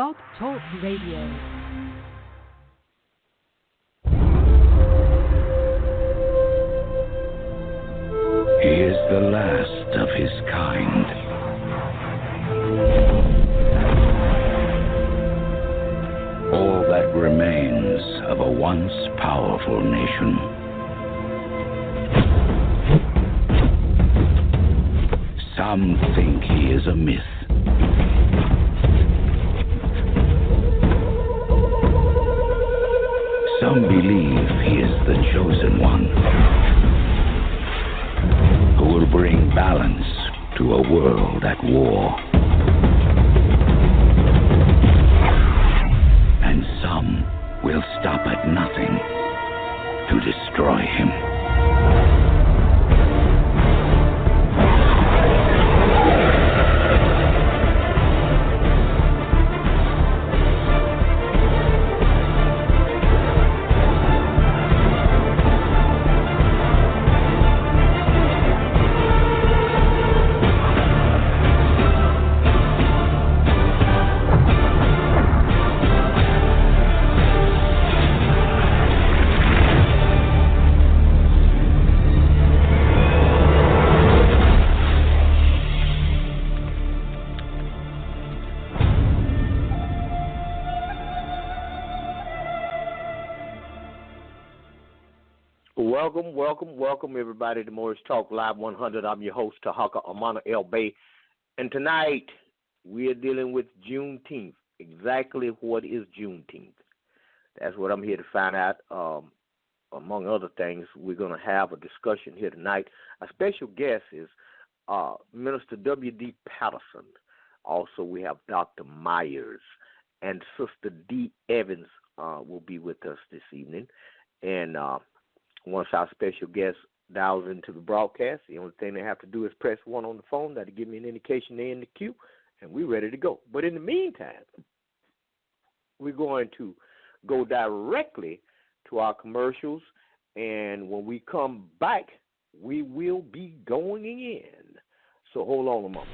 Blog Talk Radio. He is the last of his kind. All that remains of a once powerful nation. Some think he is a myth. Some believe he is the chosen one, who will bring balance to a world at war. And some will stop at nothing to destroy him. Welcome, everybody, to Moorish Talk Live 100. I'm your host, Tarhaka Black. And tonight, we are dealing with June Teenth. Exactly what is June Teenth? That's what I'm here to find out. Among other things, we're going to have a discussion here tonight. A special guest is Minister W.D. Patterson. Also, we have Dr. Meyers. And Sister D. Evans will be with us this evening. And once our special guest dials into the broadcast, the only thing they have to do is press 1 on the phone. That'll give me an indication they're in the queue, and we're ready to go. But in the meantime, we're going to go directly to our commercials, and when we come back, we will be going in. So hold on a moment.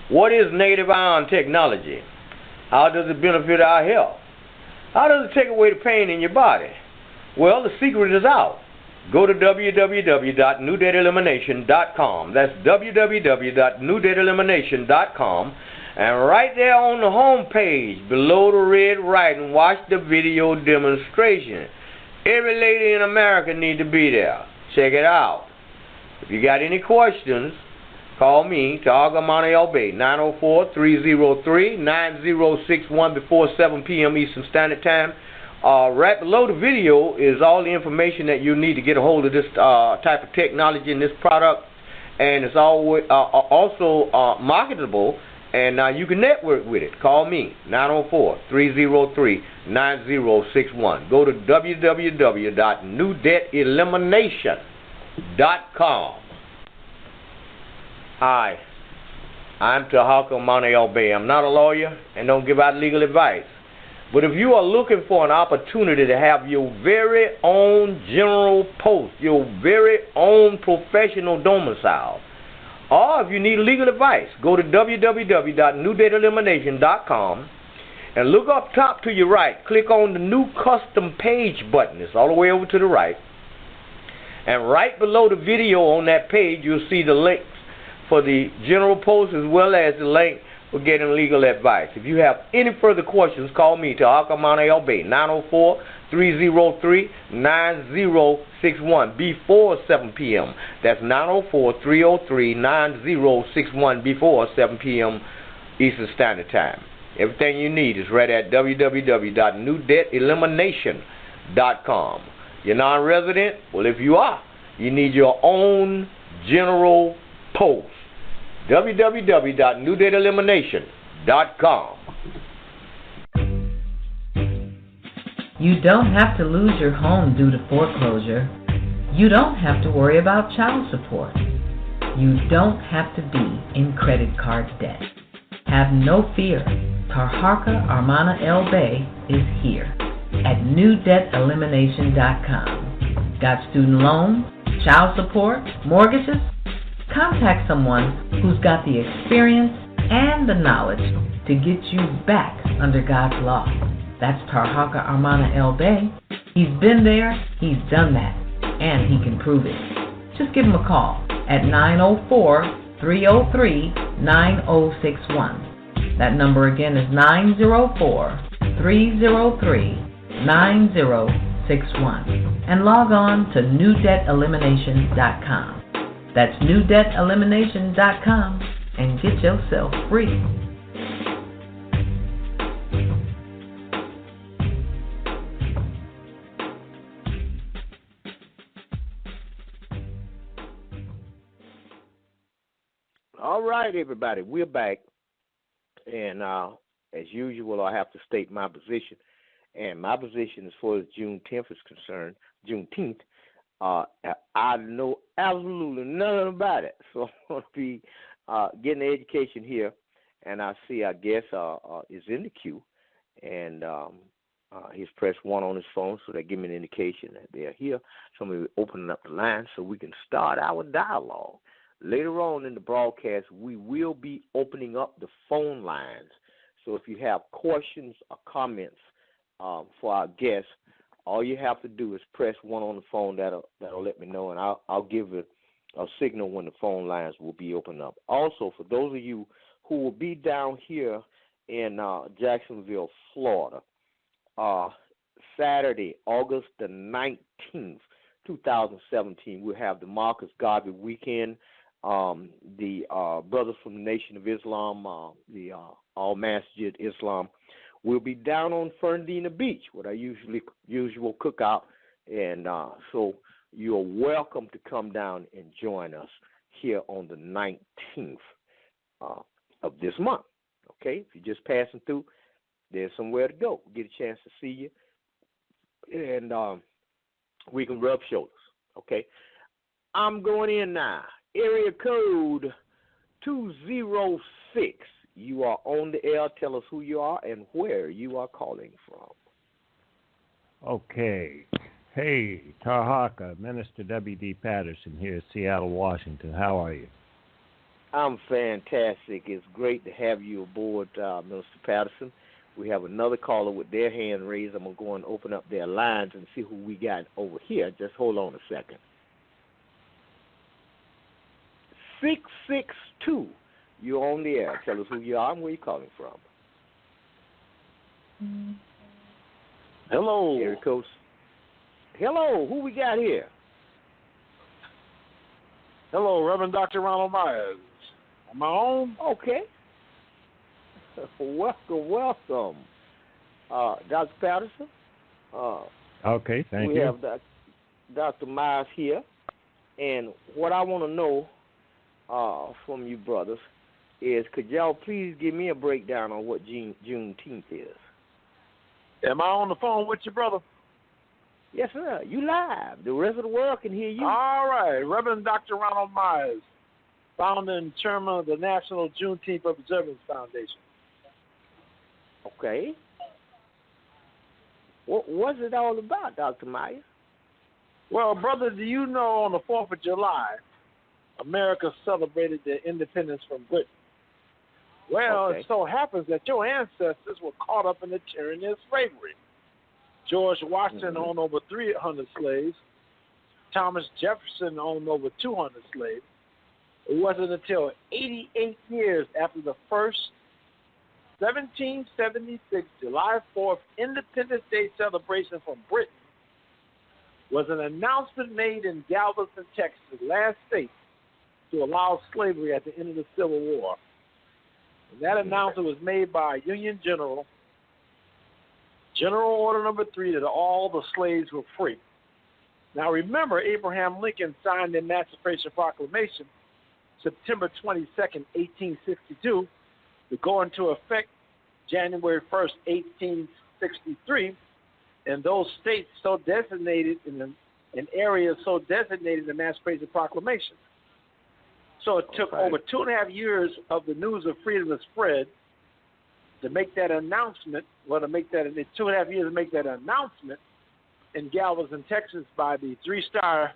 What is native iron technology? How does it benefit our health? How does it take away the pain in your body? Well, the secret is out. Go to www.newdeadelimination.com. That's www.newdeadelimination.com. And right there on the home page, below the red writing, watch the video demonstration. Every lady in America needs to be there. Check it out. If you got any questions, call me, Tarhaka Black, 904-303-9061 before 7 p.m. Eastern Standard Time. Right below the video is all the information that you need to get a hold of this type of technology and this product, and it's also marketable, and you can network with it. Call me, 904-303-9061. Go to www.newdebtelimination.com. Hi, I'm Tarhaka Black. I'm not a lawyer and don't give out legal advice. But if you are looking for an opportunity to have your very own general post, your very own professional domicile, or if you need legal advice, go to www.newdebtelimination.com and look up top to your right. Click on the new custom page button. It's all the way over to the right. And right below the video on that page, you'll see the links for the general post as well as the link for getting legal advice. If you have any further questions, call me, Tarhaka Black, 904-303-9061 before 7 p.m. That's 904-303-9061 before 7 p.m. Eastern Standard Time. Everything you need is right at www.newdebtelimination.com. You're non-resident? Well, if you are, you need your own general post. www.newdebtelimination.com. You don't have to lose your home due to foreclosure. You don't have to worry about child support. You don't have to be in credit card debt. Have no fear. Tarhaka Black is here at newdebtelimination.com. Got student loans, child support, mortgages? Contact someone who's got the experience and the knowledge to get you back under God's law. That's Tarhaka Black. He's been there, he's done that, and he can prove it. Just give him a call at 904-303-9061. That number again is 904-303-9061. And log on to newdebtelimination.com. That's newdebtelimination.com and get yourself free. All right, everybody, we're back. And as usual, I have to state my position. And my position as far as June 10th is concerned, June 10th, I know absolutely nothing about it. So I'm going to be getting an education here. And I see our guest is in the queue. And he's pressed 1 on his phone, so they give me an indication that they're here. So I'm going to be opening up the line so we can start our dialogue. Later on in the broadcast, we will be opening up the phone lines. So if you have questions or comments for our guests, all you have to do is press 1 on the phone. That'll let me know, and I'll give it a signal when the phone lines will be opened up. Also, for those of you who will be down here in Jacksonville, Florida, Saturday, August the 19th, 2017, we'll have the Marcus Garvey weekend. The brothers from the Nation of Islam, the All Masjid Islam, will be down on Fernandina Beach with our usual cookout, and so you're welcome to come down and join us here on the 19th of this month. Okay, if you're just passing through, there's somewhere to go. Get a chance to see you, and we can rub shoulders. Okay, I'm going in now. Area code 206. You are on the air. Tell us who you are and where you are calling from. Okay. Hey, Tarhaka, Minister W.D. Patterson here, Seattle, Washington. How are you? I'm fantastic. It's great to have you aboard, Minister Patterson. We have another caller with their hand raised. I'm going to go and open up their lines and see who we got over here. Just hold on a second. 662. You're on the air. Tell us who you are and where you're calling from. Hello. Area code. Hello. Who we got here? Hello, Reverend Dr. Ronald Meyers. Am I on? Okay. Welcome. Dr. Patterson. Okay, thank you. We have Dr. Meyers here. And what I want to know from you brothers is, could y'all please give me a breakdown on what June Teenth is? Am I on the phone with you, brother? Yes, sir. You live. The rest of the world can hear you. All right. Reverend Dr. Ronald Meyers, founder and chairman of the National Juneteenth Observance Foundation. Okay. What's it all about, Dr. Meyers? Well, brother, do you know on the 4th of July, America celebrated their independence from Britain? Well, okay. It so happens that your ancestors were caught up in the tyranny of slavery. George Washington owned over 300 slaves. Thomas Jefferson owned over 200 slaves. It wasn't until 88 years after the first 1776 July 4th Independence Day celebration from Britain was an announcement made in Galveston, Texas, the last state to allow slavery at the end of the Civil War. And that announcement was made by a Union general, General Order Number 3, that all the slaves were free. Now remember, Abraham Lincoln signed the Emancipation Proclamation September 22nd, 1862, to go into effect January 1st, 1863, and those states so designated in areas so designated in the Emancipation Proclamation. So it took over 2.5 years of the news of freedom to spread to make that announcement, it 2.5 years to make that announcement in Galveston, Texas by the 3-star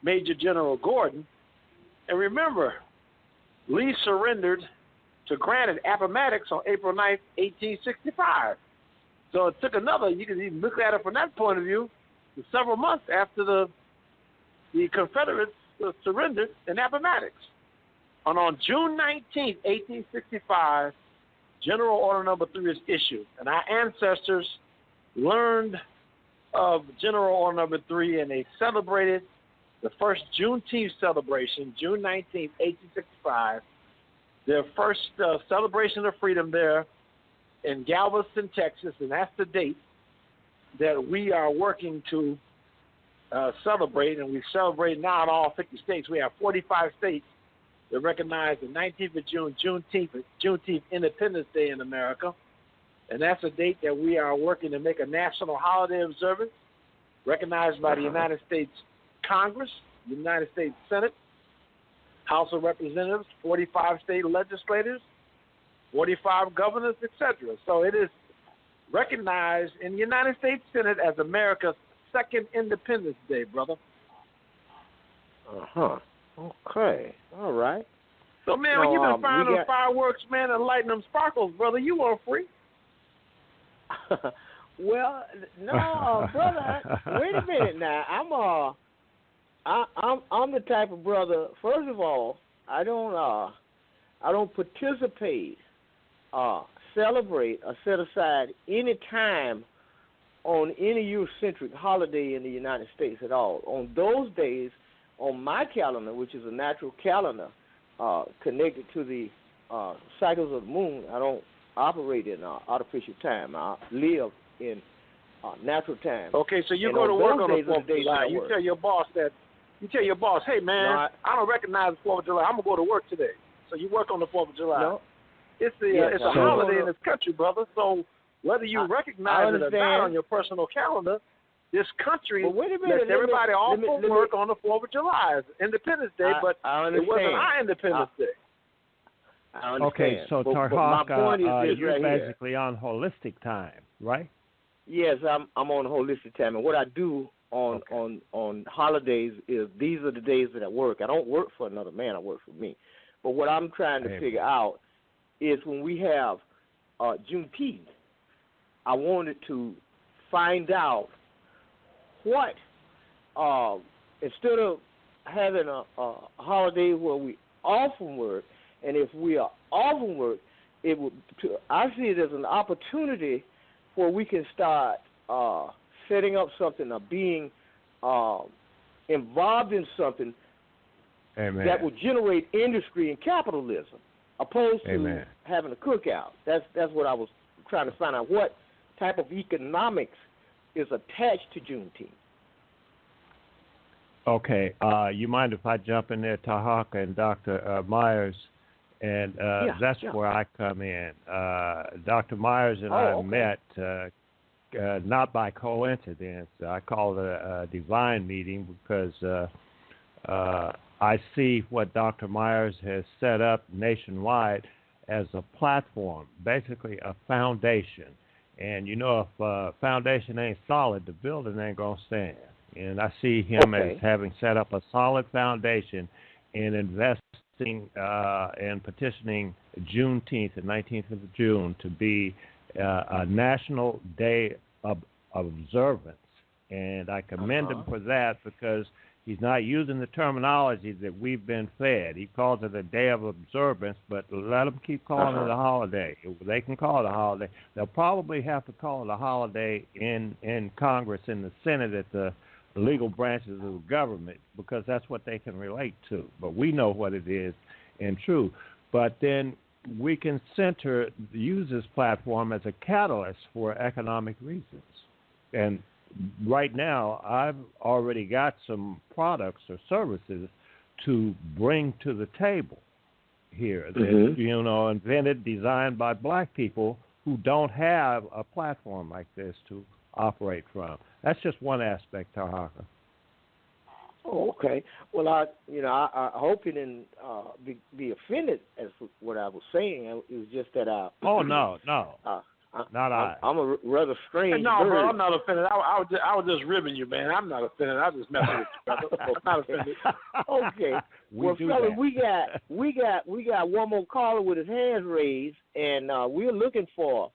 Major General Gordon. And remember, Lee surrendered to Granite, Appomattox on April 9th, 1865. So it took another, you can even look at it from that point of view, several months after the Confederates surrendered in Appomattox. And on June 19th, 1865, General Order Number 3 is issued. And our ancestors learned of General Order Number 3, and they celebrated the first Juneteenth celebration, June 19th, 1865, their first celebration of freedom there in Galveston, Texas, and that's the date that we are working to celebrate, and we celebrate now in all 50 states. We have 45 states that recognize the 19th of June, Juneteenth Independence Day in America, and that's a date that we are working to make a national holiday observance recognized by the United States Congress, the United States Senate, House of Representatives, 45 state legislators, 45 governors, etc. So it is recognized in the United States Senate as America's second Independence Day, brother. Uh-huh. Okay. All right. So, man, when you've been firing them fireworks, man, and lighting them sparkles, brother, you weren't free. Well, no, brother. Wait a minute now. I'm the type of brother. First of all, I don't participate, celebrate, or set aside any time on any Eurocentric holiday in the United States at all. On those days, on my calendar, which is a natural calendar connected to the cycles of the moon, I don't operate in artificial time. I live in natural time. Okay, so you go to work on the 4th of July. You tell your boss, hey, man, I don't recognize the 4th of July. I'm going to go to work today. So you work on the 4th of July. No. It's a holiday in this country, brother. So whether you recognize it or not on your personal calendar, this country lets everybody off of work on the 4th of July. It's Independence Day, but it wasn't our Independence Day. I understand. Okay, so Tarhaka, you're basically on holistic time, right? Yes, I'm on holistic time, and what I do on holidays is these are the days that I work. I don't work for another man. I work for me. But what I'm trying to figure out is when we have Juneteenth, I wanted to find out what, instead of having a holiday where we off from work, and if we are off from work, I see it as an opportunity where we can start setting up something or being involved in something that will generate industry and capitalism, opposed to having a cookout. That's what I was trying to find out. What type of economics is attached to Juneteenth? Okay. You mind if I jump in there, Tarhaka and Dr. Meyers? And that's where I come in. Dr. Meyers and I met not by coincidence. I call it a divine meeting because I see what Dr. Meyers has set up nationwide as a platform, basically a foundation. And, you know, if a foundation ain't solid, the building ain't going to stand. And I see him as having set up a solid foundation in investing and petitioning Juneteenth, the 19th of June, to be a national day of observance. And I commend him for that because he's not using the terminology that we've been fed. He calls it a day of observance, but let them keep calling it a holiday. They can call it a holiday. They'll probably have to call it a holiday in Congress, in the Senate, at the legal branches of the government, because that's what they can relate to. But we know what it is and true. But then we can use this platform as a catalyst for economic reasons. And right now, I've already got some products or services to bring to the table here that, you know, invented, designed by black people who don't have a platform like this to operate from. That's just one aspect, Tarhaka. Oh, okay. Well, I hope you didn't be offended as what I was saying. It was just that no. not I. I'm a rather strange No, bird. bro, I'm not offended. I was just ribbing you, man. I'm not offended. I was just messing with you, brother. I'm not offended. Okay. Well, fellas, we got one more caller with his hands raised, and we're looking for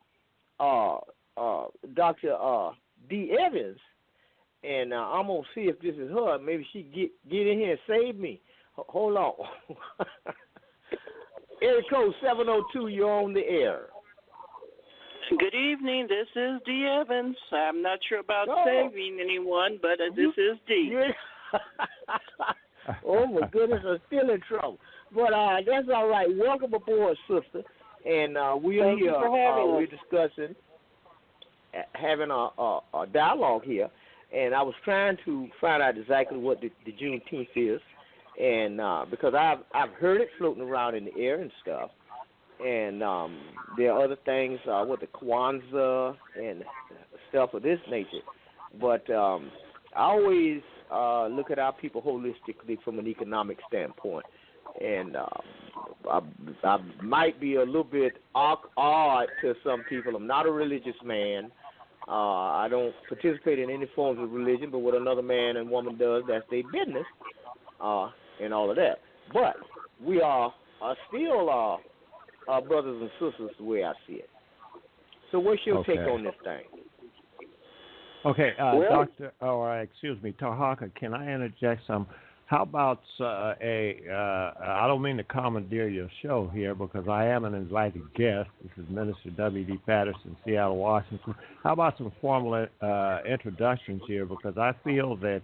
Dr. D. Evans, and I'm gonna see if this is her. Maybe she get in here and save me. Hold on. Area code 702. You're on the air. Good evening. This is D. Evans. I'm not sure about saving anyone, but this is D. Oh, my goodness, I'm still in trouble. But that's all right. Welcome aboard, sister. And we're here. We're discussing, having a dialogue here. And I was trying to find out exactly what the Juneteenth is. And because I've heard it floating around in the air and stuff. And there are other things with the Kwanzaa and stuff of this nature. But I always look at our people holistically from an economic standpoint. And I might be a little bit odd to some people. I'm not a religious man. I don't participate in any forms of religion, but what another man and woman does, that's their business, and all of that. But we are still brothers and sisters the way I see it. So what's your take on this thing? Okay, Tarhaka, can I interject some? How about I don't mean to commandeer your show here because I am an invited guest. This is Minister W.D. Patterson, Seattle, Washington. How about some formal introductions here because I feel that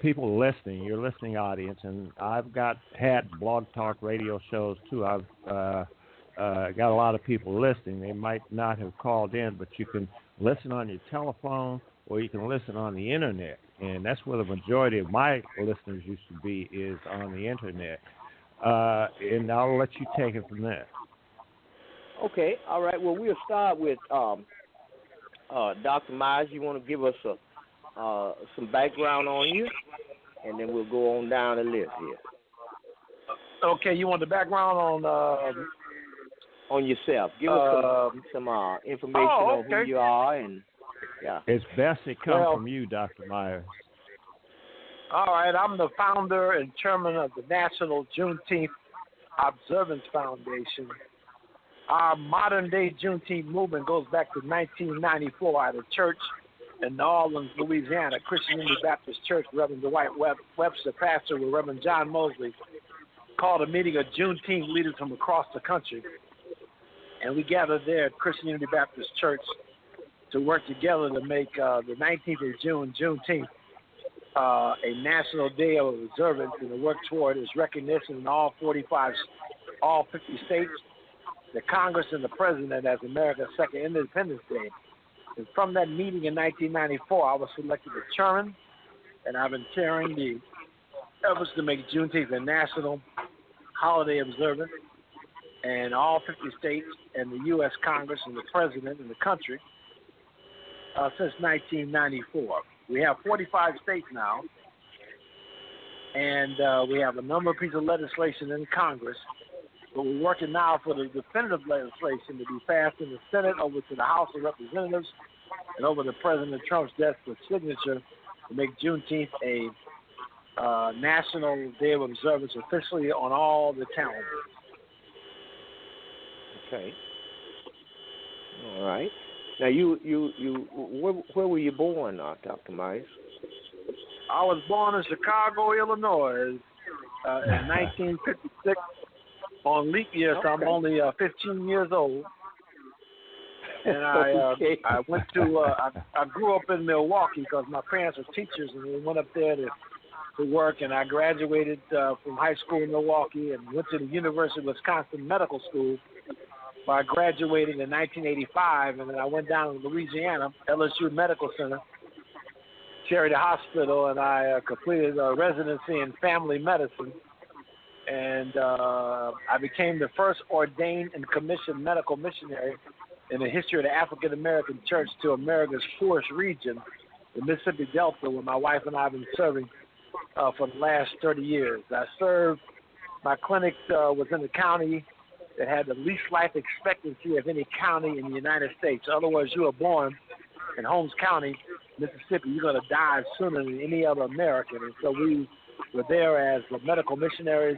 people listening, your listening audience, and I've had blog talk radio shows too. I've got a lot of people listening. They might not have called in, but you can listen on your telephone or you can listen on the internet, and that's where the majority of my listeners used to be, is on the internet. And I'll let you take it from there. Okay, all right. Well, we'll start with Dr. Meyers. You want to give us some background on you, and then we'll go on down the list here. Okay, you want the background on yourself? Give us some information on who you are, and it's best it comes from you, Dr. Meyers. All right, I'm the founder and chairman of the National Juneteenth Observance Foundation. Our modern-day Juneteenth movement goes back to 1994 at a church in New Orleans, Louisiana, Christian Unity Baptist Church. Reverend Dwight Webster, pastor with Reverend John Mosley, called a meeting of Juneteenth leaders from across the country. And we gathered there at Christian Unity Baptist Church to work together to make the 19th of June, Juneteenth, a national day of observance, and to work toward its recognition in all 50 states, the Congress and the President as America's second Independence Day. And from that meeting in 1994, I was selected as chairman, and I've been chairing the efforts to make Juneteenth a national holiday observance in all 50 states and the U.S. Congress and the President and the country since 1994. We have 45 states now, and we have a number of pieces of legislation in Congress, but we're working now for the definitive legislation to be passed in the Senate, over to the House of Representatives, and over to President Trump's desk for signature to make Juneteenth a national day of observance officially on all the calendars. Okay. All right. Now, where were you born, Dr. Meyers? I was born in Chicago, Illinois, in 1956 on leap year, so I'm only 15 years old. And I went to I grew up in Milwaukee because my parents were teachers, and we went up there to work. And I graduated from high school in Milwaukee and went to the University of Wisconsin Medical School by graduating in 1985, and then I went down to Louisiana, LSU Medical Center, Charity Hospital, and I completed a residency in family medicine. And I became the first ordained and commissioned medical missionary in the history of the African American Church to America's poorest region, the Mississippi Delta, where my wife and I have been serving for the last 30 years. My clinic was in the county that had the least life expectancy of any county in the United States. In other words, you were born in Holmes County, Mississippi, you're going to die sooner than any other American. And so we were there as the medical missionaries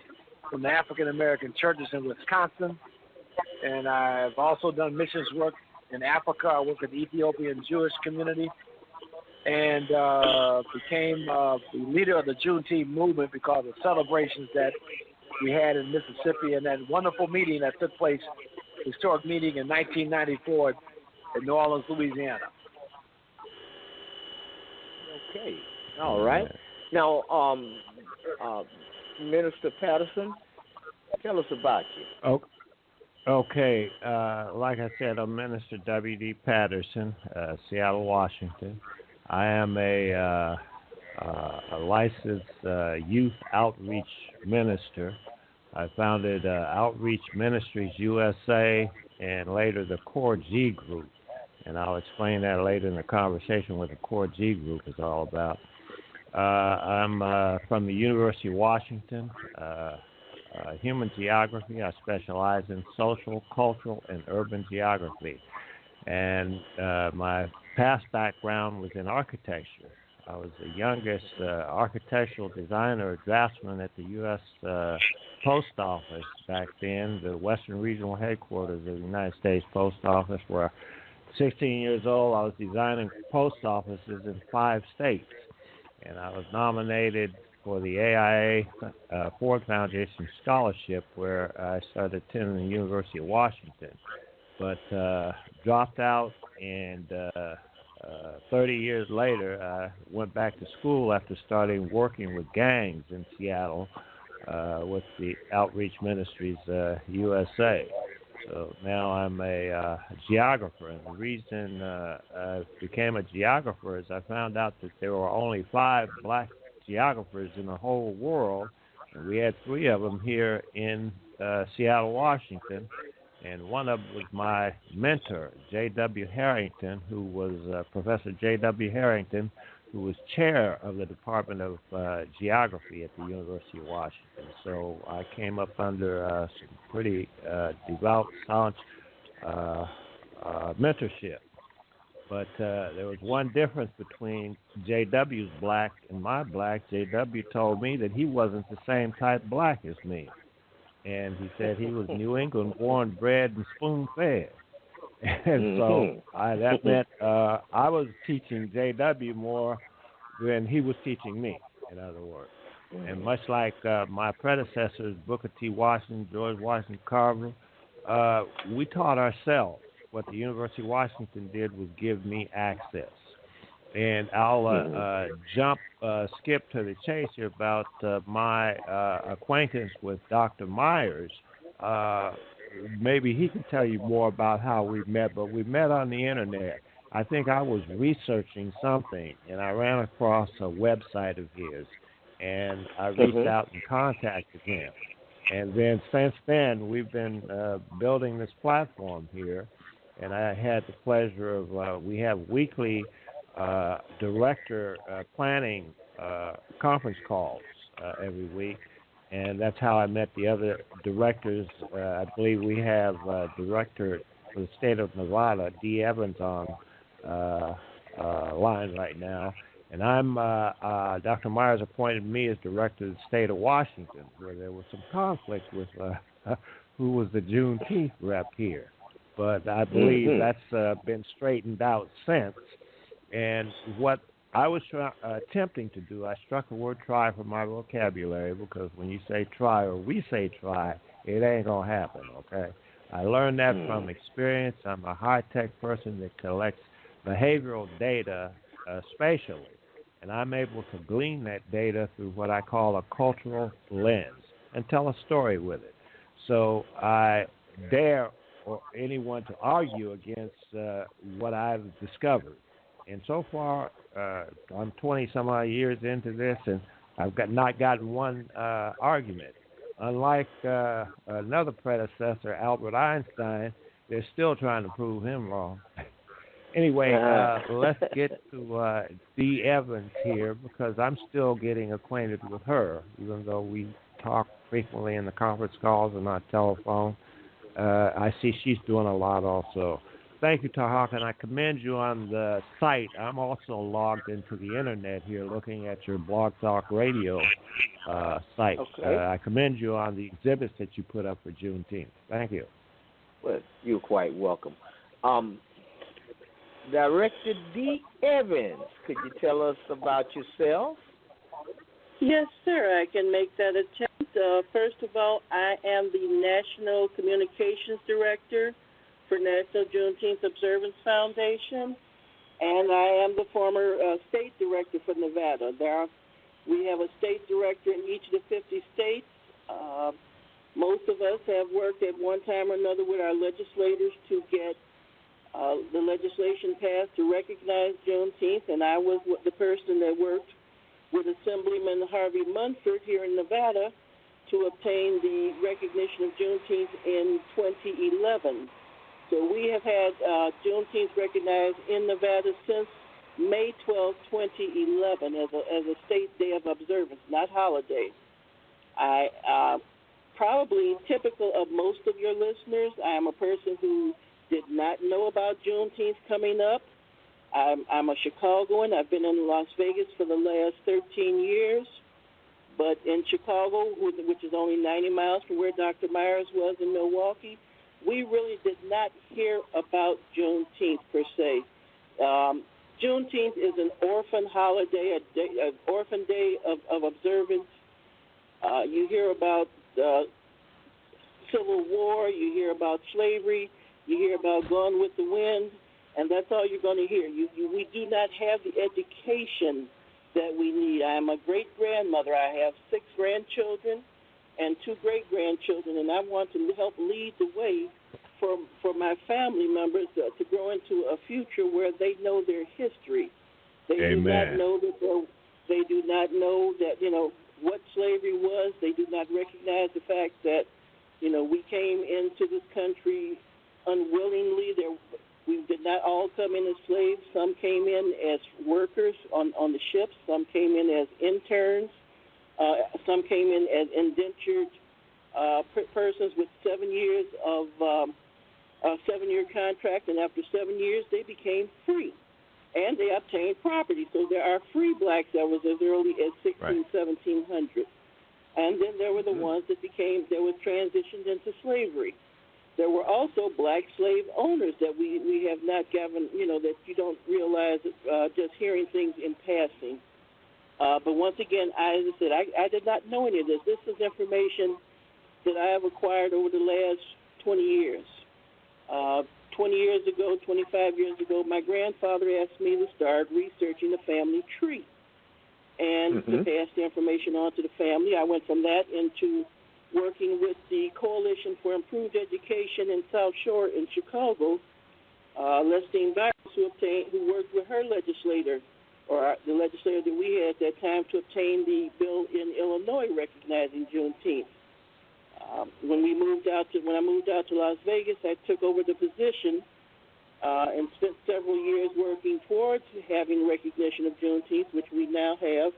from the African American churches in Wisconsin. And I've also done missions work in Africa. I work with the Ethiopian Jewish community and became the leader of the Juneteenth movement because of celebrations that we had in Mississippi and that wonderful meeting that took place, historic meeting in 1994 in New Orleans, Louisiana. Okay. All right. Now, Minister Patterson, tell us about you. Okay. Like I said, I'm Minister W.D. Patterson, Seattle, Washington. I am a licensed youth outreach minister. I founded Outreach Ministries USA and later the Core G Group. And I'll explain that later in the conversation what the Core G Group is all about. I'm from the University of Washington, human geography. I specialize in social, cultural, and urban geography. And my past background was in architecture. I was the youngest architectural designer or draftsman at the U.S. Post Office back then, the Western Regional Headquarters of the United States Post Office, where 16 years old, I was designing post offices in 5 states. And I was nominated for the AIA Ford Foundation Scholarship, where I started attending the University of Washington. But dropped out, and 30 years later, I went back to school after starting working with gangs in Seattle with the Outreach Ministries USA. So now I'm a geographer, and the reason I became a geographer is I found out that there were only 5 black geographers in the whole world, and we had 3 of them here in Seattle, Washington, and one of them was my mentor, J.W. Harrington, who was Professor J.W. Harrington, who was chair of the Department of Geography at the University of Washington. So I came up under some pretty devout, staunch mentorship. But there was one difference between J.W.'s black and my black. J.W. told me that he wasn't the same type black as me. And he said he was New England born, bred, and spoon-fed. And so that meant I was teaching J.W. more than he was teaching me, in other words. And much like my predecessors, Booker T. Washington, George Washington Carver, we taught ourselves. What the University of Washington did was give me access. And I'll skip to the chase here about my acquaintance with Dr. Meyers. Maybe he can tell you more about how we met, but we met on the internet. I think I was researching something, and I ran across a website of his, and I reached out and contacted him. And then since then, we've been building this platform here, and I had the pleasure of, we have weekly director planning conference calls every week. And that's how I met the other directors. I believe we have director for the state of Nevada, D. Evans, on line right now. And I'm Dr. Meyers appointed me as director of the state of Washington, where there was some conflict with who was the June Teenth rep here. But I believe that's been straightened out since. And what I was attempting to do, I struck the word try from my vocabulary, because when you say try or we say try, it ain't going to happen, okay? I learned that from experience. I'm a high-tech person that collects behavioral data spatially, and I'm able to glean that data through what I call a cultural lens and tell a story with it. So I dare anyone to argue against what I've discovered. And so far, I'm 20-some-odd years into this, and I've not gotten one argument. Unlike another predecessor, Albert Einstein, they're still trying to prove him wrong. Anyway, let's get to Dee Evans here, because I'm still getting acquainted with her, even though we talk frequently in the conference calls and on telephone. I see she's doing a lot also. Thank you, Tarhaka, and I commend you on the site. I'm also logged into the internet here looking at your Blog Talk Radio site. Okay. I commend you on the exhibits that you put up for Juneteenth. Thank you. Well, you're quite welcome. Director D. Evans, could you tell us about yourself? Yes, sir. I can make that attempt. First of all, I am the National Communications Director for National Juneteenth Observance Foundation, and I am the former State Director for Nevada. We have a State Director in each of the 50 states. Most of us have worked at one time or another with our legislators to get the legislation passed to recognize Juneteenth, and I was the person that worked with Assemblyman Harvey Munford here in Nevada to obtain the recognition of Juneteenth in 2011. So we have had Juneteenth recognized in Nevada since May 12, 2011 as a state day of observance, not holiday. Probably typical of most of your listeners, I am a person who did not know about Juneteenth coming up. I'm a Chicagoan. I've been in Las Vegas for the last 13 years. But in Chicago, which is only 90 miles from where Dr. Meyers was in Milwaukee, we really did not hear about Juneteenth per se. Juneteenth is an orphan holiday, an orphan day of observance. You hear about Civil War, you hear about slavery, you hear about Gone with the Wind, and that's all you're going to hear. We do not have the education that we need. I am a great-grandmother. I have 6 grandchildren and 2 great-grandchildren, and I want to help lead the way for my family members to grow into a future where they know their history. They Amen. do not know that they do not know that what slavery was. They do not recognize the fact that we came into this country unwillingly. We did not all come in as slaves. Some came in as workers on the ships. Some came in as interns. Some came in as indentured persons with 7 years of a 7-year contract, and after 7 years they became free, and they obtained property. So there are free blacks that was as early as 1700. And then there were the ones that was transitioned into slavery. There were also black slave owners that we have not given, that you don't realize just hearing things in passing. But once again, as I said, I did not know any of this. This is information that I have acquired over the last 20 years. 20 years ago, 25 years ago, my grandfather asked me to start researching the family tree and to pass the information on to the family. I went from that into working with the Coalition for Improved Education in South Shore in Chicago, Lestine Virus, who worked with her legislator, or the legislator that we had at that time, to obtain the bill in Illinois recognizing Juneteenth. When I moved out to Las Vegas, I took over the position and spent several years working towards having recognition of Juneteenth, which we now have,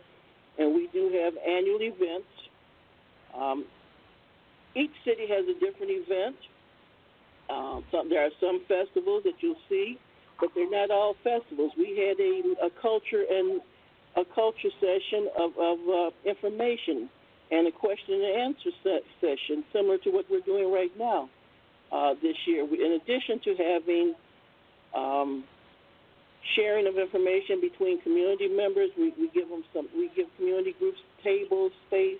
and we do have annual events. Each city has a different event. There are some festivals that you'll see, but they're not all festivals. We had a culture session of information and a question and answer session, similar to what we're doing right now this year. In addition to having sharing of information between community members, we give community groups tables, space,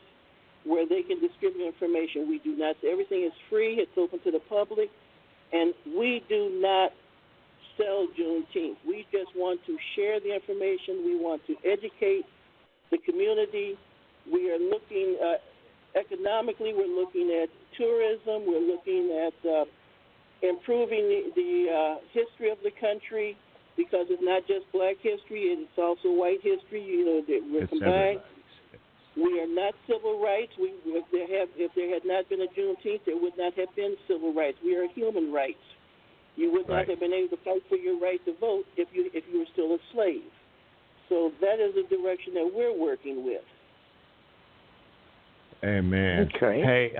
where they can distribute information. We do not. Everything is free. It's open to the public, and we do not sell Juneteenth. We just want to share the information. We want to educate the community. We are looking economically. We're looking at tourism. We're looking at improving the history of the country, because it's not just black history; it's also white history. We're combined. We are not civil rights. If there had not been a Juneteenth, there would not have been civil rights. We are human rights. You would not have been able to fight for your right to vote if you were still a slave. So that is the direction that we're working with. Amen. Okay. Hey,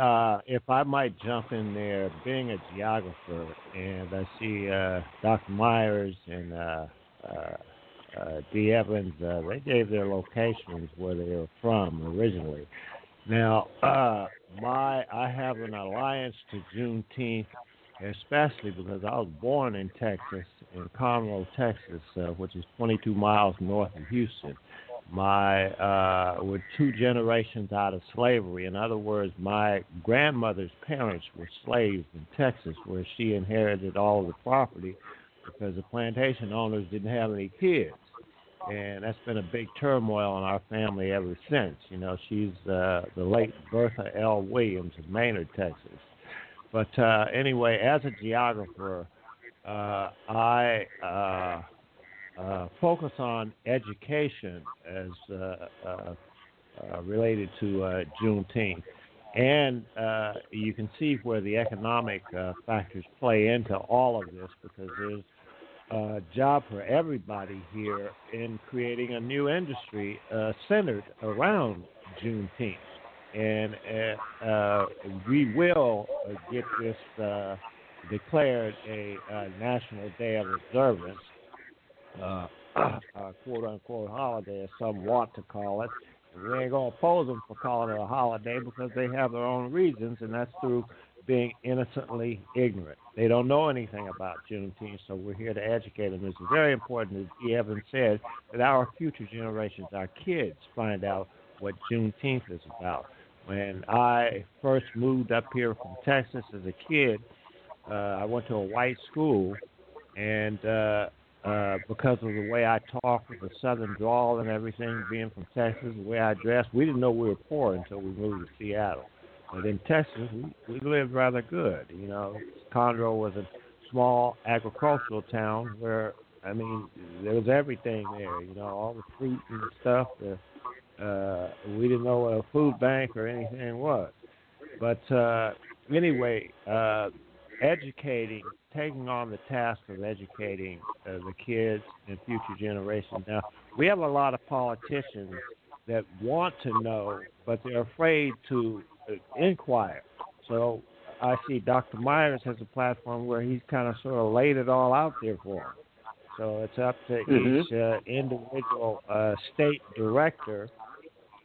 if I might jump in there, being a geographer, and I see Dr. Meyers and D. Evans, they gave their locations where they were from originally. Now, I have an alliance to Juneteenth, especially because I was born in Texas, in Conroe, Texas, which is 22 miles north of Houston. We're 2 generations out of slavery. In other words, my grandmother's parents were slaves in Texas, where she inherited all of the property because the plantation owners didn't have any kids. And that's been a big turmoil in our family ever since. You know, she's the late Bertha L. Williams of Maynard, Texas. But anyway, as a geographer, I focus on education as related to Juneteenth. And you can see where the economic factors play into all of this, because there's a job for everybody here in creating a new industry centered around Juneteenth. And we will get this declared a national day of observance, quote-unquote holiday, as some want to call it. And we ain't going to oppose them for calling it a holiday, because they have their own reasons, and that's through being innocently ignorant. They don't know anything about Juneteenth, so we're here to educate them. It's very important, as E. Evans said, that our future generations, our kids, find out what Juneteenth is about. When I first moved up here from Texas as a kid, I went to a white school, and because of the way I talked with the southern drawl and everything, being from Texas, the way I dressed, we didn't know we were poor until we moved to Seattle. But in Texas, we lived rather good. You know, Conroe was a small agricultural town where, I mean, there was everything there. You know, all the fruit and stuff. We didn't know what a food bank or anything was. But anyway, educating, taking on the task of educating the kids and future generations. Now, we have a lot of politicians that want to know, but they're afraid to inquire. So I see Dr. Meyers has a platform where he's kind of sort of laid it all out there for them. So it's up to each individual state director,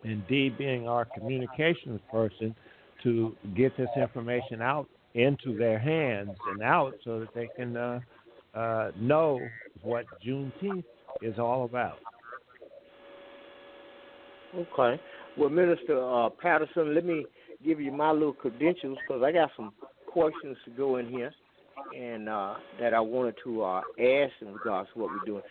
and Dee being our communications person, to get this information out into their hands and out so that they can know what Juneteenth is all about. Okay. Well, Minister Patterson, let me give you my little credentials, because I got some questions to go in here and that I wanted to ask in regards to what we're doing.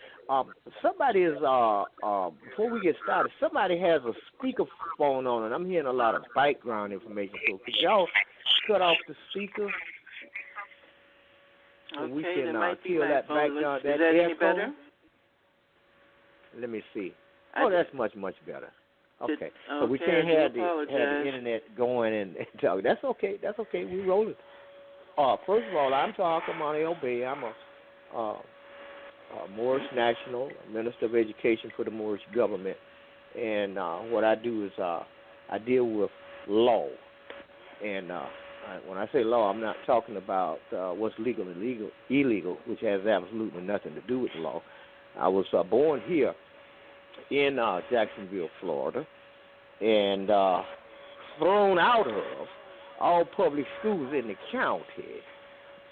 Somebody is, before we get started, somebody has a speakerphone on, and I'm hearing a lot of background information. So could y'all cut off the speaker? Okay, we can that might be feel my that phone. background. Is that any better? Let me see. Oh, that's much, much better. Okay. So we can't have the internet going and talk. That's okay. That's okay. We roll it. First of all, I'm Tarhaka Black Awareness. I'm a Moorish National Minister of Education for the Moorish government. And what I do is I deal with law. And when I say law, I'm not talking about what's legal and illegal, which has absolutely nothing to do with the law. I was born here in Jacksonville, Florida, and thrown out of all public schools in the county.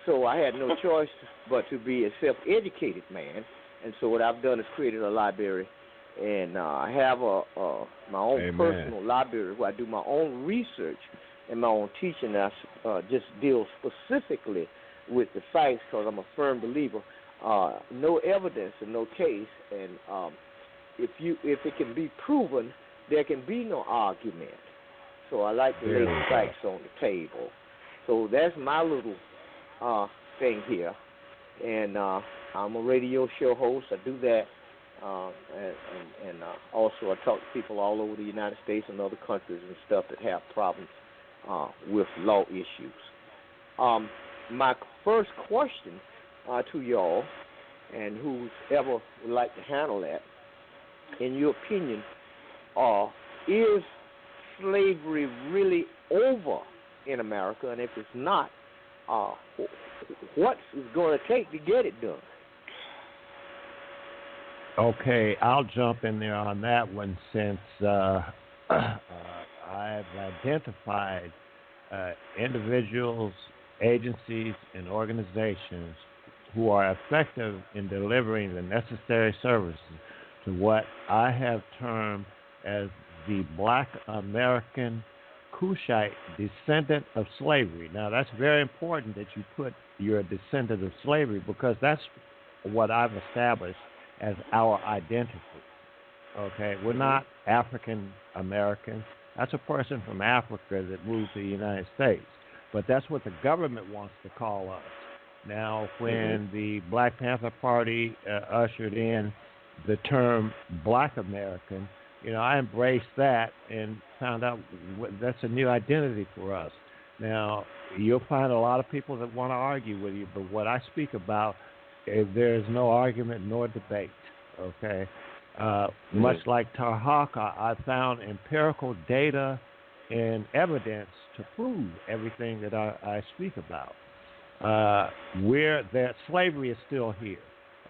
So I had no choice but to be a self-educated man. And so what I've done is created a library, and I have my own personal library where I do my own research and my own teaching. I just deal specifically with the facts, because I'm a firm believer. No evidence and no case, and if it can be proven, there can be no argument. So I like to lay the facts on the table. So that's my little thing here. And I'm a radio show host. I do that. And also I talk to people all over the United States and other countries and stuff that have problems with law issues. My first question to y'all, and whoever would like to handle that, in your opinion, is slavery really over in America? And if it's not, what's it going to take to get it done? Okay, I'll jump in there on that one since I've identified individuals, agencies, and organizations who are effective in delivering the necessary services to what I have termed as the Black American Cushite descendant of slavery. Now, that's very important that you put you're a descendant of slavery, because that's what I've established as our identity. Okay, we're not African Americans. That's a person from Africa that moved to the United States. But that's what the government wants to call us. Now, when the Black Panther Party ushered in the term Black American, I embraced that and found out that's a new identity for us. Now, you'll find a lot of people that want to argue with you, but what I speak about, there's no argument nor debate, okay? Much like Tarhaka, I found empirical data and evidence to prove everything that I speak about. That slavery is still here,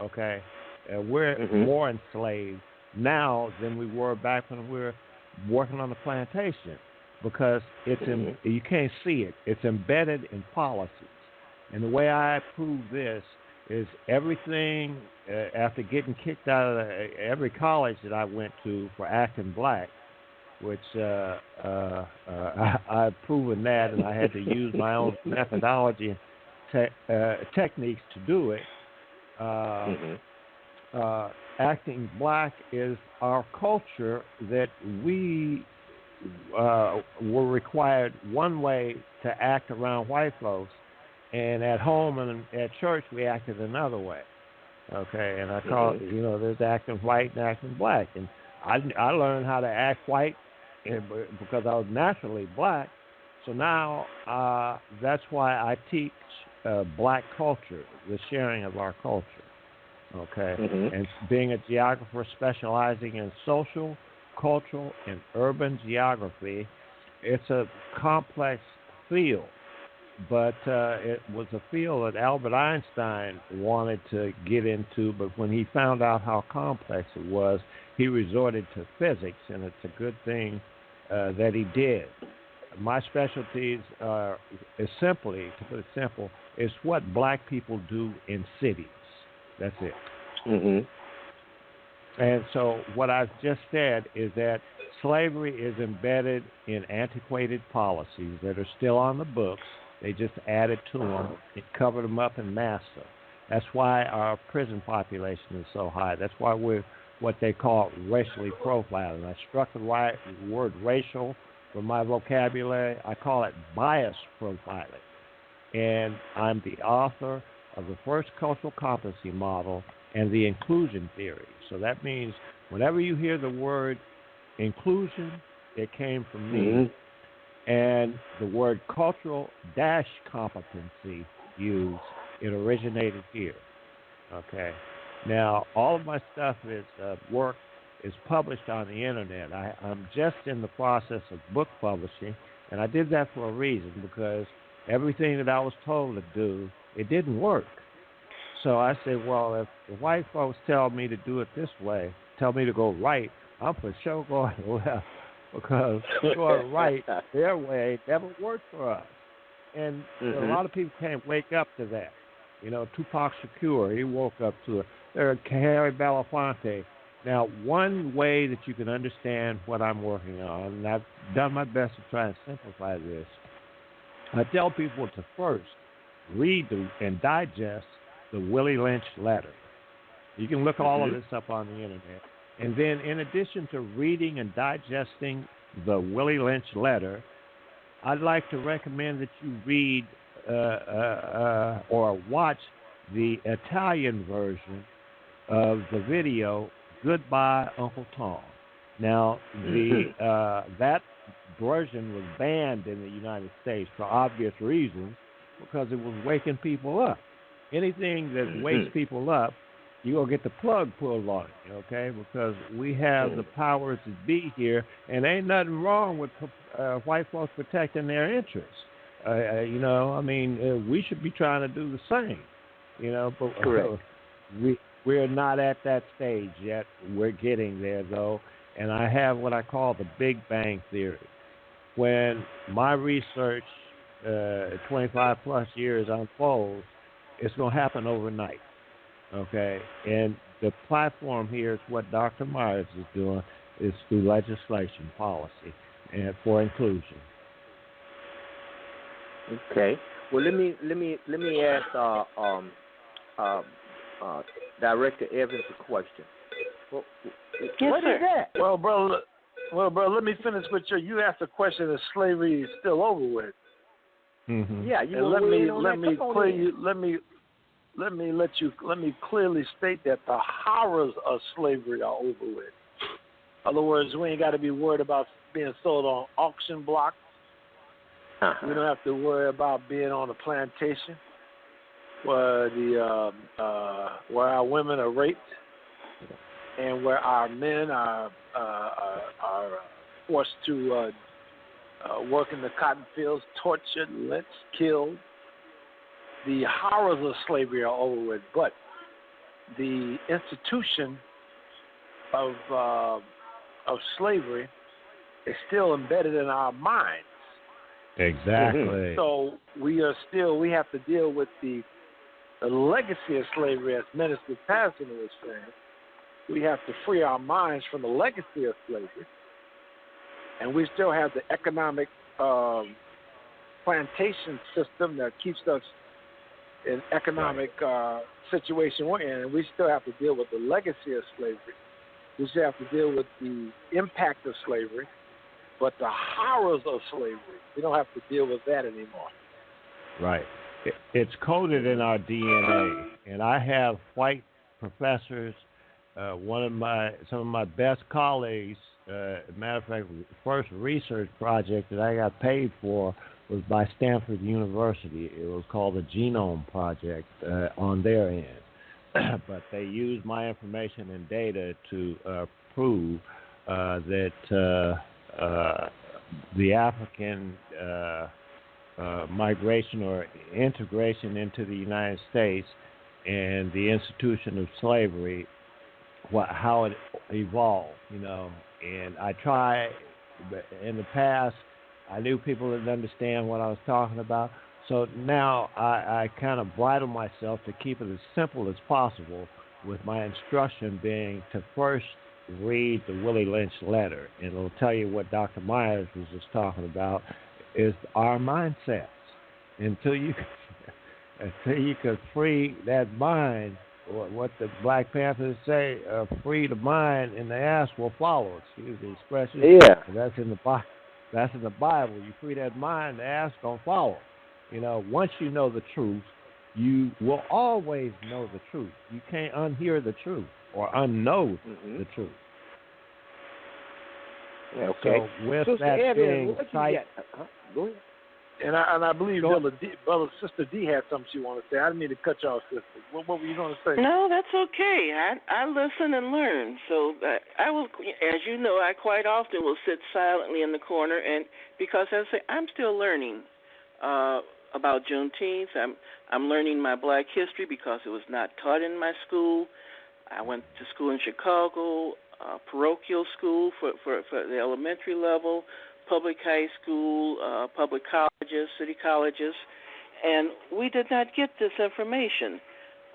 okay? We're more enslaved now than we were back when we were working on the plantation, because it's you can't see it. It's embedded in policies. And the way I prove this is everything after getting kicked out of every college that I went to for acting black, which I've proven that, and I had to use my own methodology and techniques to do it. Acting black is our culture that we were required one way to act around white folks, and at home and at church we acted another way. Okay, and I call it, there's acting white and acting black, and I learned how to act white because I was naturally black. So now that's why I teach black culture, the sharing of our culture. Okay, and being a geographer specializing in social, cultural, and urban geography, it's a complex field, but it was a field that Albert Einstein wanted to get into, but when he found out how complex it was, he resorted to physics, and it's a good thing that he did. My specialties is simply, to put it simple, is what black people do in cities. That's it. And so what I've just said is that slavery is embedded in antiquated policies that are still on the books. They just added to them. It covered them up and masked them. That's why our prison population is so high. That's why we're what they call racially profiling. I struck the word racial from my vocabulary. I call it bias profiling. And I'm the author of the first cultural competency model and the inclusion theory. So that means whenever you hear the word inclusion, it came from me. And the word cultural-competency used, it originated here. Okay. Now, all of my stuff work is published on the internet. I'm just in the process of book publishing, and I did that for a reason, because everything that I was told to do, it didn't work. So I said, well, if the white folks tell me to do it this way, tell me to go right, I'm for sure going left, because going right their way never worked for us. And a lot of people can't wake up to that. Tupac Shakur, he woke up to it. Harry Belafonte. Now, one way that you can understand what I'm working on, and I've done my best to try and simplify this, I tell people to first read and digest the Willie Lynch letter. You can look all of this up on the internet. And then in addition to reading and digesting the Willie Lynch letter, I'd like to recommend that you read or watch the Italian version of the video, Goodbye, Uncle Tom. Now, that version was banned in the United States for obvious reasons, because it was waking people up. Anything that wakes people up you're going to get the plug pulled on it, okay? Because we have the powers that be here, and ain't nothing wrong with white folks protecting their interests. We should be trying to do the same, but correct. We're not at that stage yet. We're getting there, though, and I have what I call the Big Bang Theory. When my research, 25-plus years unfolds, it's going to happen overnight. Okay, and the platform here is what Dr. Meyers is doing, is through legislation, policy, and for inclusion. Okay. Well, let me ask Director Evans a question. What is that? Well, bro, let me finish with you. You asked a question if slavery is still over with. Mm-hmm. Yeah, you and let me clearly state that the horrors of slavery are over with. In other words, we ain't got to be worried about being sold on auction blocks. We don't have to worry about being on a plantation where where our women are raped and where our men are forced to work in the cotton fields, tortured, lynched, killed. The horrors of slavery are over with, but the institution of slavery is still embedded in our minds. Exactly. So we have to deal with the legacy of slavery, as Minister Patterson was saying. We have to free our minds from the legacy of slavery, and we still have the economic plantation system that keeps us in economic situation we're in, and we still have to deal with the legacy of slavery. We still have to deal with the impact of slavery, but the horrors of slavery, we don't have to deal with that anymore. Right. It's coded in our DNA, and I have white professors. Some of my best colleagues. Matter of fact, the first research project that I got paid for was by Stanford University. It was called the Genome Project on their end. But they used my information and data to prove that the African migration or integration into the United States and the institution of slavery, how it evolved, And I try, in the past, I knew people didn't understand what I was talking about. So now I kind of bridle myself to keep it as simple as possible, with my instruction being to first read the Willie Lynch letter. And it'll tell you what Dr. Meyers was just talking about, is our mindsets. Until you can free that mind, what the Black Panthers say, free the mind and the ass will follow. Excuse the expression. Yeah. That's in the Bible. That's in the Bible. You free that mind, the ass gonna follow. Once you know the truth, you will always know the truth. You can't unhear the truth or unknow the truth. Okay. So with that being tight, go ahead. And I believe Sister D had something she wanted to say. I didn't mean to cut you off, Sister. What were you going to say? No, that's okay. I listen and learn. So I will, as you know, I quite often will sit silently in the corner, and because as I say, I'm still learning about Juneteenth. I'm learning my Black history because it was not taught in my school. I went to school in Chicago, parochial school for the elementary level, public high school, public colleges, city colleges, and we did not get this information.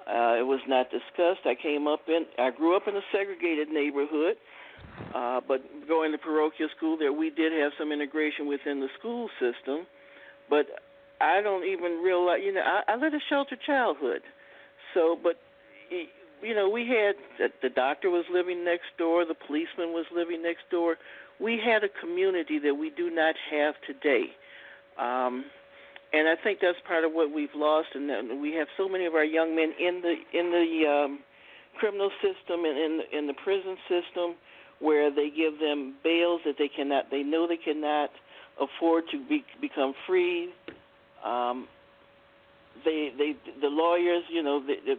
It was not discussed. I grew up in a segregated neighborhood, but going to parochial school there, we did have some integration within the school system, but I don't even realize, I led a sheltered childhood. So, but, we had, the doctor was living next door, the policeman was living next door. We had a community that we do not have today. And I think that's part of what we've lost, and we have so many of our young men in the criminal system and in the prison system, where they give them bails that they know they cannot afford to become free. the lawyers,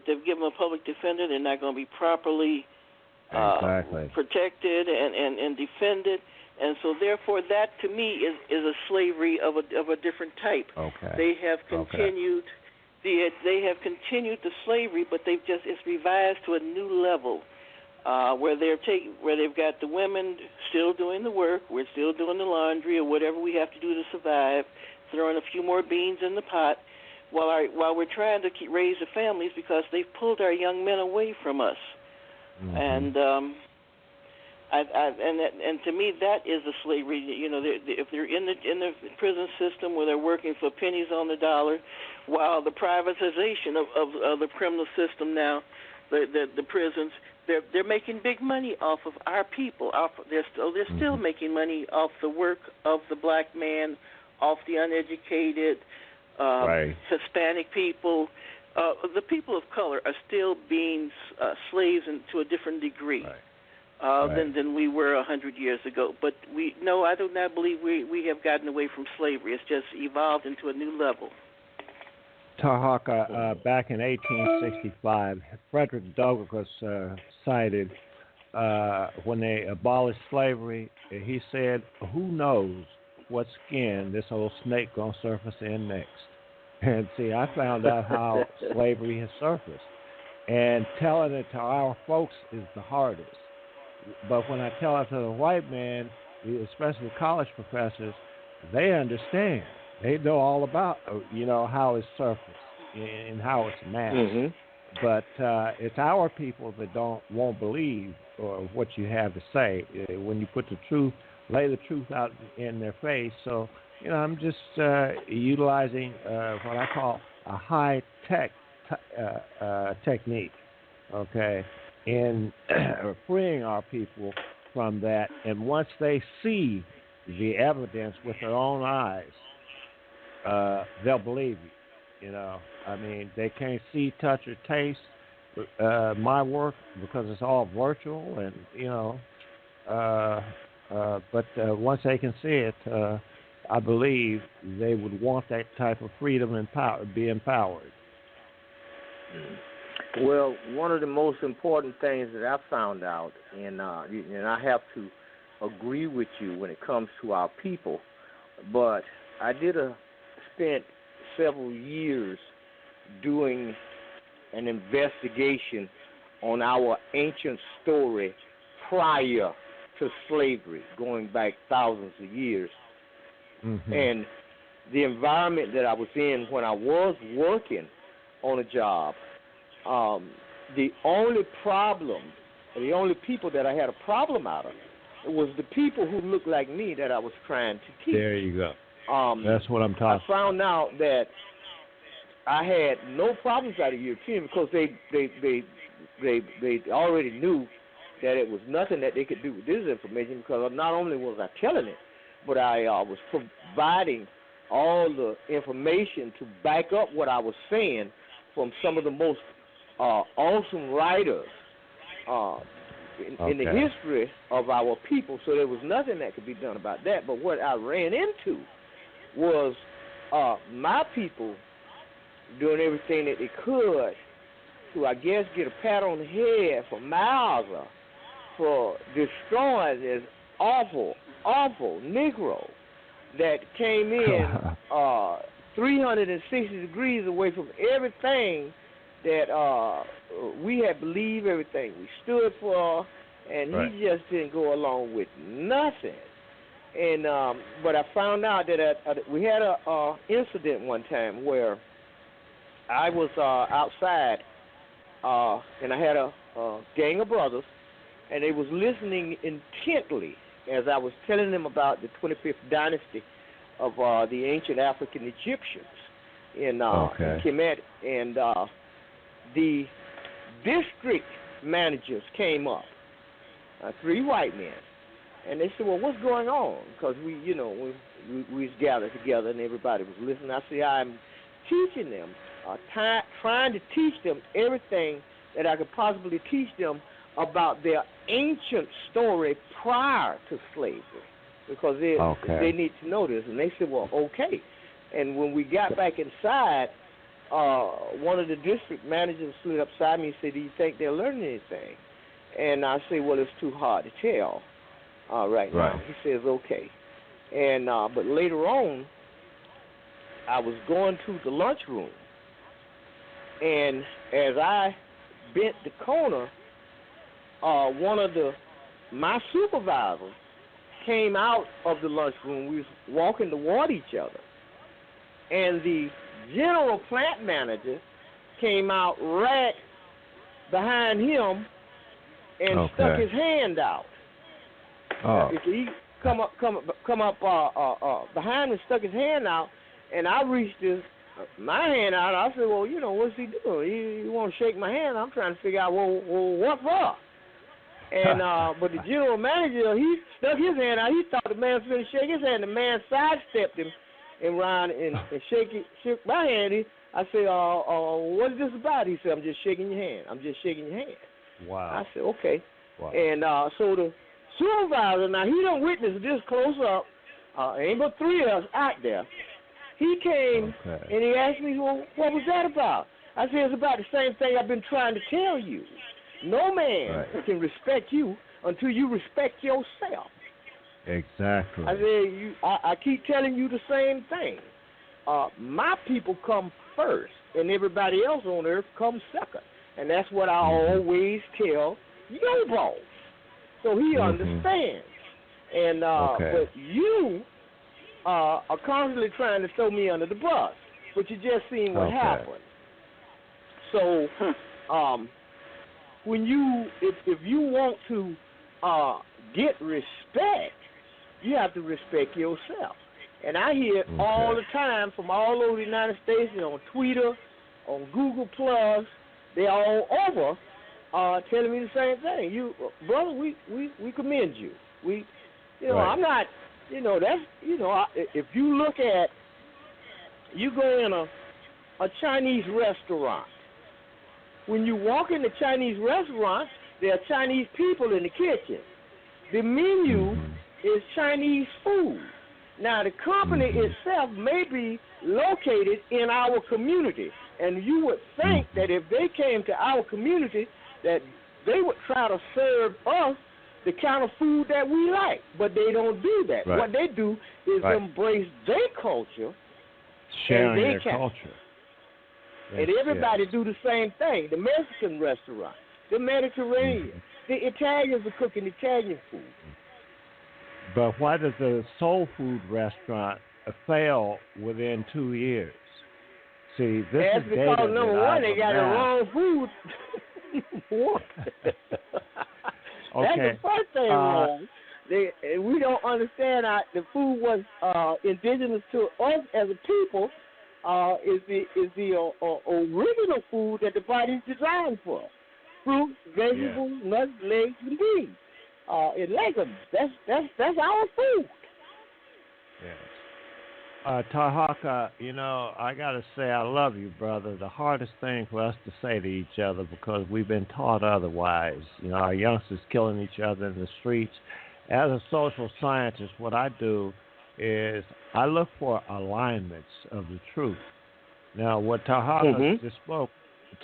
they've given a public defender, they're not going to be properly protected and defended, and so therefore that to me is a slavery of a different type. Okay. They have continued the slavery, but it's revised to a new level where they've got the women still doing the work, we're still doing the laundry or whatever we have to do to survive, throwing a few more beans in the pot, while we're trying to raise the families because they've pulled our young men away from us. Mm-hmm. And and to me that is a slavery. If they're in the prison system where they're working for pennies on the dollar, while the privatization of the criminal system now, the prisons, they're making big money off of our people. They're still making money off the work of the black man, off the uneducated, Hispanic people. The people of color are still being slaves to a different degree than we were 100 years ago. But I do not believe we have gotten away from slavery. It's just evolved into a new level. Tarhaka, back in 1865, Frederick Douglass cited when they abolished slavery, he said, "Who knows what skin this old snake gonna surface in next?" And see, I found out how slavery has surfaced, and telling it to our folks is the hardest. But when I tell it to the white man, especially college professors, they understand. They know all about, how it's surfaced and how it's masked. Mm-hmm. But it's our people that won't believe what you have to say when you lay the truth out in their face. So, I'm just utilizing what I call a high-tech technique, okay, in freeing our people from that. And once they see the evidence with their own eyes, they'll believe you. They can't see, touch, or taste my work because it's all virtual, and but once they can see it, I believe they would want that type of freedom and be empowered. Well, one of the most important things that I found out, and I have to agree with you when it comes to our people, but I spent several years doing an investigation on our ancient story prior to slavery, going back thousands of years. Mm-hmm. And the environment that I was in when I was working on a job, the only people that I had a problem out of, it was the people who looked like me that I was trying to teach. There you go. That's what I'm talking about. I found out that I had no problems out of European because they already knew that it was nothing that they could do with this information, because not only was I telling it, but I was providing all the information to back up what I was saying from some of the most awesome writers in the history of our people. So there was nothing that could be done about that. But what I ran into was my people doing everything that they could to, I guess, get a pat on the head from Meyers for destroying this awful Negro that came in 360 degrees away from everything that we had believed, everything we stood for, and he just didn't go along with nothing. And but I found out that we had a incident one time where I was outside, and I had a gang of brothers, and they was listening intently as I was telling them about the 25th dynasty of the ancient African Egyptians in Kemet. And the district managers came up, 3 white men, and they said, "Well, what's going on?" Because we was gathered together and everybody was listening. I said, "I'm teaching them, trying to teach them everything that I could possibly teach them about their ancient story prior to slavery, because they need to know this." And they said, "Well, okay." And when we got back inside, one of the district managers slid up beside me and said, "Do you think they're learning anything?" And I say, "Well, it's too hard to tell right now." He says, "Okay." And but later on, I was going to the lunchroom, and as I bent the corner, one of my supervisors came out of the lunchroom. We was walking toward each other, and the general plant manager came out right behind him and stuck his hand out. He come up behind me and stuck his hand out, and I reached my hand out. I said, "Well, what's he doing? He want to shake my hand. I'm trying to figure out, well, what for?" And but the general manager, he stuck his hand out. He thought the man was going to shake his hand. The man sidestepped him and ran and shook my hand. I said, "What is this about?" He said, "I'm just shaking your hand. I'm just shaking your hand." Wow. I said, "Okay." Wow. And so the supervisor, now he don't witness this close up. Ain't but three of us out there. He came and he asked me, "Well, what was that about?" I said, "It's about the same thing I've been trying to tell you. No man can respect you until you respect yourself." Exactly. I said, I keep telling you the same thing. My people come first, and everybody else on earth comes second. And that's what I always tell your boss. So he understands. And but you are constantly trying to throw me under the bus, but you just seen what happened. So when if you want to get respect, you have to respect yourself. And I hear it all the time from all over the United States, on Twitter, on Google Plus. They're all over telling me the same thing. You, brother, we commend you. I'm not, that's, if you look at, you go in a Chinese restaurant. When you walk in the Chinese restaurant, there are Chinese people in the kitchen. The menu is Chinese food. Now, the company itself may be located in our community, and you would think that if they came to our community, that they would try to serve us the kind of food that we like, but they don't do that. Right. What they do is embrace their culture, sharing their culture. And everybody do the same thing. The Mexican restaurant, the Mediterranean, the Italians are cooking Italian food. But why does the soul food restaurant fail within 2 years? See, this That's is because data number one, they got the wrong food. That's the first thing wrong. We don't understand how the food was indigenous to us as a people. Is the original food that the body's designed for: fruit, vegetables, nuts, legs, and beans. And legumes. That's our food. Yes. Tarhaka, I gotta say I love you, brother. The hardest thing for us to say to each other, because we've been taught otherwise. Our youngsters killing each other in the streets. As a social scientist, what I do is I look for alignments of the truth. Now, what Tarhaka just spoke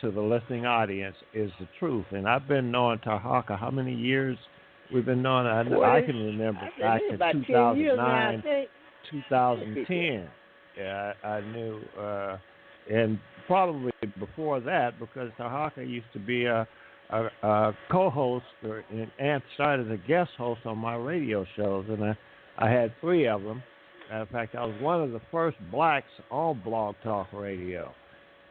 to the listening audience is the truth. And I've been knowing Tarhaka how many years? We've been knowing, I can remember back in 2009, 2010. Yeah, I knew, and probably before that, because Tarhaka used to be a co-host and started as a guest host on my radio shows, and I had 3 of them. In fact, I was one of the first blacks on Blog Talk Radio,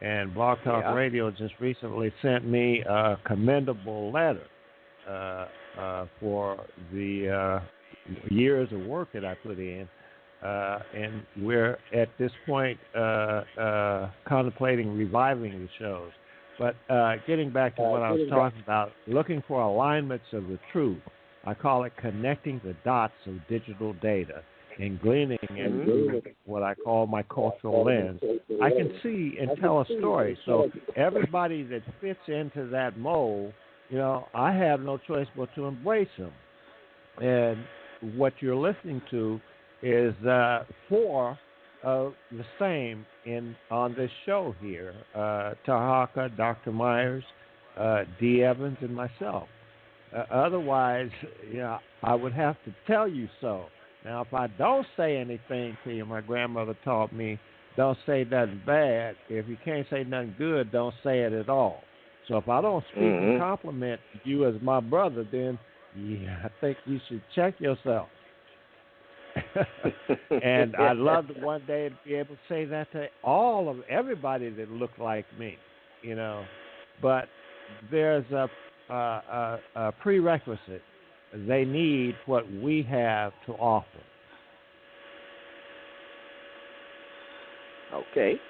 and Blog Talk Radio just recently sent me a commendable letter for the years of work that I put in, and we're at this point contemplating reviving the shows. But getting back to what I was talking about, looking for alignments of the truth, I call it connecting the dots of digital data and gleaning into what I call my cultural lens. I can see and tell a story. So everybody that fits into that mold, I have no choice but to embrace them. And what you're listening to is 4 the same on this show here. Tarhaka, Dr. Meyers, D. Evans, and myself. Otherwise, I would have to tell you so. Now, if I don't say anything to you, my grandmother taught me, don't say nothing bad. If you can't say nothing good, don't say it at all. So if I don't speak a compliment to you as my brother, then I think you should check yourself. And I'd love to one day be able to say that to everybody that looked like me, But there's a prerequisite. They need what we have to offer. Okay.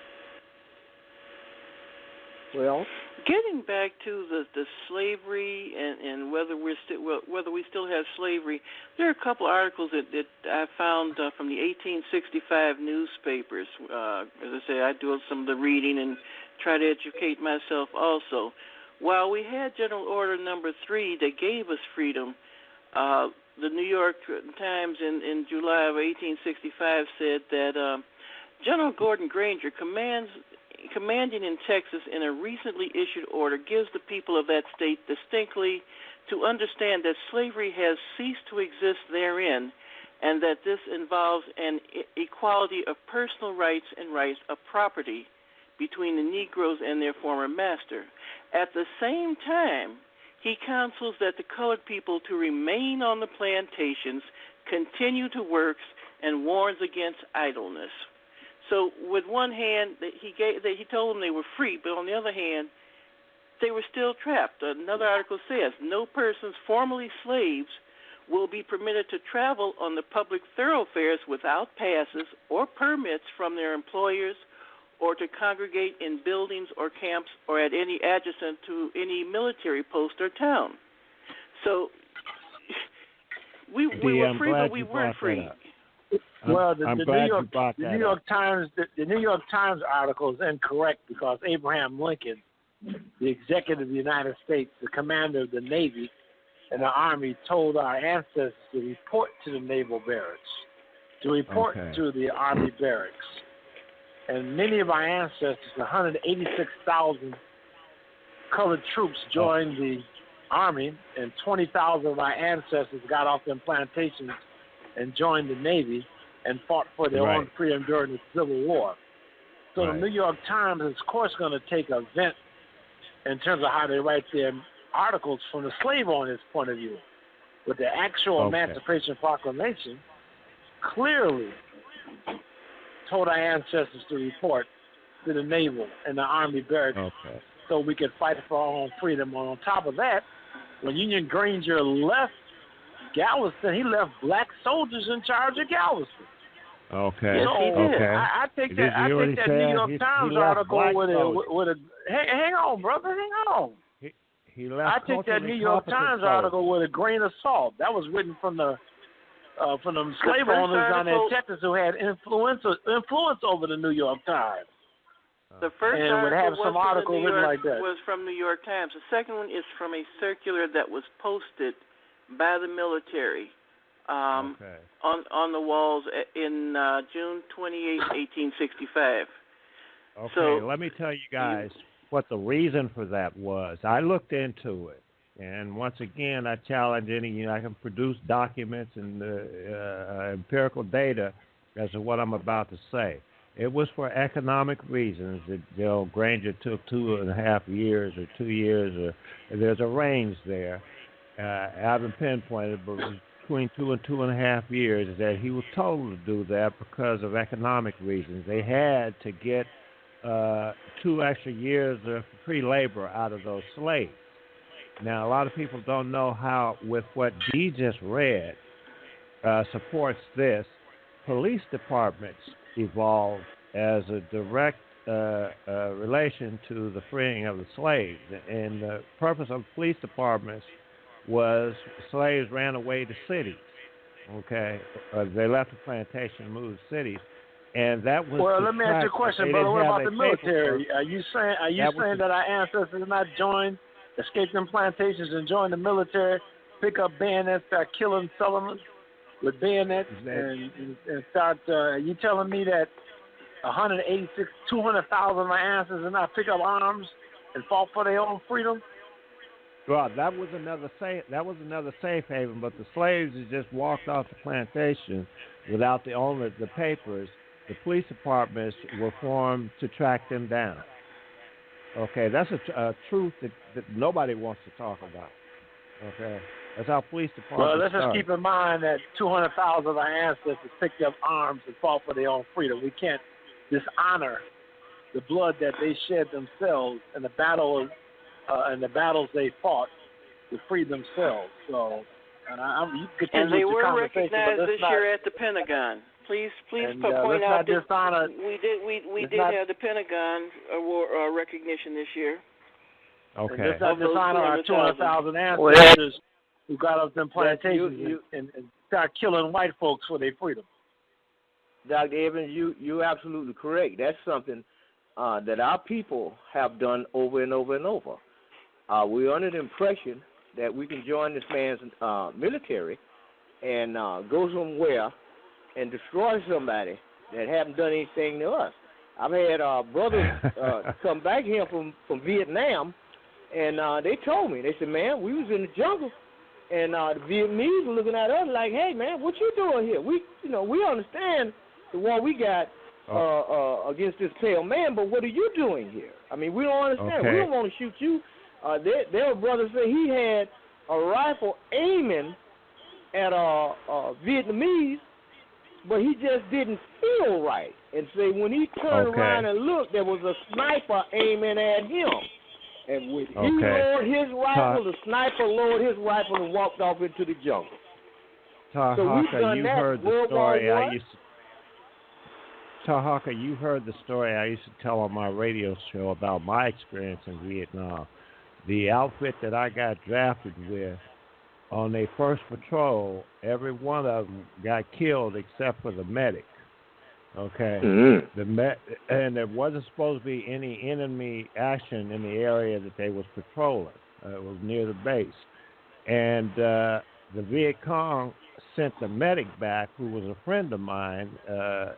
Well, getting back to the slavery and whether we still have slavery, there are a couple articles that I found from the 1865 newspapers. As I say, I do some of the reading and try to educate myself also. While we had General Order Number 3 that gave us freedom, the New York Times in July of 1865 said that General Gordon Granger, commanding in Texas in a recently issued order, gives the people of that state distinctly to understand that slavery has ceased to exist therein, and that this involves an equality of personal rights and rights of property between the Negroes and their former master. At the same time, he counsels that the colored people to remain on the plantations, continue to work, and warns against idleness. So, with one hand, he told them they were free, but on the other hand, they were still trapped. Another article says, no persons formerly slaves will be permitted to travel on the public thoroughfares without passes or permits from their employers, or to congregate in buildings or camps or at any adjacent to any military post or town. So, we were free, but we weren't free. Well, the New York Times article is incorrect because Abraham Lincoln, the executive of the United States, the commander of the Navy and the Army, told our ancestors to report to the naval barracks, to report to the Army barracks. And many of our ancestors, 186,000 colored troops, joined the Army, and 20,000 of our ancestors got off them plantations and joined the Navy and fought for their own freedom during the Civil War. So the New York Times is, of course, going to take a vent in terms of how they write their articles from the slave owner's point of view. But the actual Emancipation Proclamation clearly told our ancestors to report to the naval and the Army barracks so we could fight for our own freedom. And on top of that, when Union Granger left Galveston, he left black soldiers in charge of Galveston. Yes, he did. I think that New York Times article with a hang on, brother, hang on. He left. I think that New York Times article with a grain of salt. That was written from the slave owners down in Texas who had influence over the New York Times. The first article was from New York Times. The second one is from a circular that was posted by the military on the walls in June 28, 1865. Okay, so, let me tell you guys what the reason for that was. I looked into it, and once again, I challenge I can produce documents and empirical data as to what I'm about to say. It was for economic reasons that Granger took 2.5 years or 2 years, or there's a range there. I haven't pinpointed, but between 2 and 2.5 years, that he was told to do that because of economic reasons. They had to get 2 extra years of free labor out of those slaves. Now, a lot of people don't know how, with what Dee just read, supports this. Police departments evolved as a direct relation to the freeing of the slaves. And the purpose of police departments was slaves ran away to cities. They left the plantation and moved to cities. And that was. Well, let me ask you a question, brother. What about the military? Are you saying that our ancestors did not escape them plantations and join the military, pick up bayonets, start killing Southerners with bayonets, and start? Are you telling me that 200,000 of my ancestors did not pick up arms and fought for their own freedom? Well, that was another safe haven, but the slaves just walked off the plantation without the owner, the papers. The police departments were formed to track them down. Okay, that's a truth that nobody wants to talk about. Okay, that's how police departments. Well, let's just keep in mind that 200,000 of our ancestors picked up arms and fought for their own freedom. We can't dishonor the blood that they shed themselves and the battles they fought to free themselves. So, and they were recognized this year at the Pentagon. Please point out that we did have the Pentagon award recognition this year. Okay. And let's not dishonor our 200,000 ancestors who got up them plantations and start killing white folks for their freedom. Dr. Evans, you're absolutely correct. That's something that our people have done over and over and over. We're under the impression that we can join this man's military and go somewhere and destroy somebody that haven't done anything to us. I've had brothers come back here from Vietnam, and they told me, they said, man, we was in the jungle, and the Vietnamese were looking at us like, hey, man, what you doing here? We understand the war we got against this pale man, but what are you doing here? I mean, we don't understand. Okay. We don't want to shoot you. Their brother said he had a rifle aiming at Vietnamese, but he just didn't feel right. And say when he turned around and looked, there was a sniper aiming at him. And when he lowered his rifle, the sniper lowered his rifle and walked off into the jungle. Tarhaka, you heard the story I used to... Tarhaka, you heard the story I used to tell on my radio show about my experience in Vietnam. The outfit that I got drafted with, on their first patrol, every one of them got killed except for the medic. Okay, and there wasn't supposed to be any enemy action in the area that they was patrolling. It was near the base, and the Viet Cong sent the medic back, who was a friend of mine.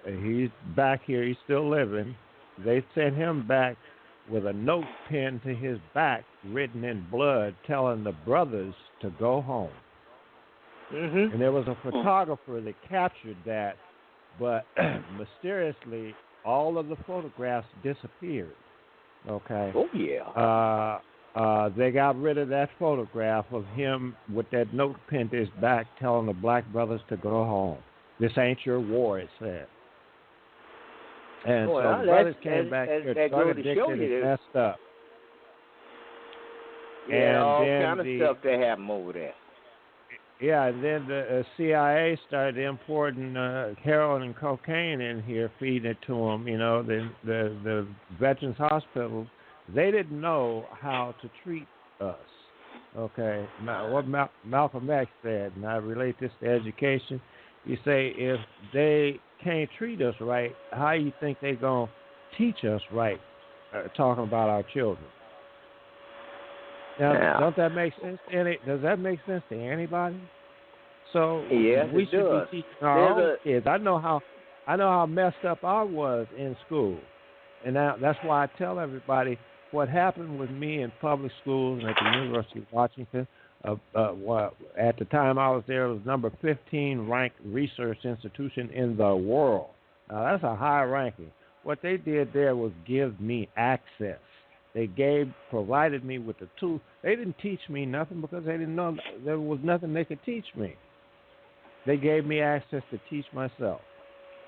He's back here. He's still living. They sent him back with a note pinned to his back, written in blood, telling the brothers to go home. Mm-hmm. And there was a photographer that captured that, but mysteriously, all of the photographs disappeared. Okay. Oh, yeah. They got rid of that photograph of him with that note pinned to his back telling the black brothers to go home. This ain't your war, it said. And so the brothers came back here drug addicted and messed up. Yeah, and all kind of stuff that happened over there. Yeah, and then the CIA started importing heroin and cocaine in here, feeding it to them. You know, the Veterans Hospital, they didn't know how to treat us. Okay, now what Malcolm X said, and I relate this to education. You say if they can't treat us right, how you think they're going to teach us right, talking about our children? Now, don't that make sense? Does that make sense to anybody? So we should be teaching our own kids. I know how messed up I was in school, and now that's why I tell everybody what happened with me in public schools and at the University of Washington. At the time I was there, it was number 15 ranked research institution in the world. Now, that's a high ranking. What they did there was give me access. They provided me with the tools. They didn't teach me nothing because they didn't know there was nothing they could teach me. They gave me access to teach myself.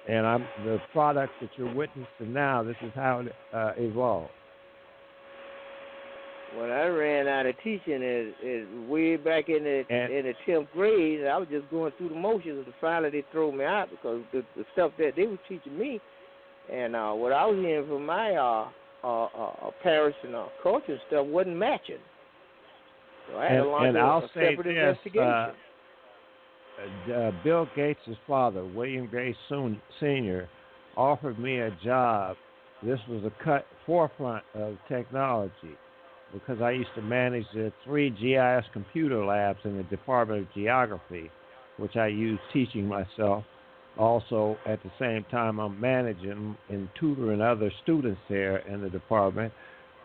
And I'm the product that you're witnessing now. This is how it evolved. When I ran out of teaching is way back in the 10th grade, I was just going through the motions, and finally they threw me out because the stuff that they were teaching me, and what I was hearing from my parents and culture and stuff wasn't matching. So I had to launch a separate investigation. Bill Gates' father, William Gates Sr., offered me a job. This was a forefront of technology, because I used to manage the 3 GIS computer labs in the Department of Geography, which I used teaching myself. Also, at the same time, I'm managing and tutoring other students there in the department.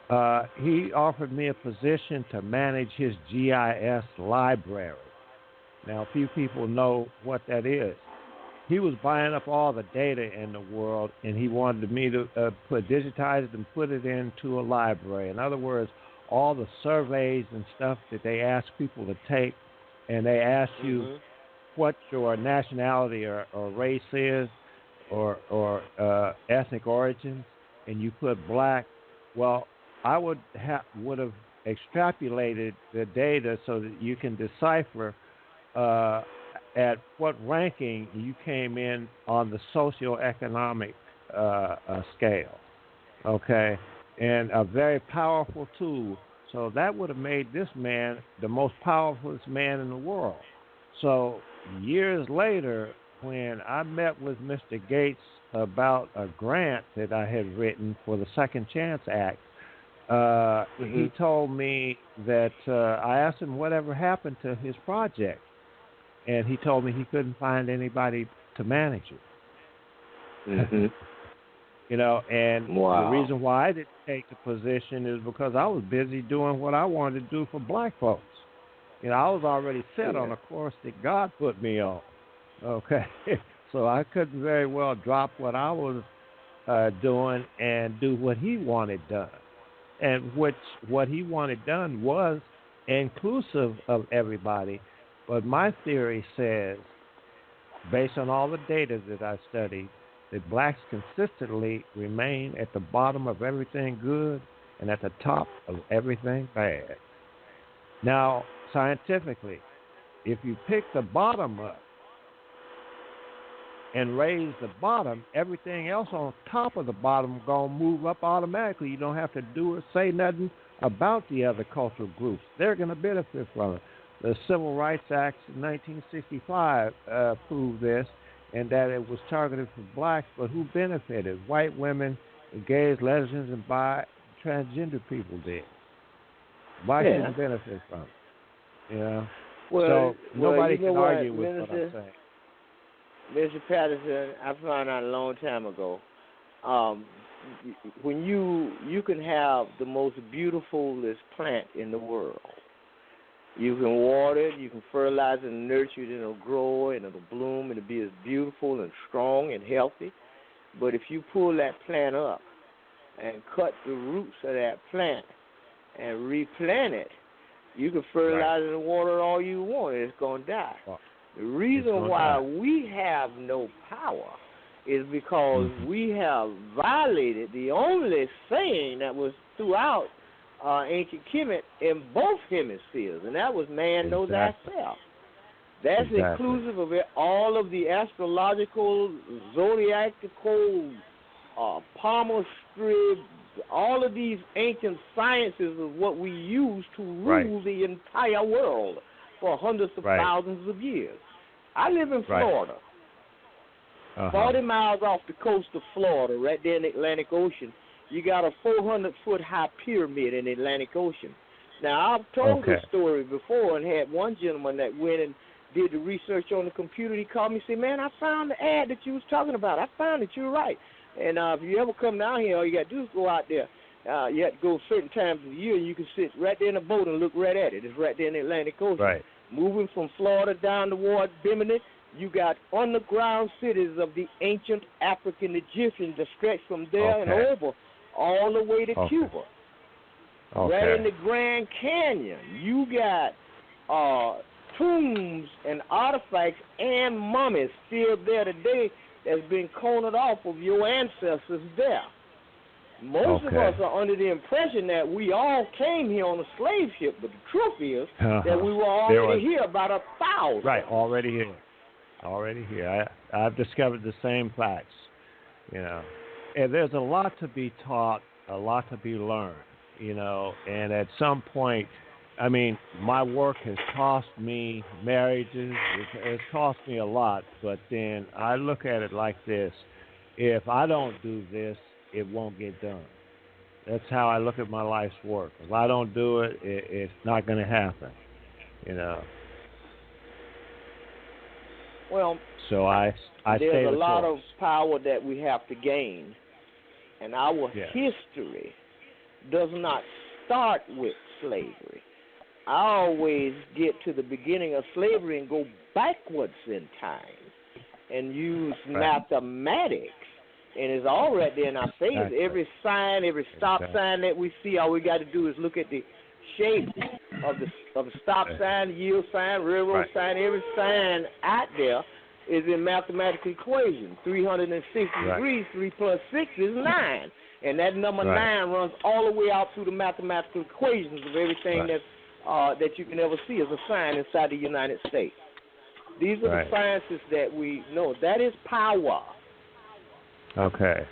He offered me a position to manage his GIS library. Now, few people know what that is. He was buying up all the data in the world, and he wanted me to digitize it and put it into a library. In other words, all the surveys and stuff that they ask people to take, and they ask you what your nationality or race is, or ethnic origin, and you put black. Well, I would have extrapolated the data so that you can decipher at what ranking you came in on the socioeconomic scale. Okay, and a very powerful tool. So that would have made this man the most powerful man in the world. So years later, when I met with Mr. Gates about a grant that I had written for the Second Chance Act, he told me that I asked him whatever happened to his project, and he told me he couldn't find anybody to manage it. You know, and the reason why I didn't take the position is because I was busy doing what I wanted to do for black folks. You know, I was already set on a course that God put me on. Okay, so I couldn't very well drop what I was doing and do what he wanted done. And what he wanted done was inclusive of everybody. But my theory says, based on all the data that I studied, that blacks consistently remain at the bottom of everything good and at the top of everything bad. Now, scientifically, if you pick the bottom up and raise the bottom, everything else on top of the bottom going to move up automatically. You don't have to do or say nothing about the other cultural groups. They're going to benefit from it. The Civil Rights Act of 1965 proved this, and that it was targeted for blacks, but who benefited? White women, gays, lesbians, and transgender people did. Blacks didn't benefit from it. You know? So nobody can argue with what I'm saying. Mr. Patterson, I found out a long time ago, when you can have the most beautifulest plant in the world. You can water it, you can fertilize it and nurture it, and it'll grow and it'll bloom and it'll be as beautiful and strong and healthy. But if you pull that plant up and cut the roots of that plant and replant it, you can fertilize it and water it all you want, and it's going to die. The reason why we have no power is because we have violated the only saying that was throughout ancient Kemet in both hemispheres, and that was man knows thyself. That's inclusive of all of the astrological, zodiacal, palmistry, all of these ancient sciences of what we use to rule the entire world for hundreds of thousands of years. I live in Florida, 40 miles off the coast of Florida, right there in the Atlantic Ocean. You got a 400-foot high pyramid in the Atlantic Ocean. Now, I've told this story before and had one gentleman that went and did the research on the computer. He called me and said, man, I found the ad that you was talking about. I found it. You're right. And if you ever come down here, all you got to do is go out there. You have to go certain times of the year, and you can sit right there in the boat and look right at it. It's right there in the Atlantic Ocean. Moving from Florida down toward Bimini, you got underground cities of the ancient African Egyptians that stretch from there and over all the way to Cuba. Right in the Grand Canyon, you got tombs and artifacts and mummies still there today that's been cornered off of your ancestors there. Most of us are under the impression that we all came here on a slave ship, but the truth is that we were already here about 1,000. Right, already here. Already here. I've discovered the same facts, you know. And there's a lot to be taught, a lot to be learned, you know. And at some point, I mean, my work has cost me marriages. It's cost me a lot. But then I look at it like this. If I don't do this, it won't get done. That's how I look at my life's work. If I don't do it, it's not going to happen, you know. Well, so I there's a lot course. of power that we have to gain, and our history does not start with slavery. I always get to the beginning of slavery and go backwards in time and use mathematics. And it's all right there in our face. Exactly. Every sign, every stop sign that we see, all we got to do is look at the shape of the stop sign, yield sign, railroad sign. Every sign out there is in mathematical equation. 360 degrees, 3 plus 6 is 9. And that number 9 runs all the way out through the mathematical equations of everything that you can ever see as a sign inside the United States. These are the sciences that we know. That is power. Okay.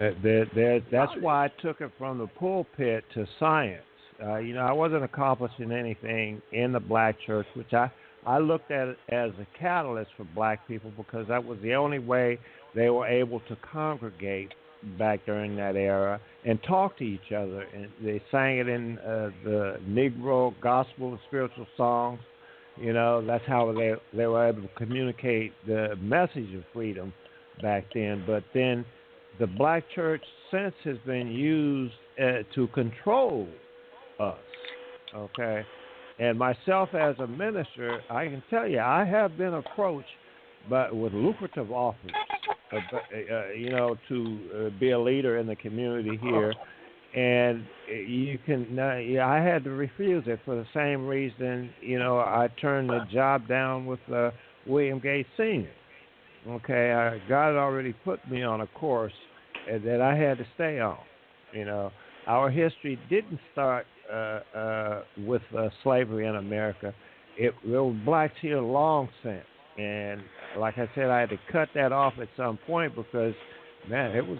That's why I took it from the pulpit to science. I wasn't accomplishing anything in the black church, which I looked at it as a catalyst for black people because that was the only way they were able to congregate back during that era and talk to each other. And they sang it in the Negro gospel and spiritual songs. That's how they were able to communicate the message of freedom back then. But then the black church since has been used to control us, okay? And myself as a minister, I can tell you, I have been approached but with lucrative offers, to be a leader in the community here. And I had to refuse it for the same reason, I turned the job down with William Gates Sr. Okay, God had already put me on a course that I had to stay on. Our history didn't start with slavery in America. There were blacks here long since. And like I said, I had to cut that off at some point because, man,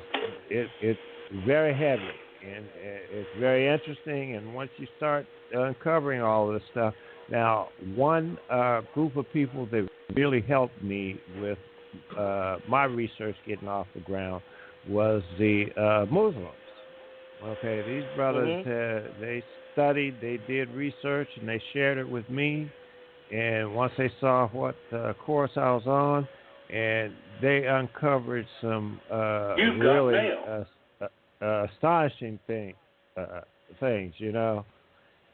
it's very heavy. And it's very interesting, and once you start uncovering all of this stuff, now one group of people that really helped me with my research getting off the ground was the Muslims. Okay, these brothers, they studied, they did research, and they shared it with me, and once they saw what course I was on, and they uncovered some really astonishing things,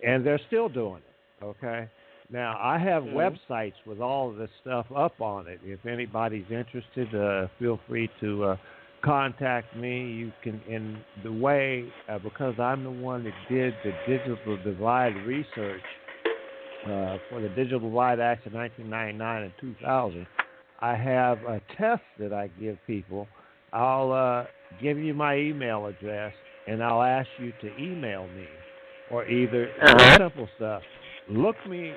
and they're still doing it, okay? Now, I have websites with all of this stuff up on it. If anybody's interested, feel free to contact me. You can, in the way, because I'm the one that did the Digital Divide research for the Digital Divide Act of 1999 and 2000, I have a test that I give people. I'll give you my email address, and I'll ask you to email me, or either simple stuff. Look me.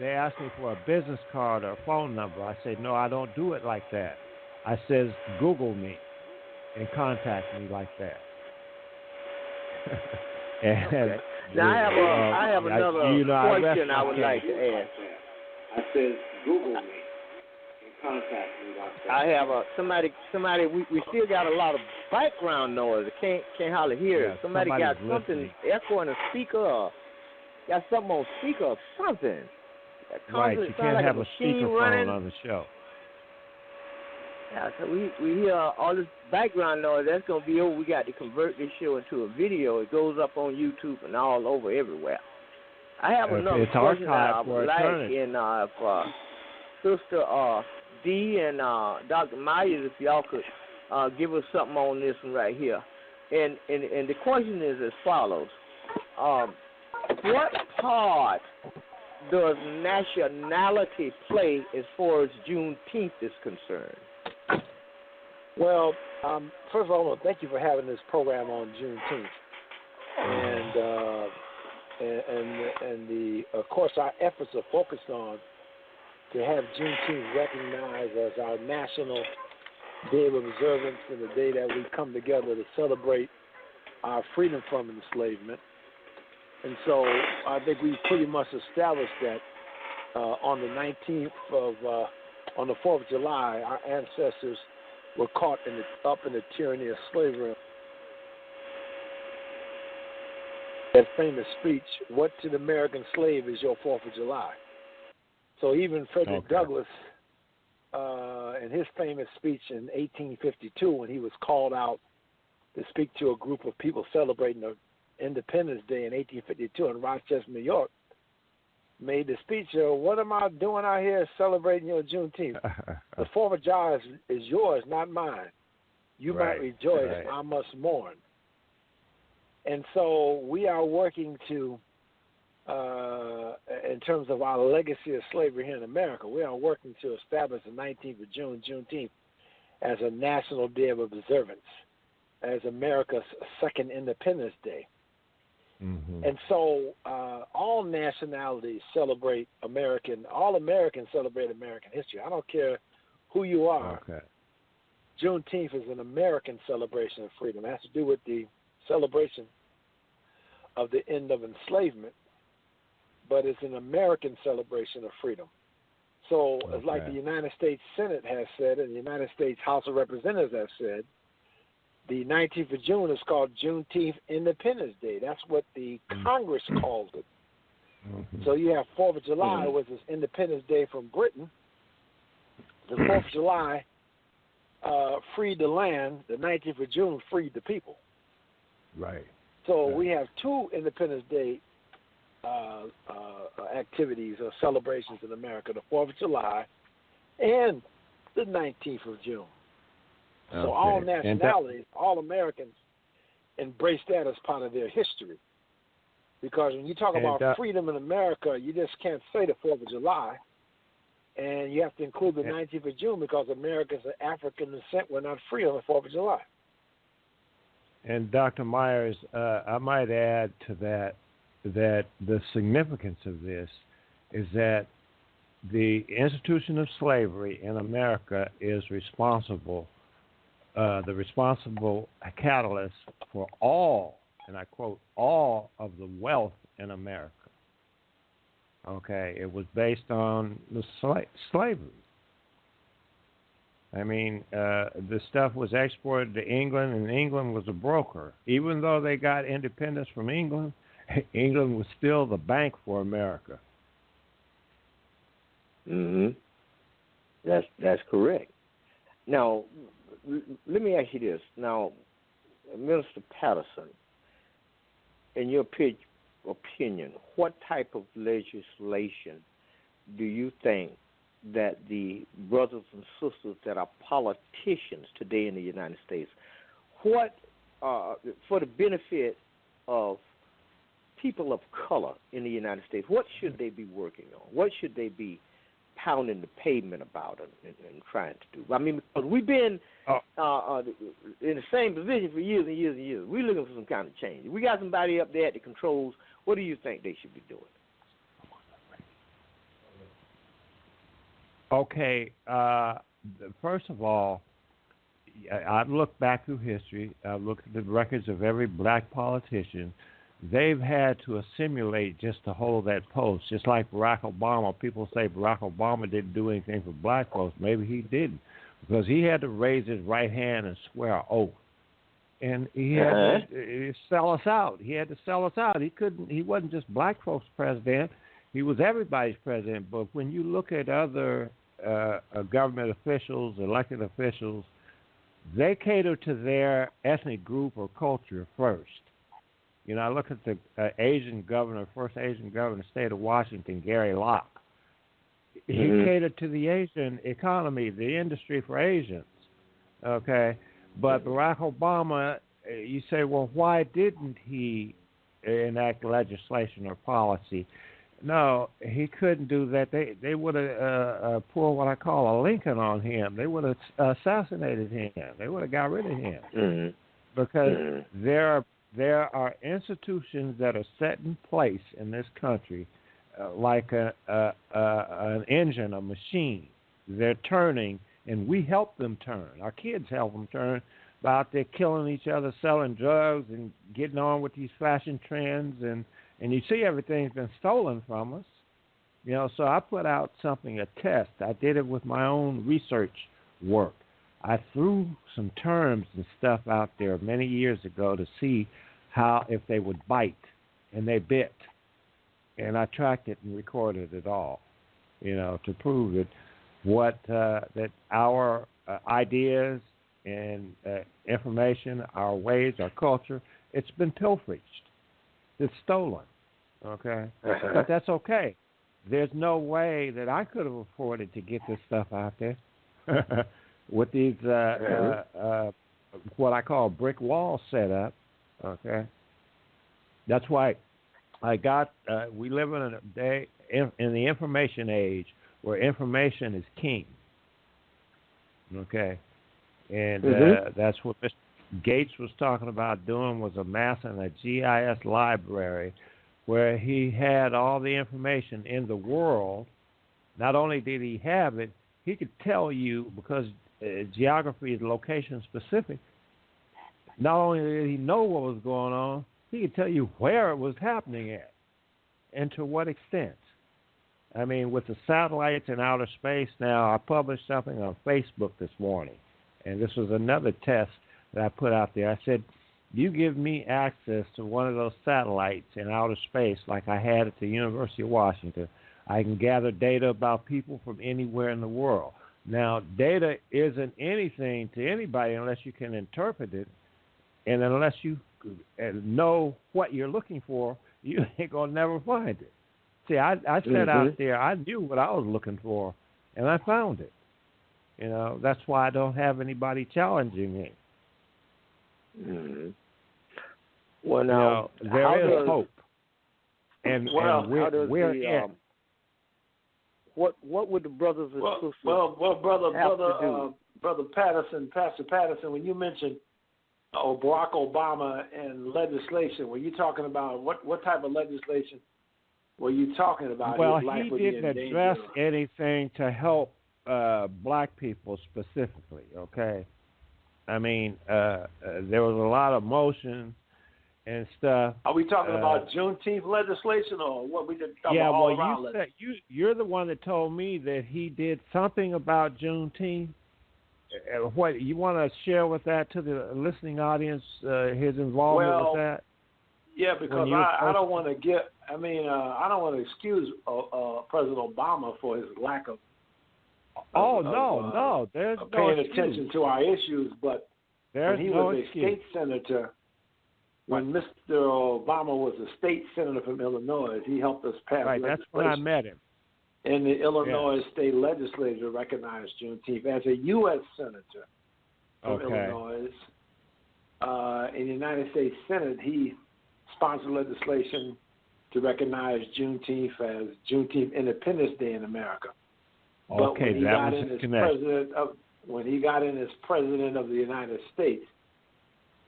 They ask me for a business card or a phone number. I say no, I don't do it like that. I says Google me and contact me like that. And now I have another question I would like to ask. I says Google me. Contact me like that. I have somebody. We still got a lot of background noise. I can't hardly hear it. Somebody got something echoing a speaker. Or got something on speaker or something. Right, you can't have a speakerphone on the show. Yeah, so we hear all this background noise. That's gonna be over. We got to convert this show into a video. It goes up on YouTube and all over everywhere. I have another question that I would like, and Sister D and Dr. Meyers, if y'all could give us something on this one right here. And the question is as follows. What part does nationality play as far as June Teenth is concerned? Well, first of all, I want to thank you for having this program on June Teenth. And of course, our efforts are focused on to have Juneteenth recognized as our national day of observance and the day that we come together to celebrate our freedom from enslavement. And so I think we pretty much established that on the 19th on the 4th of July, our ancestors were caught up in the tyranny of slavery. That famous speech, "What to the American slave is your 4th of July?" So even Frederick Douglass in his famous speech in 1852 when he was called out to speak to a group of people celebrating Independence Day in 1852 in Rochester, New York, made the speech, what am I doing out here celebrating your Juneteenth? The 4th of July is yours, not mine. You might rejoice, I must mourn. And so we are working to, in terms of our legacy of slavery here in America, we are working to establish the 19th of June, Juneteenth, as a national day of observance, as America's second Independence Day. Mm-hmm. And so all nationalities celebrate all Americans celebrate American history. I don't care who you are. Okay. Juneteenth is an American celebration of freedom. It has to do with the celebration of the end of enslavement, but it's an American celebration of freedom. So it's like the United States Senate has said and the United States House of Representatives have said, the 19th of June is called Juneteenth Independence Day. That's what the Congress calls it. Mm-hmm. So you have 4th of July, which is Independence Day from Britain. The 4th of July freed the land. The 19th of June freed the people. Right. So we have two Independence Day activities or celebrations in America, the 4th of July and the 19th of June. So all nationalities, all Americans embrace that as part of their history. Because when you talk about freedom in America, you just can't say the 4th of July. And you have to include the 19th of June because Americans of African descent were not free on the 4th of July. And Dr. Meyers, I might add to that the significance of this is that the institution of slavery in America is responsible, the responsible catalyst for all, and I quote, all of the wealth in America. Okay, it was based on the slavery. I mean, the stuff was exported to England, and England was a broker. Even though they got independence from England, England was still the bank for America. Mm-hmm. That's correct. Now, let me ask you this. Now, Minister Patterson, in your opinion, what type of legislation do you think that the brothers and sisters that are politicians today in the United States, what, for the benefit of people of color in the United States, what should they be working on? What should they be pounding the pavement about and trying to do? I mean, because we've been in the same position for years and years and years. We're looking for some kind of change. We got somebody up there at the controls. What do you think they should be doing? Okay, first of all, I've looked back through history. I've looked at the records of every black politician. They've had to assimilate just to hold that post, just like Barack Obama. People say Barack Obama didn't do anything for black folks. Maybe he didn't, because he had to raise his right hand and swear an oath. And he had to sell us out. He had to sell us out. He wasn't just black folks' president. He was everybody's president. But when you look at other government officials, elected officials, they cater to their ethnic group or culture first. You know, I look at the Asian governor, first Asian governor of the state of Washington, Gary Locke. He catered to the Asian economy, the industry for Asians. Okay? But Barack Obama, you say, well, why didn't he enact legislation or policy? No, he couldn't do that. They would have pulled what I call a Lincoln on him. They would have assassinated him. They would have got rid of him. Because there are institutions that are set in place in this country like an engine, a machine. They're turning, and we help them turn. Our kids help them turn. Out there killing each other, selling drugs, and getting on with these fashion trends, and you see everything's been stolen from us. You know, so I put out something, a test. I did it with my own research work. I threw some terms and stuff out there many years ago to see if they would bite, and they bit. And I tracked it and recorded it all, you know, to prove that that our ideas and information, our ways, our culture, it's been pilfered. It's stolen. Okay? But that's okay. There's no way that I could have afforded to get this stuff out there with these what I call brick walls set up. Okay, that's why I got. We live in a day in the information age where information is king. Okay, and that's what Mr. Gates was talking about doing, was amassing a GIS library where he had all the information in the world. Not only did he have it, he could tell you, because geography is location specific, not only did he know what was going on, he could tell you where it was happening at and to what extent. I mean, with the satellites in outer space now, I published something on Facebook this morning, and this was another test that I put out there. I said, you give me access to one of those satellites in outer space like I had at the University of Washington, I can gather data about people from anywhere in the world. Now, data isn't anything to anybody unless you can interpret it, and unless you know what you're looking for, you ain't going to never find it. See, I set out there, I knew what I was looking for, and I found it. You know, that's why I don't have anybody challenging me. Mm-hmm. Well, now, there is hope, and we're in. What would the brothers and sisters Brother Patterson, Pastor Patterson, when you mentioned Barack Obama and legislation, were you talking about what type of legislation were you talking about? Well, he didn't address anything to help black people specifically, okay? I mean, there was a lot of motion and stuff. Are we talking about Juneteenth legislation, or what we did talking about all around legislation? You're the one that told me that he did something about Juneteenth. What you want to share with that to the listening audience? His involvement with that. Yeah, because I don't want to get. I don't want to excuse President Obama for his lack of. There's paying attention to our issues, but when he was a state senator. When Mr. Obama was a state senator from Illinois, he helped us pass legislation. That's when I met him. And the Illinois state legislature recognized Juneteenth as a U.S. senator from Illinois. In the United States Senate, he sponsored legislation to recognize Juneteenth as Juneteenth Independence Day in America. But when he got in as president of the United States,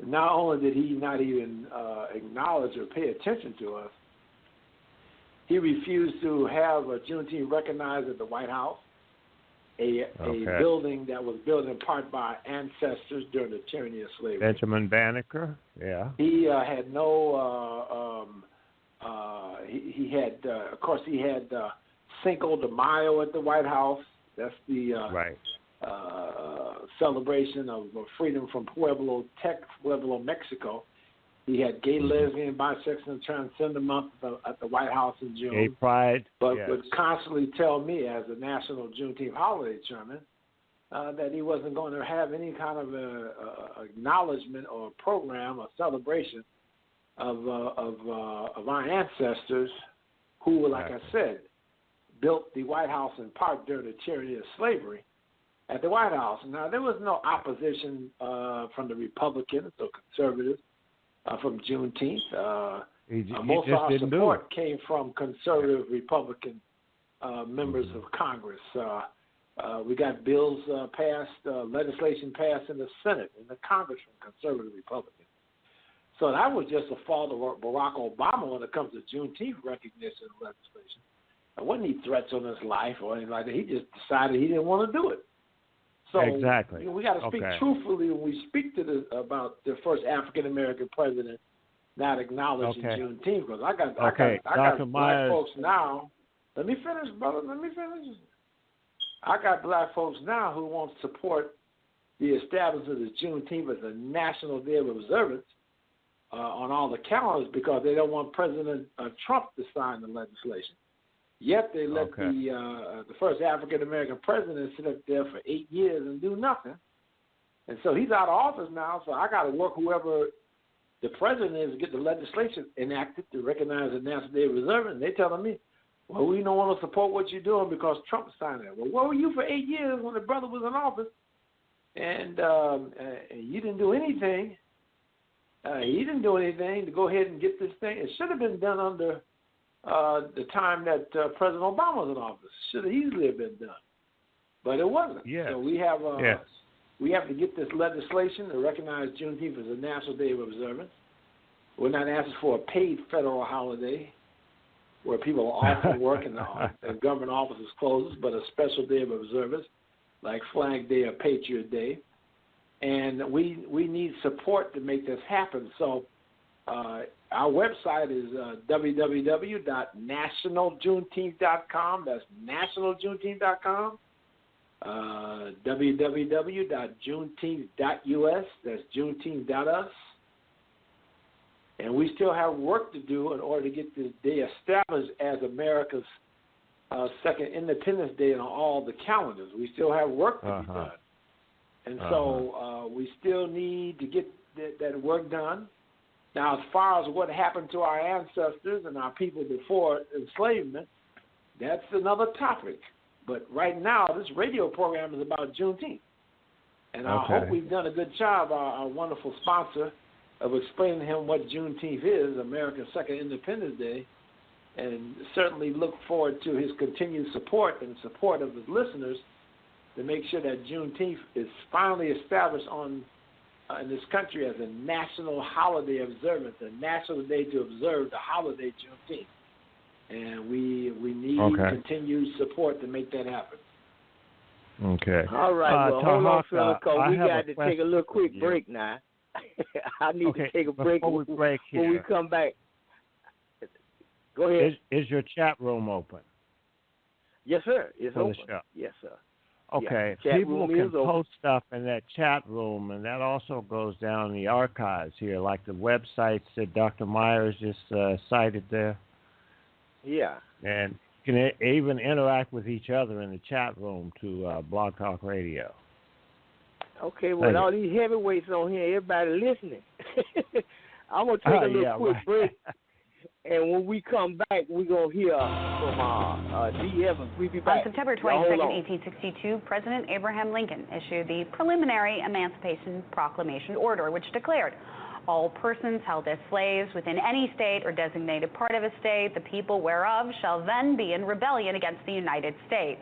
not only did he not even acknowledge or pay attention to us, he refused to have a Juneteenth recognized at the White House, a building that was built in part by ancestors during the tyranny of slavery. Benjamin Banneker, yeah. He had no. He had Cinco de Mayo at the White House. That's the celebration of freedom from Pueblo, Mexico. He had gay, lesbian, bisexual, and transgender month at the White House in June. Gay pride. But would constantly tell me, as a national Juneteenth holiday chairman, that he wasn't going to have any kind of acknowledgement or program or celebration of our ancestors who, like I said, built the White House in part during the tyranny of slavery at the White House. Now, there was no opposition from the Republicans or conservatives from Juneteenth. Most of our support came from conservative Republican members of Congress. We got bills passed, legislation passed in the Senate and the Congress from conservative Republicans. So that was just a fault of Barack Obama when it comes to Juneteenth recognition legislation. There wasn't any threats on his life or anything like that. He just decided he didn't want to do it. So we got to speak truthfully when we speak to about the first African American president not acknowledging Juneteenth. Because I got black folks now. Let me finish, brother. Let me finish. I got black folks now who won't support the establishment of Juneteenth as a national day of observance on all the calendars because they don't want President Trump to sign the legislation. Yet they let the first African American president sit up there for 8 years and do nothing. And so he's out of office now. So I got to work whoever the president is to get the legislation enacted to recognize the National Day of Reserve. And they're telling me, well, we don't want to support what you're doing because Trump signed it. Well, where were you for 8 years when the brother was in office? And you didn't do anything. He didn't do anything to go ahead and get this thing. It should have been done under the time that President Obama was in office. Should have easily have been done, but it wasn't. Yes. So we have to get this legislation to recognize Juneteenth as a national day of observance. We're not asking for a paid federal holiday where people are off from work and government offices closes, but a special day of observance like Flag Day or Patriot Day. And we need support to make this happen. So our website is www.nationaljuneteenth.com. That's nationaljuneteenth.com. www.juneteenth.us. That's juneteenth.us. And we still have work to do in order to get this day established as America's second Independence Day on all the calendars. We still have work to be done. And so we still need to get that work done. Now, as far as what happened to our ancestors and our people before enslavement, that's another topic. But right now, this radio program is about Juneteenth. And I hope we've done a good job, our wonderful sponsor, of explaining to him what Juneteenth is, America's second Independence Day, and certainly look forward to his continued support and support of his listeners to make sure that Juneteenth is finally established in this country as a national holiday observance, a national day to observe the holiday Juneteenth. And we need continued support to make that happen. Okay. All right. Well, hold on, fellas, because we got to take a little quick break now. I need to take a break before we break here. When we come back. Go ahead. Is your chat room open? Yes, sir. It's open. Yes, sir. Okay. Yeah, people can post stuff in that chat room, and that also goes down in the archives here, like the websites that Dr. Meyers just cited there. Yeah. And you can even interact with each other in the chat room to Blog Talk Radio. Okay, well, all these heavyweights on here, everybody listening. I'm going to take a little quick break. And when we come back, we're going to hear from D. Evans. We'll be back. On September 22nd, 1862, President Abraham Lincoln issued the Preliminary Emancipation Proclamation Order, which declared all persons held as slaves within any state or designated part of a state, the people whereof shall then be in rebellion against the United States,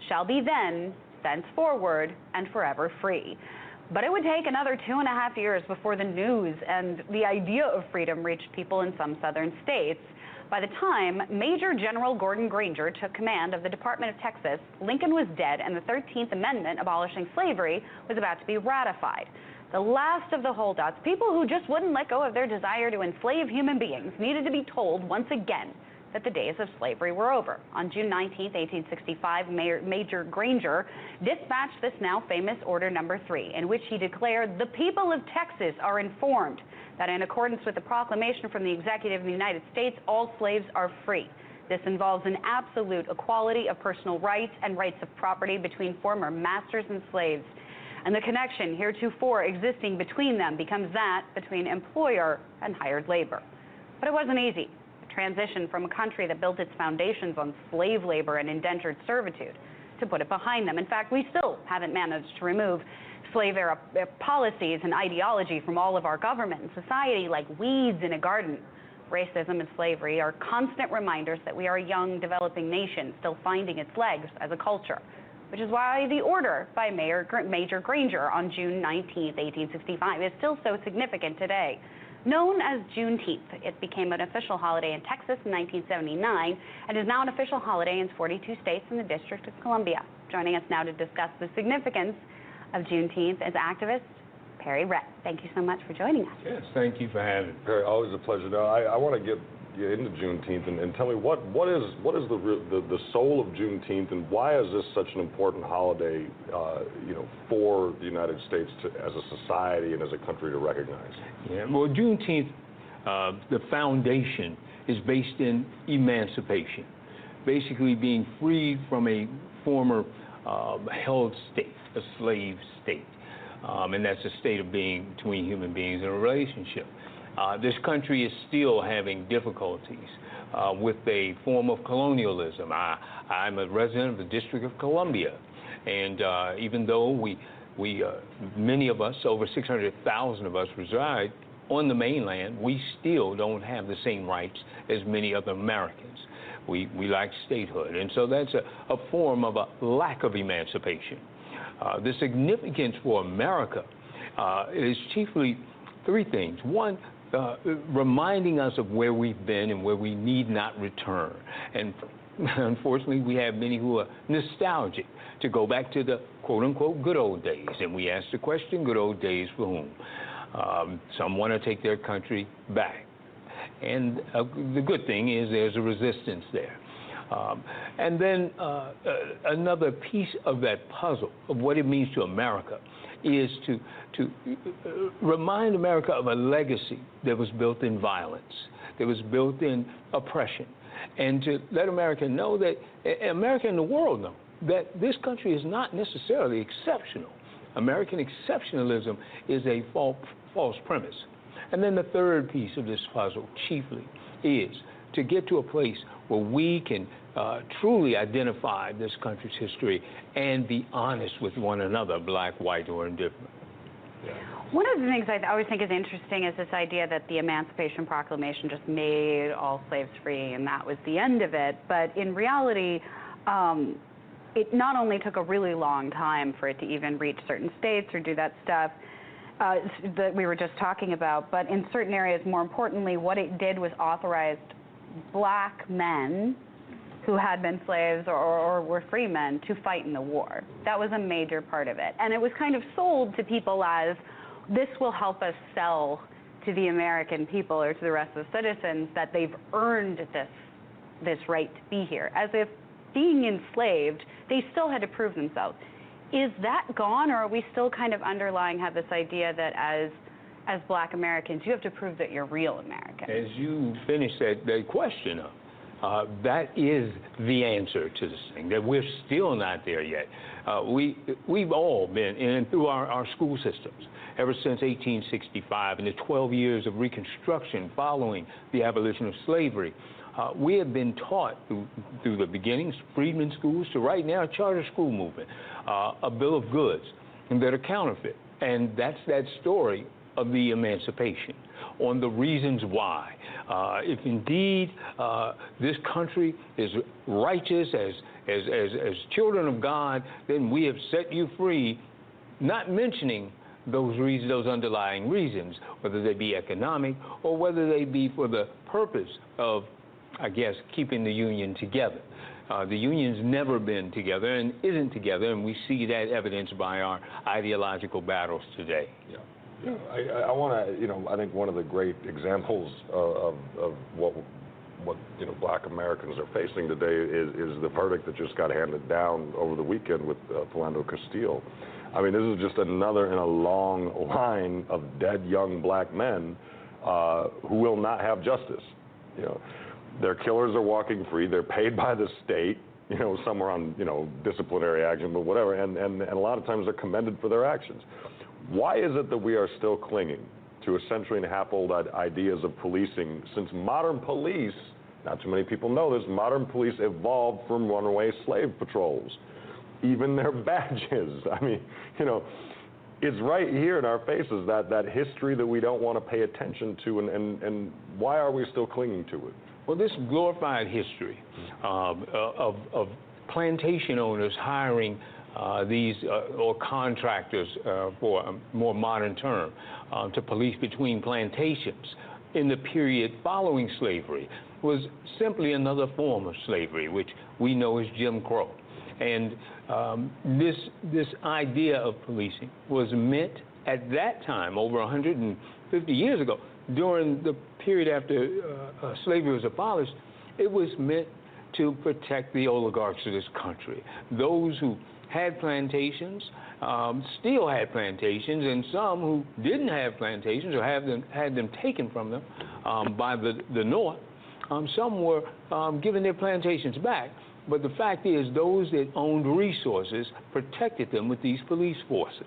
shall be then, thenceforward, and forever free. But it would take another 2.5 years before the news and the idea of freedom reached people in some southern states. By the time Major General Gordon Granger took command of the Department of Texas, Lincoln was dead, and the 13th Amendment abolishing slavery was about to be ratified. The last of the holdouts, people who just wouldn't let go of their desire to enslave human beings, needed to be told once again that the days of slavery were over. On June 19, 1865, Major Granger dispatched this now famous Order Number 3, in which he declared, "The people of Texas are informed that in accordance with the proclamation from the Executive of the United States, all slaves are free. This involves an absolute equality of personal rights and rights of property between former masters and slaves. And the connection heretofore existing between them becomes that between employer and hired labor." But it wasn't easy. Transition from a country that built its foundations on slave labor and indentured servitude to put it behind them. In fact, we still haven't managed to remove slave-era policies and ideology from all of our government and society like weeds in a garden. Racism and slavery are constant reminders that we are a young, developing nation still finding its legs as a culture, which is why the order by Major Granger on June 19, 1865 is still so significant today. Known as Juneteenth, it became an official holiday in Texas in 1979 and is now an official holiday in 42 states and the District of Columbia. Joining us now to discuss the significance of Juneteenth is activist Perry Rett. Thank you so much for joining us. Yes, thank you for having me. Perry, always a pleasure. Now, I want to get you into Juneteenth and tell me what is the soul of Juneteenth, and why is this such an important holiday, for the United States as a society and as a country to recognize? Yeah, well, Juneteenth, the foundation is based in emancipation. basically being freed from a former held state, a slave state. And that's a state of being between human beings in a relationship. This country is still having difficulties with a form of colonialism. I'm a resident of the District of Columbia, and even though we many of us, over 600,000 of us, reside on the mainland, we still don't have the same rights as many other Americans. We lack statehood, and so that's a form of a lack of emancipation. The significance for America is chiefly three things. One, reminding us of where we've been and where we need not return. And unfortunately, we have many who are nostalgic to go back to the quote-unquote good old days. And we ask the question, good old days for whom? Some want to take their country back. And the good thing is there's a resistance there. And then another piece of that puzzle of what it means to America is to remind America of a legacy that was built in violence, that was built in oppression, and to let America know that, America and the world know, that this country is not necessarily exceptional. American exceptionalism is a false premise. And then the third piece of this puzzle, chiefly, is to get to a place where we can truly identify this country's history and be honest with one another, black, white, or indifferent. Yeah. One of the things I always think is interesting is this idea that the Emancipation Proclamation just made all slaves free and that was the end of it. But in reality, it not only took a really long time for it to even reach certain states or do that stuff that we were just talking about, but in certain areas, more importantly, what it did was authorized black men who had been slaves or were free men to fight in the war. That was a major part of it. And it was kind of sold to people as, this will help us sell to the American people or to the rest of the citizens that they've earned this right to be here. As if being enslaved, they still had to prove themselves. Is that gone, or are we still kind of underlying have this idea that as black Americans, you have to prove that you're real American? As you finish that question up, that is the answer to this thing, that we're still not there yet. We've all been, and through our school systems, ever since 1865 and the 12 years of Reconstruction following the abolition of slavery, we have been taught through the beginnings, freedmen schools, to right now, charter school movement, a bill of goods that are counterfeit. And that's that story of the emancipation, on the reasons why. If indeed this country is righteous as children of God, then we have set you free, not mentioning those reasons, those underlying reasons, whether they be economic or whether they be for the purpose of, I guess, keeping the Union together. The Union's never been together and isn't together, and we see that evidenced by our ideological battles today. Yeah. Yeah, I want to, I think one of the great examples of what black Americans are facing today is the verdict that just got handed down over the weekend with Philando Castile. I mean, this is just another in a long line of dead young black men who will not have justice. Their killers are walking free. They're paid by the state. Some are on disciplinary action, but whatever. And a lot of times they're commended for their actions. Why is it that we are still clinging to a century-and-a-half-old ideas of policing, since modern police, not too many people know this, modern police evolved from runaway slave patrols, even their badges. I mean, it's right here in our faces, that history that we don't want to pay attention to, and why are we still clinging to it? Well, this glorified history of plantation owners hiring these or contractors, for a more modern term, to police between plantations in the period following slavery was simply another form of slavery, which we know as Jim Crow. And this idea of policing was meant at that time, over 150 years ago, during the period after slavery was abolished, it was meant to protect the oligarchs of this country, those who had plantations, still had plantations, and some who didn't have plantations or had them taken from them by the North, Some were given their plantations back. But the fact is, those that owned resources protected them with these police forces.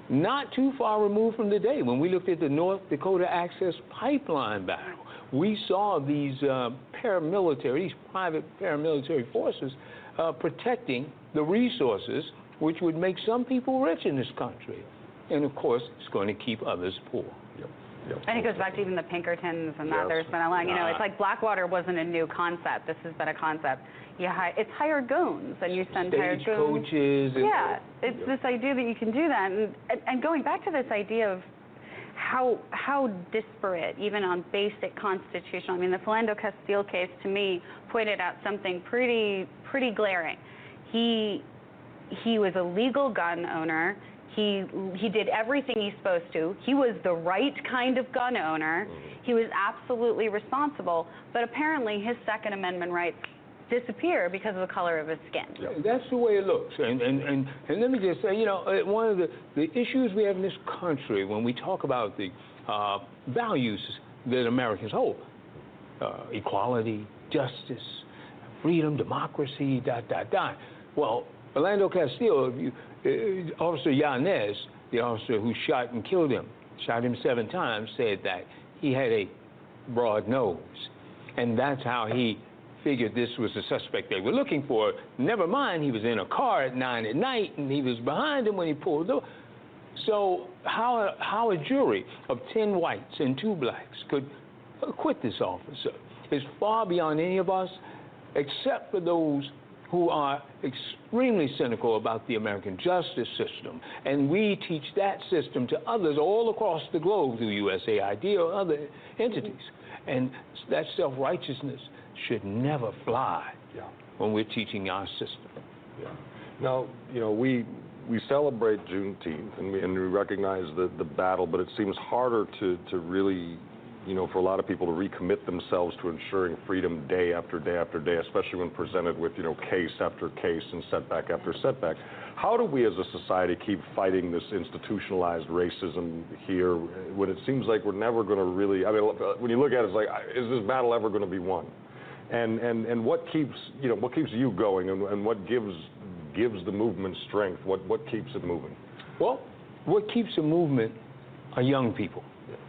Not too far removed from today, when we looked at the North Dakota Access Pipeline battle, we saw these these private paramilitary forces protecting the resources, which would make some people rich in this country. And of course, it's going to keep others poor. Yep. And it goes back to even the Pinkertons and that. There's been a lot, it's like Blackwater wasn't a new concept. This has been a concept. It's hired goons, and you send hired goons. Coaches. Yeah, it's this idea that you can do that. And going back to this idea of how disparate, even on basic constitutional, the Philando Castile case, to me, pointed out something pretty glaring. He was a legal gun owner. He did everything he's supposed to. He was the right kind of gun owner. He was absolutely responsible. But apparently his Second Amendment rights disappear because of the color of his skin. Yeah, that's the way it looks. And let me just say, one of the issues we have in this country when we talk about the values that Americans hold, equality, justice, freedom, democracy, ... Well, Philando Castile, Officer Yanez, the officer who shot and killed him, shot him 7 times, said that he had a broad nose. And that's how he figured this was the suspect they were looking for. Never mind, he was in a car at 9 at night, and he was behind him when he pulled the door. So how a jury of 10 whites and 2 blacks could acquit this officer is far beyond any of us, except for those who are extremely cynical about the American justice system. And we teach that system to others all across the globe through USAID or other entities. And that self-righteousness should never fly when we're teaching our system. Yeah. Now, we celebrate Juneteenth and we recognize the battle, but it seems harder to really, for a lot of people to recommit themselves to ensuring freedom day after day after day, especially when presented with, case after case and setback after setback. How do we as a society keep fighting this institutionalized racism here when it seems like we're never going to really, when you look at it, it's like, is this battle ever going to be won? And what keeps, what keeps you going and what gives the movement strength? What keeps it moving? Well, what keeps a movement are young people.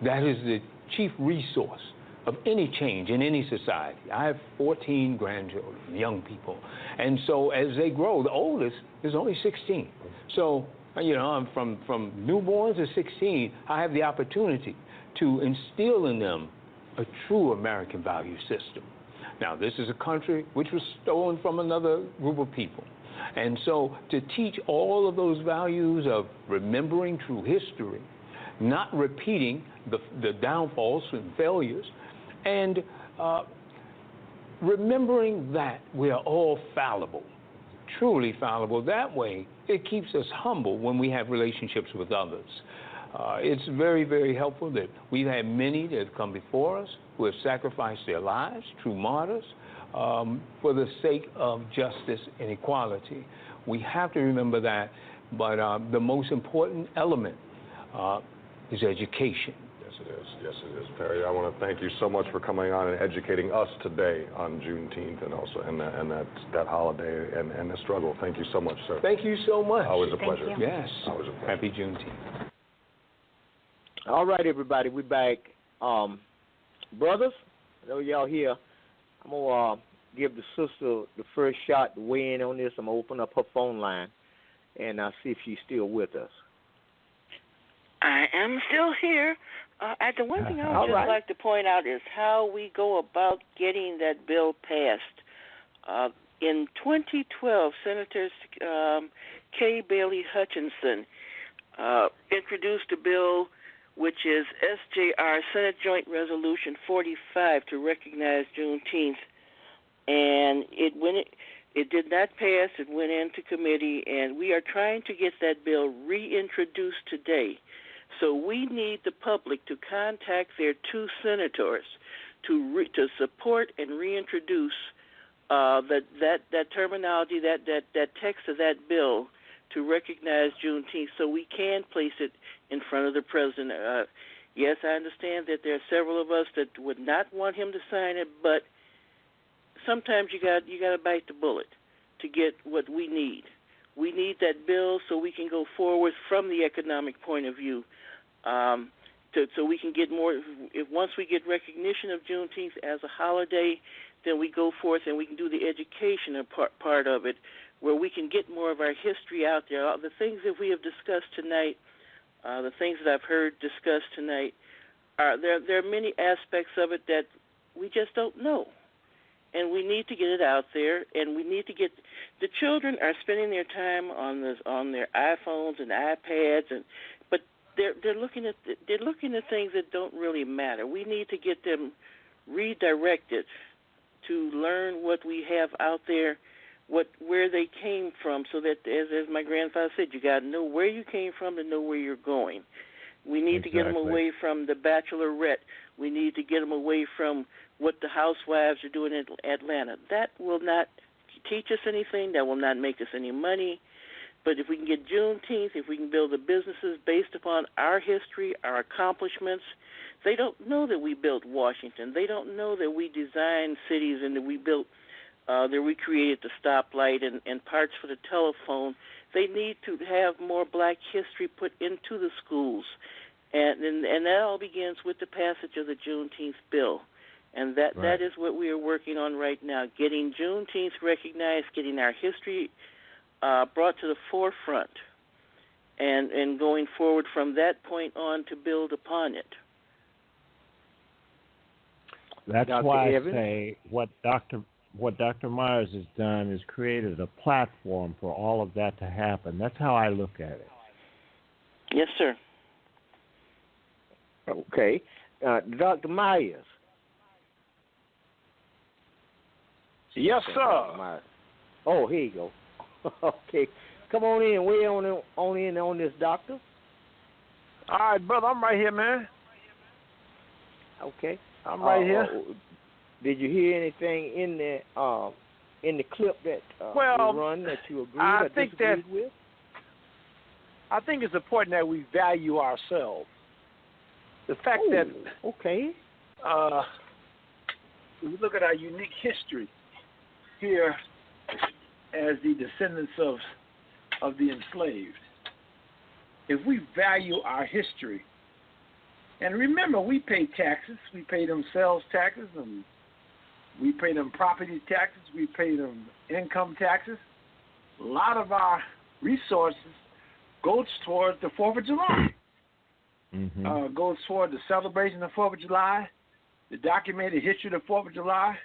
That is the chief resource of any change in any society. I have 14 grandchildren, young people. And so as they grow, the oldest is only 16. So, I'm from newborns to 16, I have the opportunity to instill in them a true American value system. Now, this is a country which was stolen from another group of people. And so to teach all of those values of remembering true history, not repeating the downfalls and failures, and remembering that we are all fallible, truly fallible. That way, it keeps us humble when we have relationships with others. It's very, very helpful that we've had many that have come before us who have sacrificed their lives, true martyrs, for the sake of justice and equality. We have to remember that, but the most important element is education. Yes, it is. Yes, it is. Perry, I want to thank you so much for coming on and educating us today on Juneteenth and also and that holiday and the struggle. Thank you so much, sir. Thank you so much. Always a pleasure. You. Yes. Always a pleasure. Happy Juneteenth. All right, everybody, we're back. Brothers, I know y'all here. I'm going to give the sister the first shot to weigh in on this. I'm going to open up her phone line, and I'll see if she's still with us. I am still here. The one thing I would just like to point out is how we go about getting that bill passed. In 2012, Senators Kay Bailey Hutchinson introduced a bill which is SJR, Senate Joint Resolution 45, to recognize Juneteenth. And it did not pass. It went into committee, and we are trying to get that bill reintroduced today. So we need the public to contact their 2 senators to support and reintroduce that terminology, that text of that bill to recognize Juneteenth, so we can place it in front of the president Yes, I understand that there are several of us that would not want him to sign it, but sometimes you got to bite the bullet to get what we need. We need that bill so we can go forward from the economic point of view, so we can get more. Once we get recognition of Juneteenth as a holiday, then we go forth and we can do the education part of it, where we can get more of our history out there. The things that we have discussed tonight, the things that I've heard discussed tonight, there are many aspects of it that we just don't know. And we need to get it out there, and we need to get the children are spending their time on their iPhones and iPads, but they're looking at things that don't really matter. We need to get them redirected to learn what we have out there, where they came from, so that as my grandfather said, you got to know where you came from to know where you're going. We need to get them away from the bachelorette. We need to get them away from what the housewives are doing in Atlanta. That will not teach us anything. That will not make us any money. But if we can get Juneteenth, if we can build the businesses based upon our history, our accomplishments, they don't know that we built Washington. They don't know that we designed cities and that we built, that we created the stoplight and parts for the telephone. They need to have more black history put into the schools. And that all begins with the passage of the Juneteenth bill. And that is what we are working on right now, getting Juneteenth recognized, getting our history brought to the forefront, and going forward from that point on to build upon it. That's why I say what Dr. Meyers has done is created a platform for all of that to happen. That's how I look at it. Yes, sir. Okay. Dr. Meyers. Yes, sir. Oh, here you go. Okay. Come on in. Weigh in on this, doctor. All right, brother. I'm right here, man. Okay. I'm right here. Did you hear anything in the clip that we run that you agreed or disagreed with? I think it's important that we value ourselves. The fact that we look at our unique history here as the descendants of the enslaved. If we value our history, and remember, we pay taxes. We pay them sales taxes, and we pay them property taxes. We pay them income taxes. A lot of our resources goes toward the 4th of July. Goes toward the celebration of the 4th of July, the documented history of the 4th of July,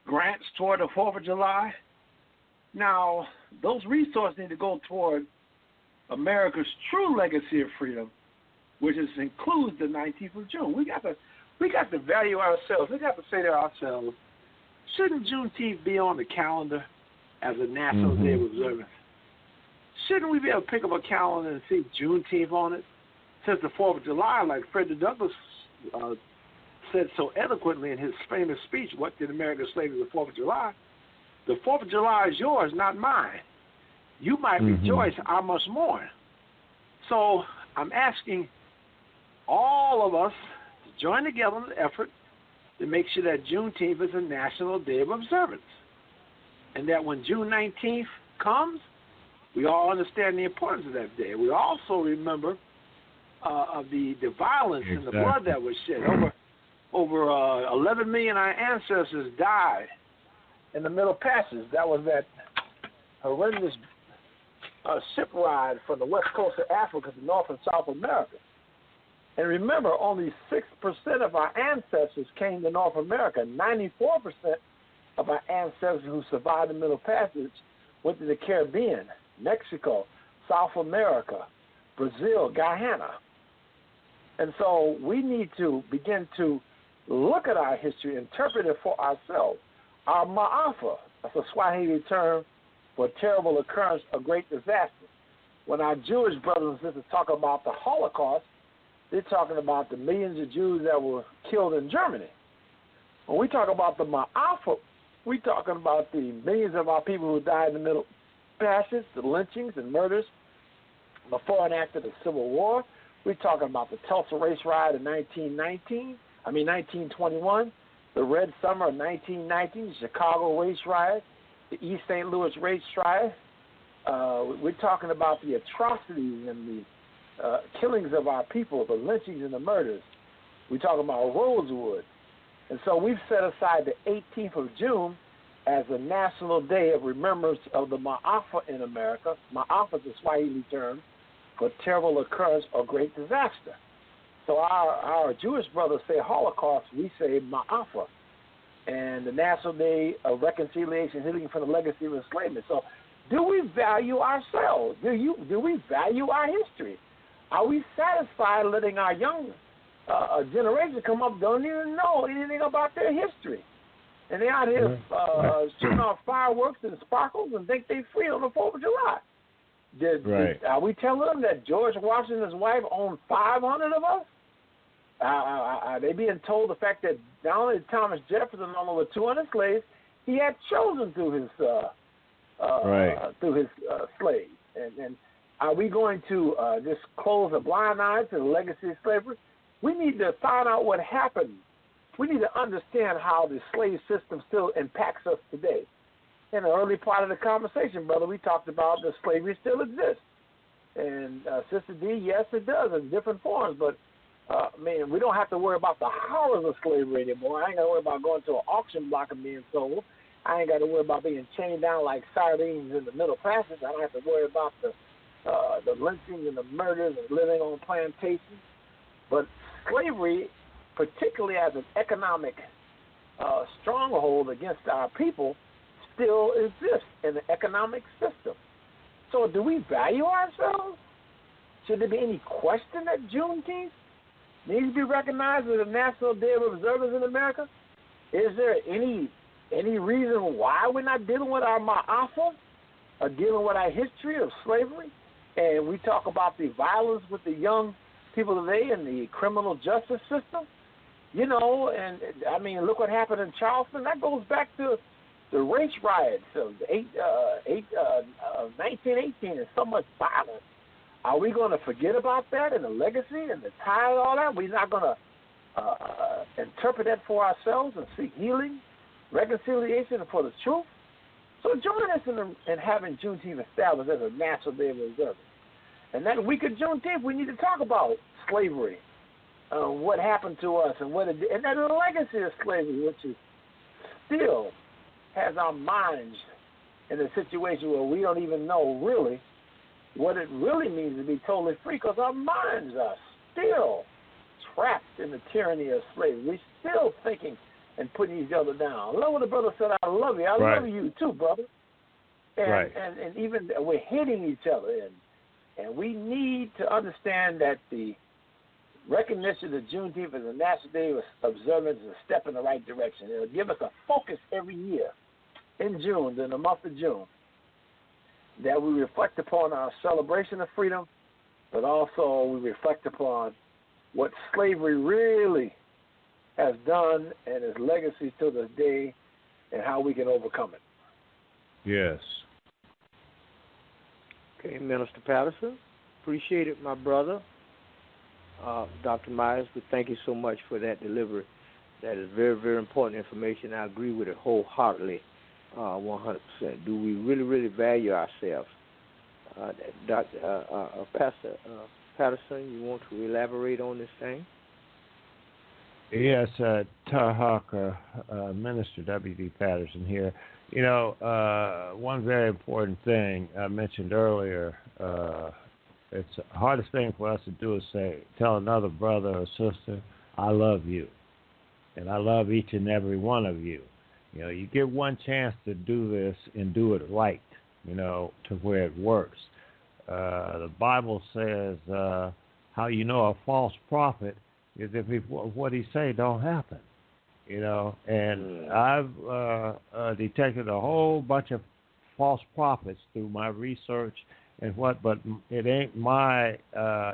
grants toward the 4th of July. Now, those resources need to go toward America's true legacy of freedom, which includes the 19th of June. We got to value ourselves. We got to say to ourselves, shouldn't Juneteenth be on the calendar as a national day of observance? Shouldn't we be able to pick up a calendar and see Juneteenth on it? Since the 4th of July, like Frederick Douglass said so eloquently in his famous speech, What Did America Slave to the 4th of July? The 4th of July is yours, not mine. You might rejoice, I must mourn. So I'm asking all of us to join together in the effort to make sure that Juneteenth is a national day of observance. And that when June 19th comes, we all understand the importance of that day. We also remember of the violence and the blood that was shed. Over 11 million of our ancestors died in the Middle Passage. That was that horrendous ship ride from the west coast of Africa to North and South America. And remember, only 6% of our ancestors came to North America. 94% of our ancestors who survived the Middle Passage went to the Caribbean, Mexico, South America, Brazil, Guyana. And so we need to begin to look at our history, interpret it for ourselves. Our ma'afa, that's a Swahili term for a terrible occurrence, a great disaster. When our Jewish brothers and sisters talk about the Holocaust, they're talking about the millions of Jews that were killed in Germany. When we talk about the ma'afa, we're talking about the millions of our people who died in the Middle Passage, the lynchings and murders before and after the Civil War. We're talking about the Tulsa race riot in 1921, the Red Summer of 1919, the Chicago race riot, the East St. Louis race riot. We're talking about the atrocities and the killings of our people, the lynchings and the murders. We're talking about Rosewood. And so we've set aside the 18th of June as a national day of remembrance of the Ma'afa in America. Ma'afa is a Swahili term for terrible occurrence or great disaster. So our Jewish brothers say Holocaust, we say Ma'afa. And the National Day of Reconciliation, Healing from the Legacy of Enslavement. So do we value ourselves? Do we value our history? Are we satisfied letting our young generation come up don't even know anything about their history? And they're out here shooting off fireworks and sparkles and think they're free on the 4th of July. Are we telling them that George Washington's wife owned 500 of us? Are they being told the fact that not only Thomas Jefferson owned over 200 slaves, he had children through his slaves? And are we going to just close a blind eye to the legacy of slavery? We need to find out what happened. We need to understand how the slave system still impacts us today. In the early part of the conversation, brother, we talked about that slavery still exists. And Sister D, yes, it does in different forms. But, man, we don't have to worry about the horrors of slavery anymore. I ain't got to worry about going to an auction block and being sold. I ain't got to worry about being chained down like sardines in the Middle Passage. I don't have to worry about the lynchings and the murders and living on plantations. But slavery, particularly as an economic stronghold against our people, still exists in the economic system. So do we value ourselves? Should there be any question that Juneteenth needs to be recognized as a National Day of Observance in America? Is there any reason why we're not dealing with our ma'afa or dealing with our history of slavery? And we talk about the violence with the young people today in the criminal justice system. You know, and I mean, look what happened in Charleston. That goes back to the race riots of 1918 and so much violence. Are we going to forget about that and the legacy and the tie and all that? We're not going to interpret that for ourselves and seek healing, reconciliation, for the truth? So join us in having Juneteenth established as a National Day of Observance. And that week of Juneteenth, we need to talk about slavery, what happened to us, and what it did, and that legacy of slavery, which is still has our minds in a situation where we don't even know really what it really means to be totally free, because our minds are still trapped in the tyranny of slavery. We're still thinking and putting each other down. I love what the brother said, I love you. I love you too, brother. And, and even we're hitting each other. And we need to understand that the recognition of Juneteenth as a National Day of Observance is a step in the right direction. It will give us a focus every year in June, in the month of June, that we reflect upon our celebration of freedom, but also we reflect upon what slavery really has done and its legacy to this day and how we can overcome it. Yes. Okay, Minister Patterson, appreciate it, my brother. Dr. Meyers, we thank you so much for that delivery. That is very, very important information. I agree with it wholeheartedly, 100%. Do we really, really value ourselves? Pastor Patterson, you want to elaborate on this thing? Yes, Tarhaka, Minister W.D. Patterson here. You know, one very important thing I mentioned earlier, it's the hardest thing for us to do is tell another brother or sister, I love you. And I love each and every one of you. You know, you get one chance to do this and do it right, you know, to where it works. The Bible says how you know a false prophet is if what he say don't happen, you know. And I've detected a whole bunch of false prophets through my research and but it ain't my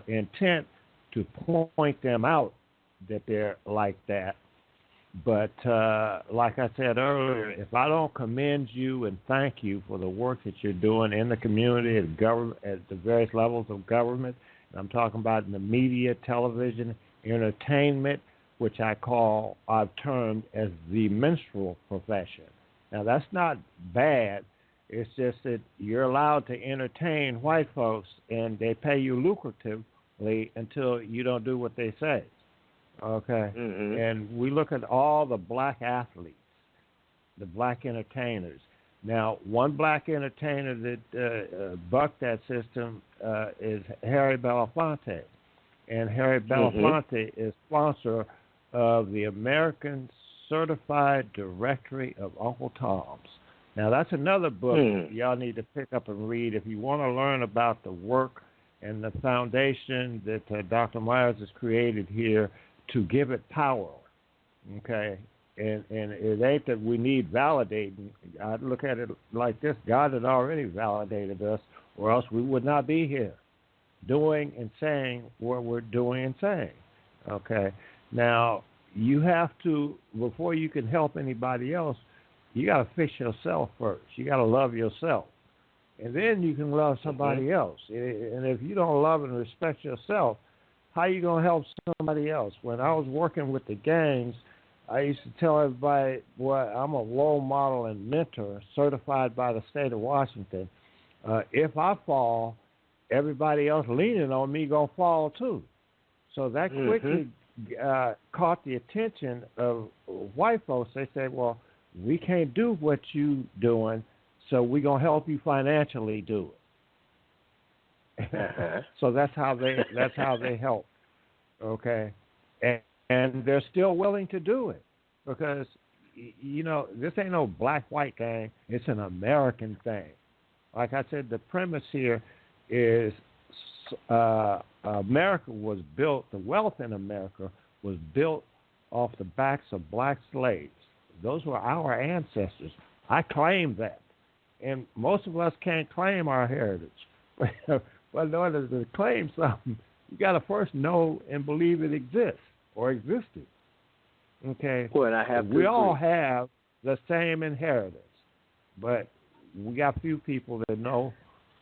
intent to point them out that they're like that. But like I said earlier, if I don't commend you and thank you for the work that you're doing in the community, at government, at the various levels of government, I'm talking about in the media, television, entertainment, which I've termed as the minstrel profession. Now, that's not bad. It's just that you're allowed to entertain white folks, and they pay you lucratively until you don't do what they say. Okay? Mm-hmm. And we look at all the black athletes, the black entertainers. Now, one black entertainer that bucked that system is Harry Belafonte. And Harry Belafonte is sponsor of the American Certified Directory of Uncle Toms. Now, that's another book y'all need to pick up and read if you want to learn about the work and the foundation that Dr. Meyers has created here to give it power. Okay? And it ain't that we need validating. I look at it like this. God had already validated us, or else we would not be here doing and saying what we're doing and saying. Okay? Now, you have to, before you can help anybody else, you got to fix yourself first. You got to love yourself. And then you can love somebody else. And if you don't love and respect yourself, how are you going to help somebody else? When I was working with the gangs, I used to tell everybody, boy, I'm a role model and mentor certified by the state of Washington. If I fall, everybody else leaning on me going to fall too. So that quickly caught the attention of white folks. They said, well, we can't do what you doing, so we're going to help you financially do it. So that's how they help. Okay? And they're still willing to do it because, this ain't no black-white thing. It's an American thing. Like I said, the premise here is America was built, the wealth in America was built off the backs of black slaves. Those were our ancestors. I claim that. And most of us can't claim our heritage. But in order to claim something, you got to first know and believe it exists or existed. Okay? Well, we all have the same inheritance, but we got few people that know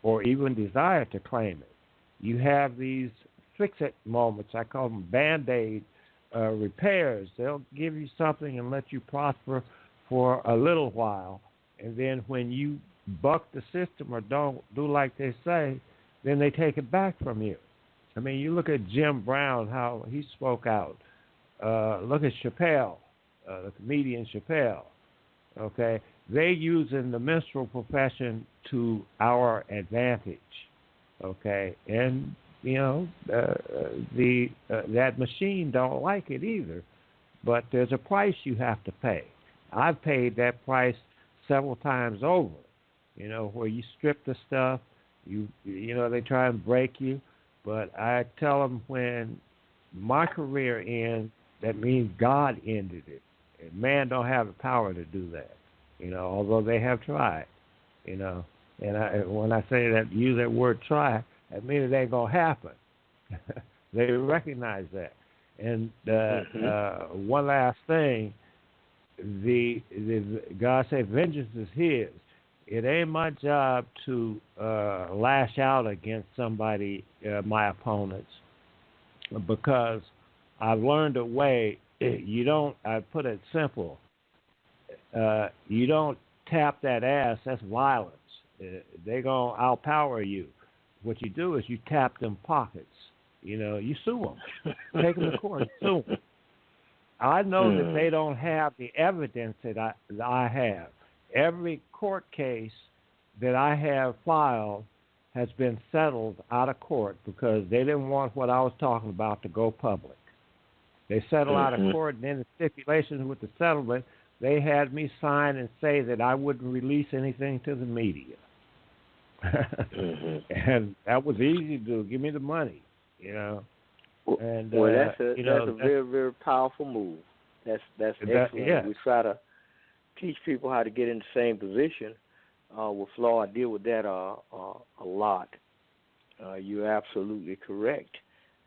or even desire to claim it. You have these fix-it moments. I call them Band-Aid repairs. They'll give you something and let you prosper for a little while, and then when you buck the system or don't do like they say, then they take it back from you. I mean, you look at Jim Brown, how he spoke out. Look at Chappelle, the comedian Chappelle. Okay, they using the minstrel profession to our advantage. Okay, and that machine don't like it either, but there's a price you have to pay. I've paid that price several times over. Where you strip the stuff, they try and break you. But I tell them when my career ends, that means God ended it. And man don't have the power to do that, although they have tried, And when I say that, use that word try, that means it ain't going to happen. They recognize that. And one last thing, the God said, vengeance is his. It ain't my job to lash out against somebody, my opponents, because I've learned a way. I put it simple. You don't tap that ass. That's violence. They're going to outpower you. What you do is you tap them pockets. You sue them. Take them to court and sue them. I know that they don't have the evidence that I have. Every court case that I have filed has been settled out of court because they didn't want what I was talking about to go public. They settled out of court, and then the stipulations with the settlement, they had me sign and say that I wouldn't release anything to the media. And that was easy to do. Give me the money, And that's a very, very powerful move. That's excellent. Yeah. We try to teach people how to get in the same position with law. I deal with that a lot. You're absolutely correct.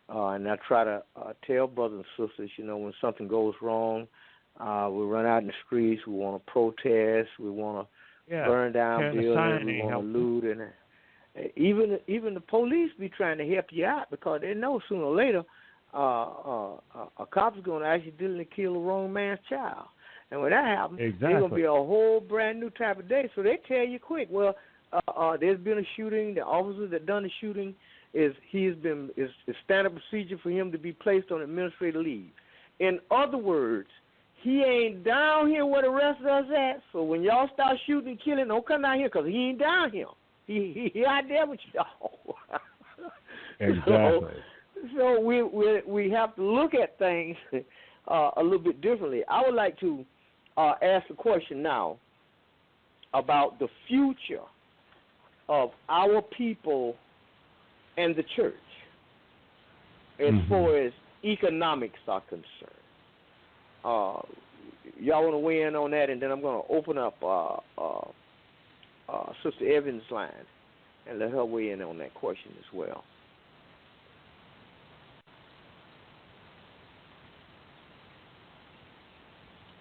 And I try to tell brothers and sisters, when something goes wrong, we run out in the streets, we want to protest, we want to burn down buildings, we want to loot, Even the police be trying to help you out because they know sooner or later a cop's going to accidentally kill the wrong man's child. And when that happens, it's going to be a whole brand new type of day. So they tell you quick, well, there's been a shooting. The officer that done the shooting it's standard procedure for him to be placed on administrative leave. In other words, he ain't down here where the rest of us at. So when y'all start shooting and killing, don't come down here because he ain't down here. He out there with y'all. Exactly. So we have to look at things a little bit differently. I would like to ask a question now about the future of our people and the church as far as economics are concerned. Y'all want to weigh in on that, and then I'm going to open up Sister Evans' line and let her weigh in on that question as well.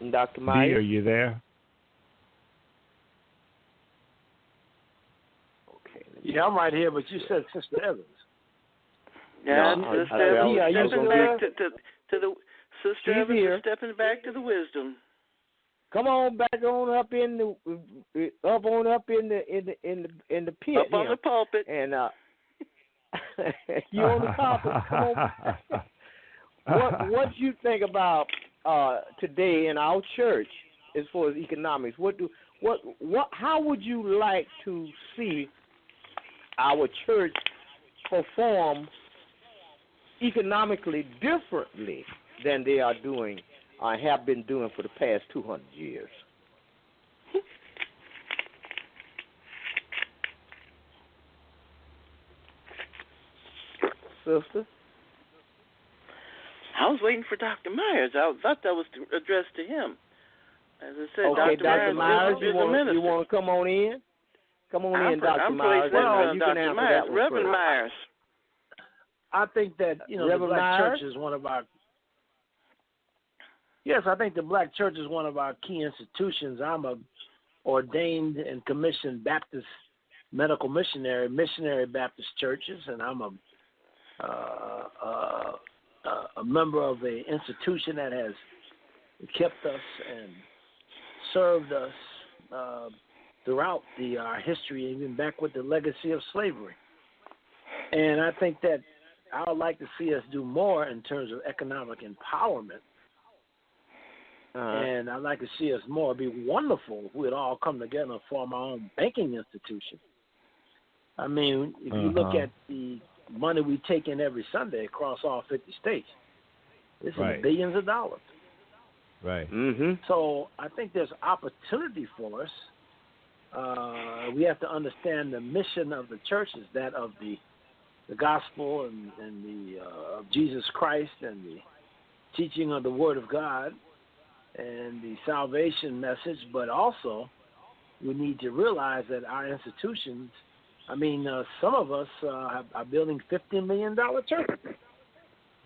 And Dr. Meyers? B, are you there? Okay. Yeah, I'm right here, but you said Sister Evans. Yeah, Sister Evans stepping back to the Sister Evans is stepping back to the wisdom. Come on back on up in the pit. Up on the pulpit. And you on the pulpit. Come on. What do you think about today in our church as far as economics? How would you like to see our church perform economically differently than they are doing have been doing for the past 200 years? Sister? I was waiting for Dr. Meyers. I thought that was addressed to him. As I said, okay, Dr. Meyers, is a minister. You want to come on in? Come on in, Dr. Meyers. I'm Dr. Meyers. Reverend Meyers. I think that, the Black Church is one of our... Yes, I think the Black Church is one of our key institutions. I'm a ordained and commissioned Baptist medical missionary Baptist churches, and I'm a member of an institution that has kept us and served us throughout our history, even back with the legacy of slavery. And I think that I would like to see us do more in terms of economic empowerment. And I'd like to see us more. It'd be wonderful if we'd all come together and form our own banking institution. I mean, if you look at the money we take in every Sunday across all 50 states, it's in billions of dollars. Right. So I think there's opportunity for us. We have to understand the mission of the church is that of the gospel and the of Jesus Christ and the teaching of the Word of God and the salvation message, but also we need to realize that our institutions, some of us are building $15 million churches.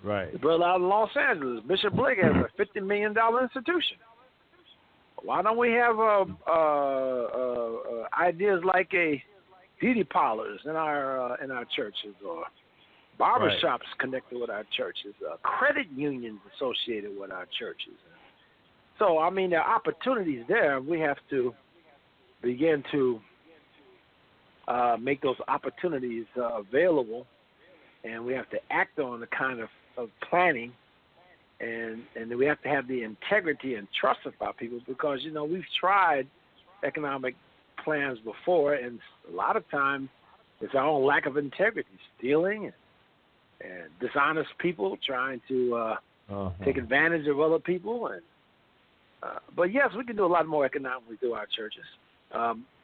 Right. The brother out in Los Angeles, Bishop Blake, has a $50 million institution. Why don't we have ideas like a beauty parlors in our churches, or barbershops connected with our churches, credit unions associated with our churches? So, there are opportunities there. We have to begin to make those opportunities available, and we have to act on the kind of planning, and we have to have the integrity and trust of our people, because, we've tried economic plans before, and a lot of times it's our own lack of integrity, stealing and dishonest people trying to take advantage of other people. But yes, we can do a lot more economically through our churches.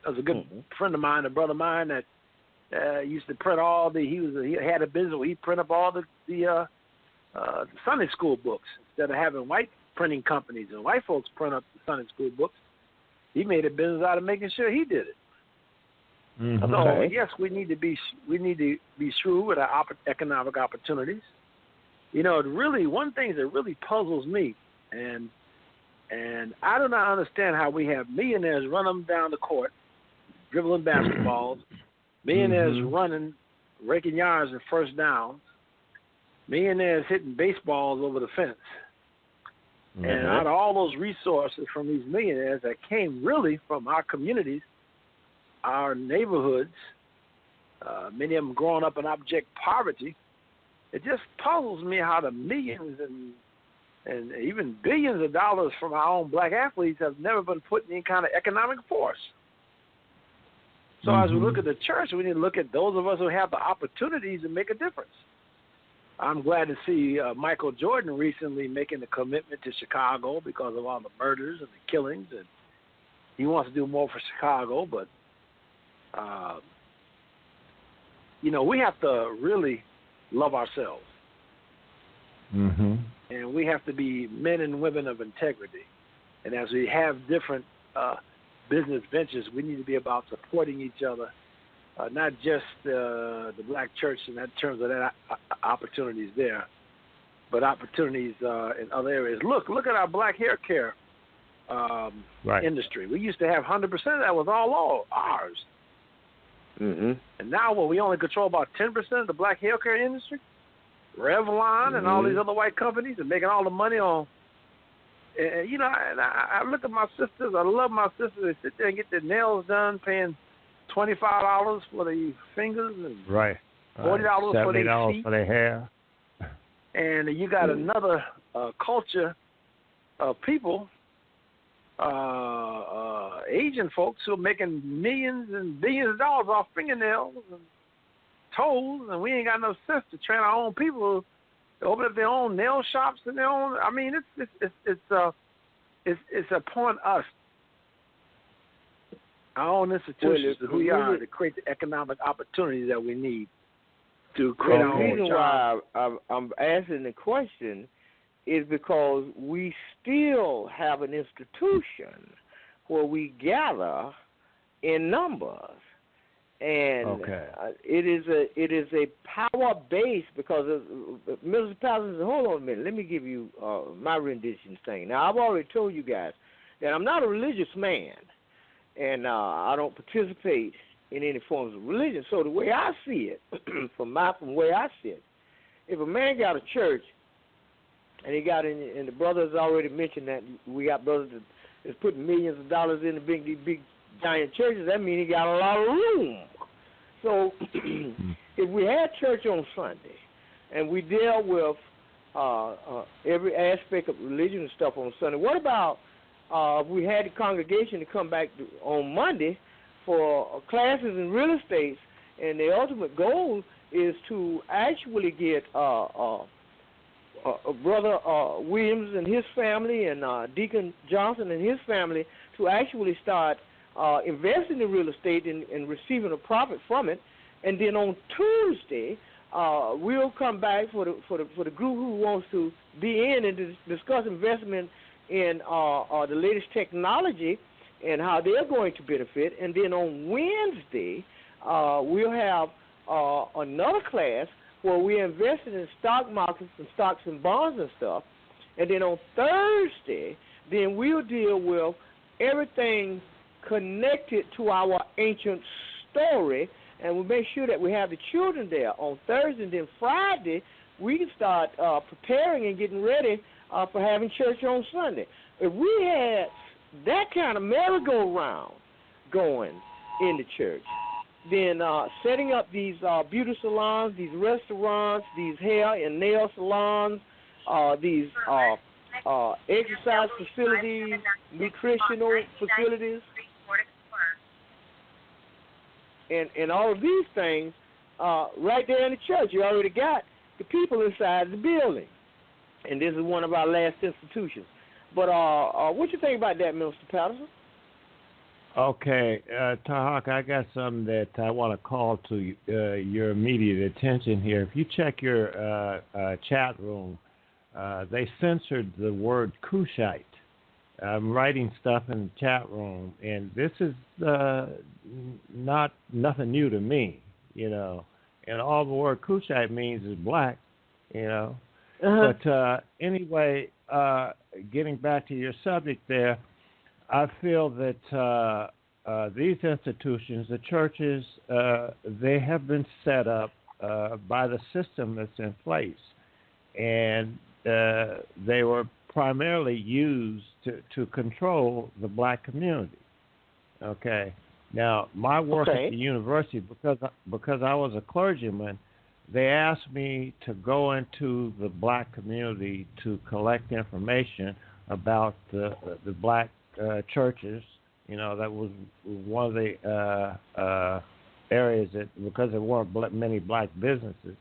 There's a good friend of mine, a brother of mine, that used to print all he had a business where he print up all the Sunday school books instead of having white printing companies and white folks print up the Sunday school books. He made a business out of making sure he did it. So yes, we need to be shrewd with our economic opportunities. Really, one thing that really puzzles me, and I do not understand how we have millionaires run them down the court, dribbling basketballs, millionaires running, raking yards and first downs, millionaires hitting baseballs over the fence. And out of all those resources from these millionaires that came really from our communities, our neighborhoods, many of them growing up in abject poverty, it just puzzles me how the millions and even billions of dollars from our own black athletes have never been put in any kind of economic force. So as we look at the church, we need to look at those of us who have the opportunities to make a difference. I'm glad to see Michael Jordan recently making a commitment to Chicago because of all the murders and the killings, and he wants to do more for Chicago. But, we have to really love ourselves. And we have to be men and women of integrity. And as we have different business ventures, we need to be about supporting each other, not just the black church in terms of that opportunities there, but opportunities in other areas. Look at our black hair care industry. We used to have 100% of that was all ours. And now we only control about 10% of the black hair care industry. Revlon and all these other white companies are making all the money on. And I look at my sisters. I love my sisters. They sit there and get their nails done, paying $25 for their fingers and $40 for their feet. for their hair. And you got another culture of people, Asian folks, who are making millions and billions of dollars off fingernails and toes, and we ain't got no sense to train our own people to open up their own nail shops and their own. I mean, it's upon us, our own institutions, who we are, to create the economic opportunities that we need to create our own The reason why I'm asking the question is because we still have an institution where we gather in numbers. And it is a power base because Mr. Patterson, hold on a minute. Let me give you my rendition thing. Now, I've already told you guys that I'm not a religious man, and I don't participate in any forms of religion. So the way I see it, from where I sit, if a man got a church, and he got in, and the brothers already mentioned that we got brothers that's putting millions of dollars in the big giant churches, that means he got a lot of room. So if we had church on Sunday and we deal with every aspect of religion and stuff on Sunday, what about if we had the congregation to come back on Monday for classes in real estate, and the ultimate goal is to actually get Brother Williams and his family and Deacon Johnson and his family to actually start investing in real estate and receiving a profit from it, and then on Tuesday we'll come back for the group who wants to be in and discuss investment in the latest technology and how they're going to benefit, and then on Wednesday we'll have another class where we're investing in stock markets and stocks and bonds and stuff, and then on Thursday then we'll deal with everything connected to our ancient story, and we make sure that we have the children there on Thursday. And then Friday, we can start preparing and getting ready for having church on Sunday. If we had that kind of merry-go-round going in the church, then setting up these beauty salons, these restaurants, these hair and nail salons, these exercise facilities, nutritional facilities, and all of these things right there in the church. You already got the people inside the building. And this is one of our last institutions. But what you think about that, Mr. Patterson? Okay, Tarhaka, I got something that I want to call to your immediate attention here. If you check your chat room, they censored the word Cushite. I'm writing stuff in the chat room, and this is nothing new to me, And all the word Cushite means is black, But anyway, getting back to your subject there, I feel that these institutions, the churches, they have been set up by the system that's in place, and they were primarily used to control the black community. Okay. Now, my work at the university, because I was a clergyman, they asked me to go into the black community to collect information about the black churches. You know, that was one of the areas that, because there weren't many black businesses.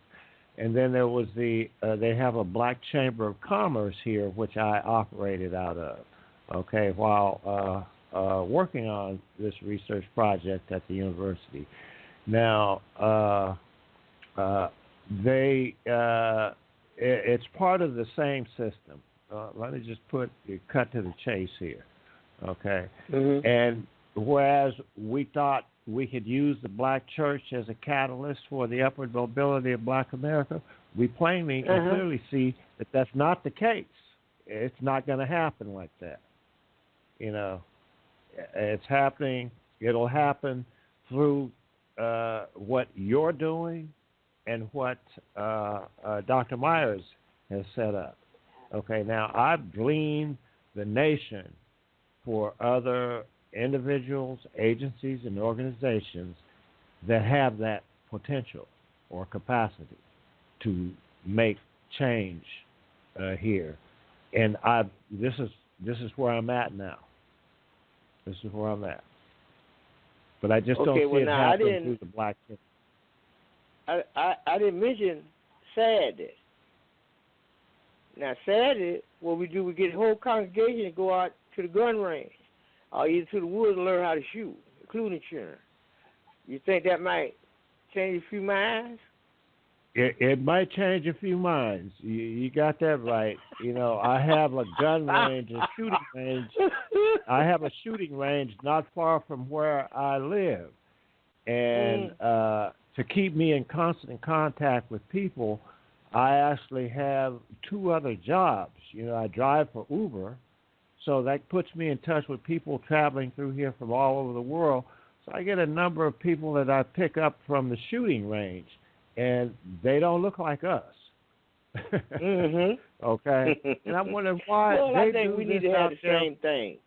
And then there was they have a black chamber of commerce here, which I operated out of, okay, while working on this research project at the university. Now, it's part of the same system. Let me just cut to the chase here, okay? Mm-hmm. And whereas we thought we could use the black church as a catalyst for the upward mobility of black America, we plainly and clearly see that that's not the case. It's not going to happen like that. You know, it's happening. It'll happen through what you're doing and what Dr. Meyers has set up. Okay, now I've gleaned the nation for other individuals, agencies, and organizations that have that potential or capacity to make change here. And this is where I'm at now. This is where I'm at. But I just don't see it happening through the black community. I didn't mention Saturday. Now Saturday, what we do, we get the whole congregation and go out to the gun range, or either to the woods and learn how to shoot, including children. You think that might change a few minds? It might change a few minds. You got that right. You know, I have a gun range and shooting range. I have a shooting range not far from where I live. And to keep me in constant contact with people, I actually have 2 other jobs. You know, I drive for Uber, so that puts me in touch with people traveling through here from all over the world. So I get a number of people that I pick up from the shooting range, and they don't look like us. Okay? And I wonder why I think we need to have the same thing.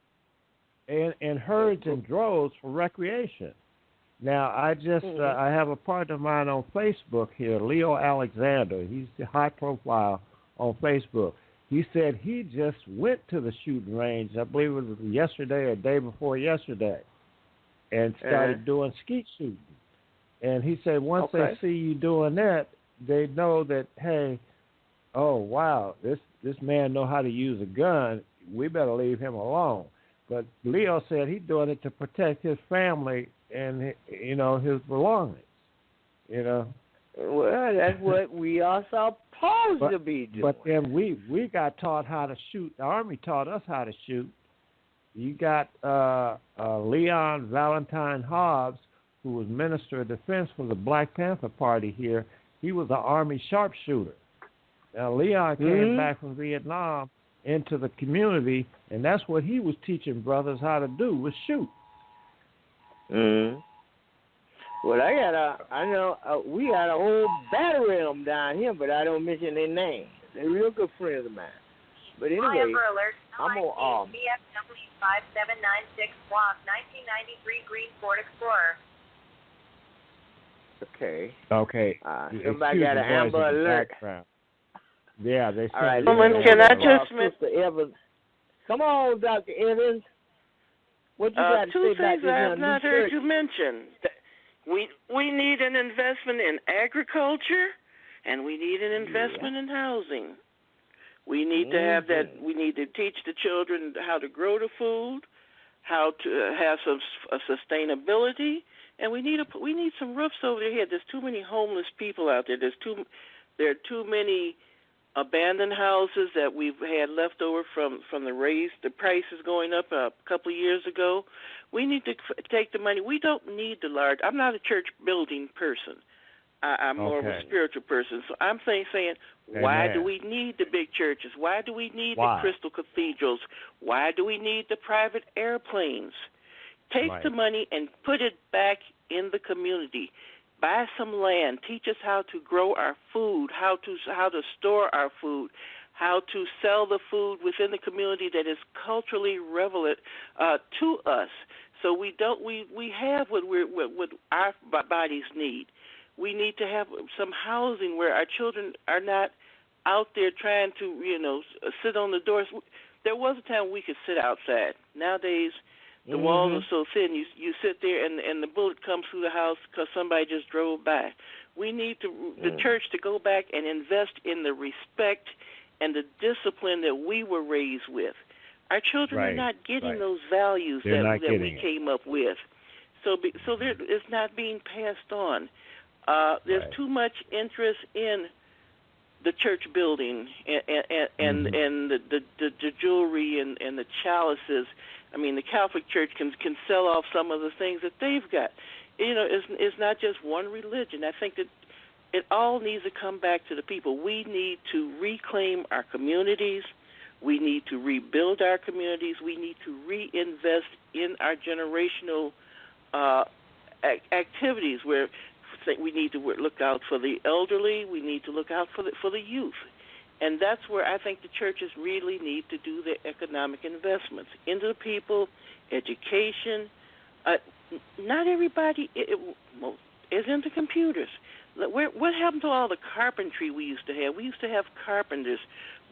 And herds and droves for recreation. Now, I have a partner of mine on Facebook here, Leo Alexander. He's high profile on Facebook. He said he just went to the shooting range, I believe it was yesterday or day before yesterday, and started doing skeet shooting. And he said once they see you doing that, they know that, hey, oh, wow, this man know how to use a gun. We better leave him alone. But Leo said he's doing it to protect his family and, you know, his belongings, you know. Well, that's what we are supposed to be doing. But then we got taught how to shoot. The Army taught us how to shoot. You got Leon Valentine Hobbs, who was Minister of Defense for the Black Panther Party here. He was an Army sharpshooter. Now, Leon came back from Vietnam into the community, and that's what he was teaching brothers how to do, was shoot. Well, I know we got a whole battery of them down here, but I don't mention their names. They're real good friends of mine. But anyway, I'm on BFW 5796 block 1993 Green Ford Explorer. Okay. Somebody got an Amber Alert. Yeah, they said. All right, can I just mention? Come on, Dr. Evans. What you got to two say things I have not heard you mention. We need an investment in agriculture, and we need an investment in housing. We need to have that. We need to teach the children how to grow the food, how to have some sustainability, and we need some roofs over their head. There's too many homeless people out there. There are too many abandoned houses that we've had left over from the prices going up a couple of years ago. We need to take the money. We don't need the large. I'm not a church building person. I'm more of a spiritual person. So I'm saying, why do we need the big churches? Why do we need the crystal cathedrals? Why do we need the private airplanes? Take right. the money and put it back in the community. Buy some land. Teach us how to grow our food, how to store our food, how to sell the food within the community that is culturally relevant to us. So we have what our bodies need. We need to have some housing where our children are not out there trying to, sit on the doors. There was a time we could sit outside. Nowadays, the walls are so thin. You sit there and the bullet comes through the house because somebody just drove by. We need the church to go back and invest in the respect and the discipline that we were raised with. Our children are not getting those values that we came up with. So it's not being passed on. There's too much interest in the church building and the jewelry and the chalices. I mean, the Catholic Church can sell off some of the things that they've got. It's not just one religion. I think that it all needs to come back to the people. We need to reclaim our communities. We need to rebuild our communities. We need to reinvest in our generational activities where we need to look out for the elderly. We need to look out for the youth. And that's where I think the churches really need to do their economic investments into the people, education. Not everybody is into computers. What happened to all the carpentry we used to have? We used to have carpenters.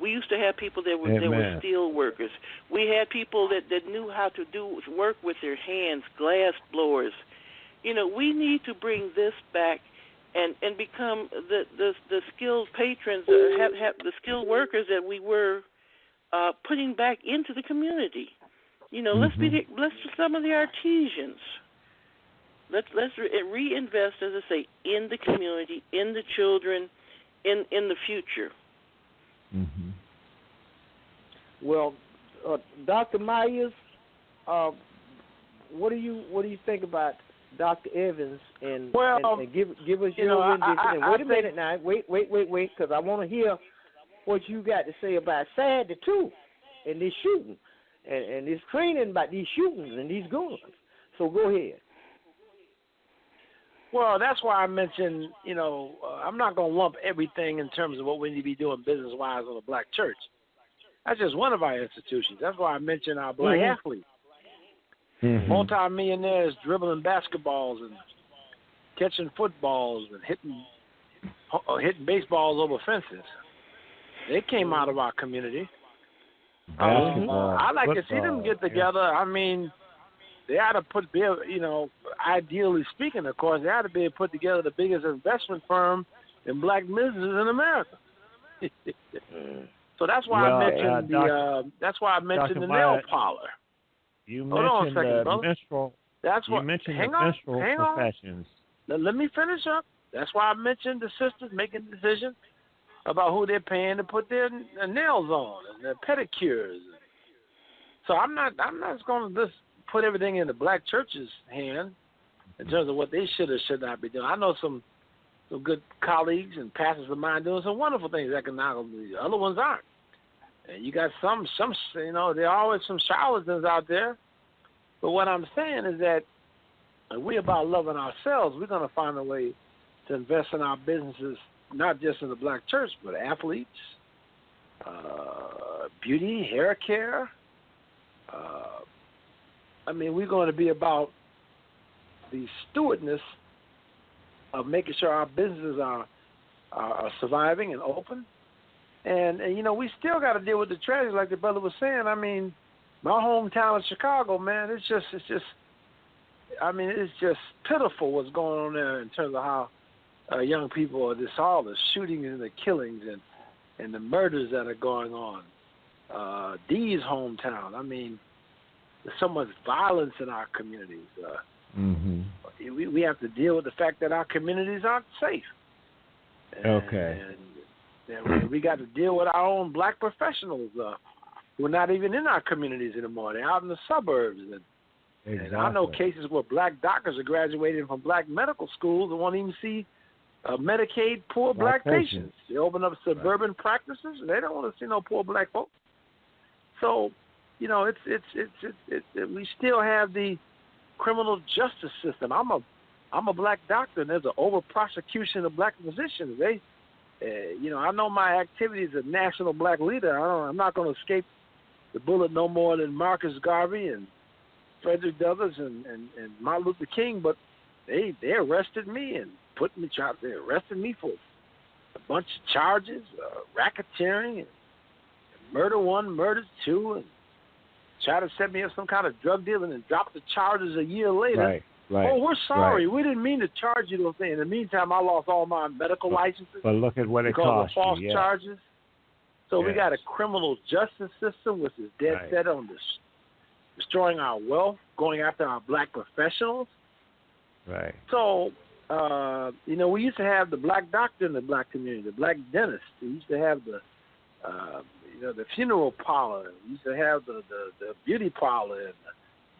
We used to have people that were steel workers. We had people that knew how to work with their hands, glass blowers. We need to bring this back and become the skilled patrons, have the skilled workers that we were putting back into the community. Let's be some of the artisans. Let's reinvest, as I say, in the community, in the children, in the future. Mm-hmm. Well, Dr. Meyers, what do you think about Dr. Evans and give us your rendition? And wait a minute now, wait, because I want to hear what you got to say about Saturday too, and this shooting, and this training about these shootings and these guns. So go ahead. Well, that's why I mentioned, I'm not going to lump everything in terms of what we need to be doing business-wise on the black church. That's just one of our institutions. That's why I mentioned our black athletes. Mm-hmm. Multi-millionaires dribbling basketballs and catching footballs and hitting baseballs over fences. They came out of our community. I like to see them get together. I mean, they ought to ideally speaking, of course, they ought to be able to put together the biggest investment firm in black businesses in America. So that's why I mentioned the nail parlor. You mentioned the minstrel. You mentioned the minstrel professions. Let me finish up. That's why I mentioned the sisters making decisions about who they're paying to put their nails on and their pedicures. So I'm not going to just put everything in the black church's hand in terms of what they should or should not be doing. I know some good colleagues and pastors of mine doing some wonderful things economically. The other ones aren't. And you got some, there are always some charlatans out there. But what I'm saying is that we're about loving ourselves. We're going to find a way to invest in our businesses, not just in the black church, but athletes, beauty, hair care. We're going to be about the stewardness of making sure our businesses are surviving and open. And we still got to deal with the tragedy, like the brother was saying. My hometown of Chicago, man, it's just pitiful what's going on there in terms of how young people are all the shootings and the killings and the murders that are going on. Dee's hometown. There's so much violence in our communities. We have to deal with the fact that our communities aren't safe. And we got to deal with our own black professionals who are not even in our communities anymore. They're out in the suburbs. And I know cases where black doctors are graduating from black medical schools and won't even see Medicaid poor black patients. They open up suburban practices, and they don't want to see no poor black folks. So, we still have the criminal justice system. I'm a black doctor, and there's an over prosecution of black physicians. They, I know my activities as a national black leader. I'm not going to escape the bullet no more than Marcus Garvey and Frederick Douglass and Martin Luther King. But they arrested me and they arrested me for a bunch of charges, racketeering, and murder 1, murder 2, and try to set me up some kind of drug deal and then drop the charges a year later. Right. Oh, we're sorry. Right. We didn't mean to charge you those things. In the meantime, I lost all my medical licenses. But look at what it cost cost of false you. Yeah. charges. So yes. we got a criminal justice system which is dead set on destroying our wealth, going after our black professionals. Right. So, we used to have the black doctor in the black community, the black dentist. We used to have the funeral parlor. We used to have the beauty parlor and the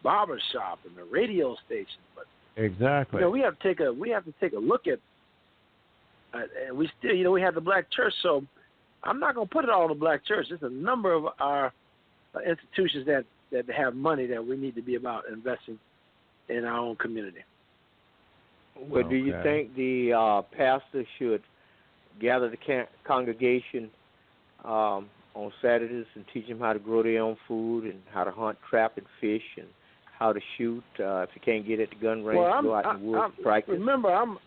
barber shop and the radio station. But exactly. We have to take a look at. And we still, we have the black church. So I'm not going to put it all on the black church. There's a number of our institutions that have money that we need to be about investing in our own community. Well, do you think the pastor should gather the congregation on Saturdays and teach them how to grow their own food and how to hunt, trap, and fish, and how to shoot? If you can't get at the gun range, go out in the woods, practice. Remember, I'm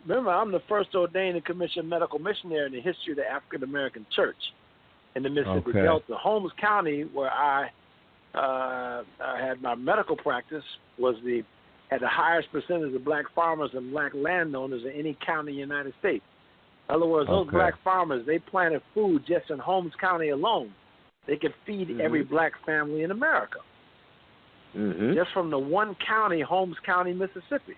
the first ordained and commissioned medical missionary in the history of the African American Church in the Mississippi Delta. Holmes County, where I had my medical practice, had the highest percentage of black farmers and black landowners in any county in the United States. In other words, those black farmers, they planted food just in Holmes County alone. They could feed every black family in America. Just from the one county, Holmes County, Mississippi.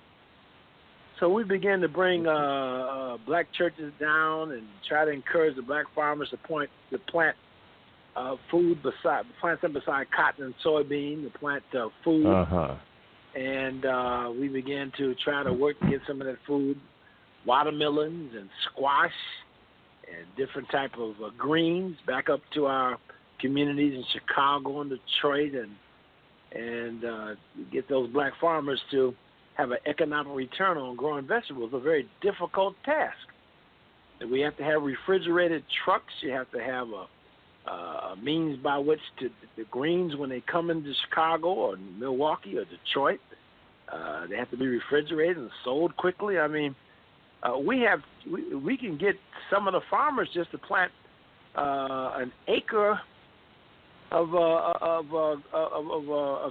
So we began to bring black churches down and try to encourage the black farmers to plant food plant something beside cotton and soybean, to plant food. And we began to try to work to get some of that food, watermelons and squash and different type of greens back up to our communities in Chicago and Detroit and get those black farmers to have an economic return on growing vegetables. A very difficult task. And we have to have refrigerated trucks. You have to have a means by which the greens, when they come into Chicago or Milwaukee or Detroit, they have to be refrigerated and sold quickly. I mean, we can get some of the farmers just to plant an acre of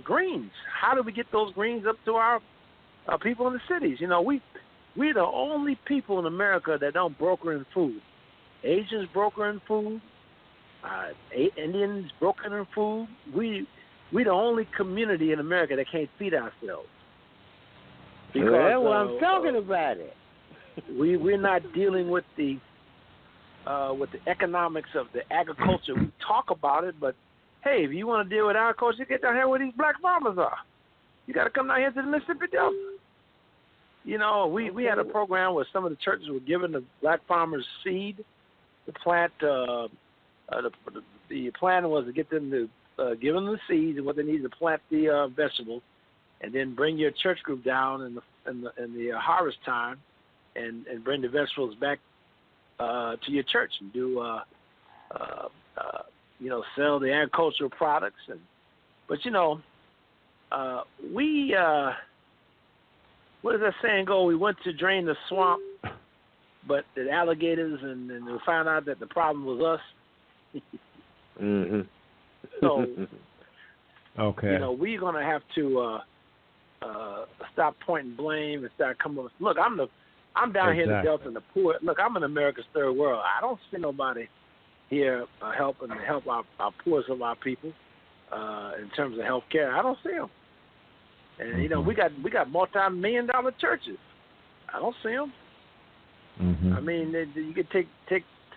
greens. How do we get those greens up to our people in the cities? We're the only people in America that don't broker in food. Asians broker in food. Indians broker in food. We the only community in America that can't feed ourselves. Because, that's what I'm talking about. It. We're not dealing with the economics of the agriculture. We talk about it, but hey, if you want to deal with agriculture, you get down here where these black farmers are. You got to come down here to the Mississippi Delta. We had a program where some of the churches were giving the black farmers seed to plant. The plan was to get them to give them the seeds and what they needed to plant the vegetables, and then bring your church group down in the harvest time, and bring the vegetables back to your church and do sell the agricultural products. But we what does that saying go? We went to drain the swamp, but the alligators, and we found out that the problem was us. So, we're gonna have to stop pointing blame and start coming up. Look, I'm down here in the Delta and the poor. Look, I'm in America's third world. I don't see nobody here helping to help our poorest of our people in terms of health care. I don't see them. And we got multi-million-dollar churches. I don't see them. I mean, you could take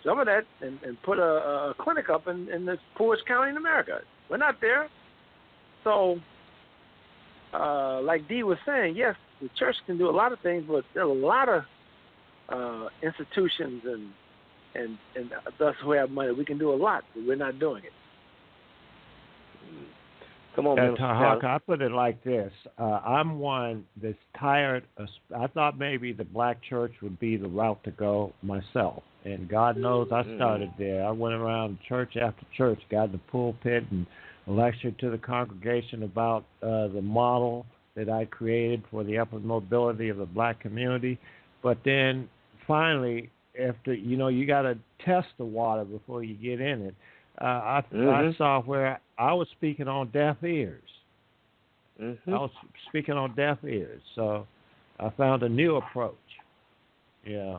some of that and put a clinic up in the poorest county in America. We're not there. So, like Dee was saying, yes, the church can do a lot of things, but there are a lot of institutions and us who have money. We can do a lot, but we're not doing it. Come on, Minister Tarhaka, Tyler. I put it like this. I'm one that's tired of, I thought maybe the black church would be the route to go myself. And God knows I started there. I went around church after church, got in the pulpit and lectured to the congregation about the model that I created for the upward mobility of the black community. But then finally, after, you got to test the water before you get in it. I saw where I was speaking on deaf ears. I was speaking on deaf ears. So I found a new approach. Yeah.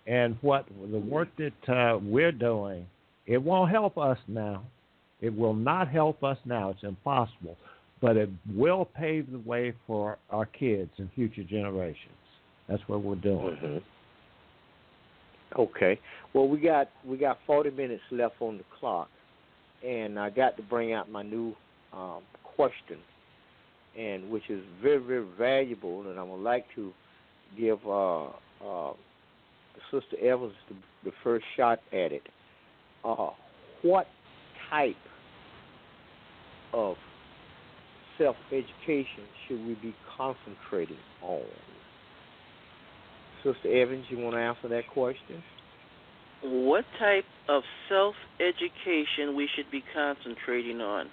And what the work that we're doing, it won't help us now. It will not help us now. It's impossible. But it will pave the way for our kids and future generations. That's what we're doing. Okay. Well, we got 40 minutes left on the clock, and I got to bring out my new question, and which is very, very valuable, and I would like to give Sister Evans the first shot at it. What type of self-education should we be concentrating on? Sister Evans, you want to answer that question? What type of self-education we should be concentrating on?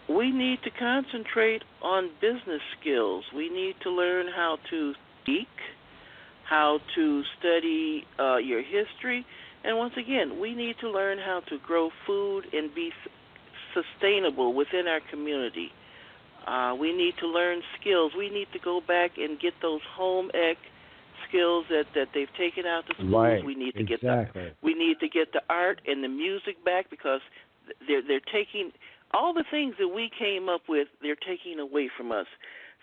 We need to concentrate on business skills. We need to learn how to speak, how to study your history, and once again, we need to learn how to grow food and be sustainable within our community. We need to learn skills. We need to go back and get those home ec skills that they've taken out to schools. Right. We need to get the art and the music back, because they're taking all the things that we came up with. They're taking away from us.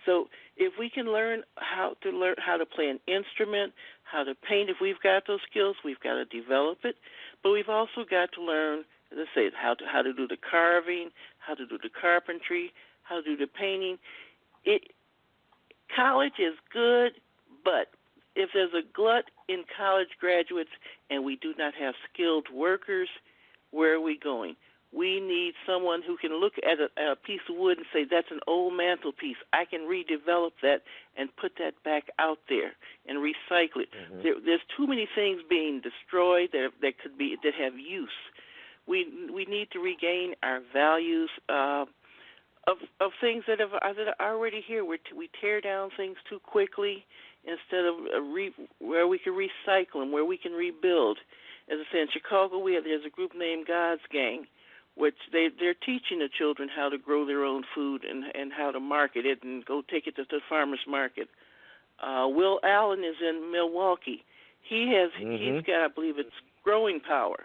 So if we can learn how to play an instrument, how to paint, if we've got those skills, we've got to develop it. But we've also got to learn, let's say, how to do the carving, how to do the carpentry, how to do the painting. College is good, but if there's a glut in college graduates and we do not have skilled workers, where are we going? We need someone who can look at a piece of wood and say, that's an old mantelpiece. I can redevelop that and put that back out there and recycle it. There's too many things being destroyed that have use. We need to regain our values of things that are already here. We tear down things too quickly instead of where we can recycle them, where we can rebuild. As I said, in Chicago, there's a group named God's Gang, which they're teaching the children how to grow their own food and how to market it and go take it to the farmer's market. Will Allen is in Milwaukee. He's got, I believe it's Growing Power.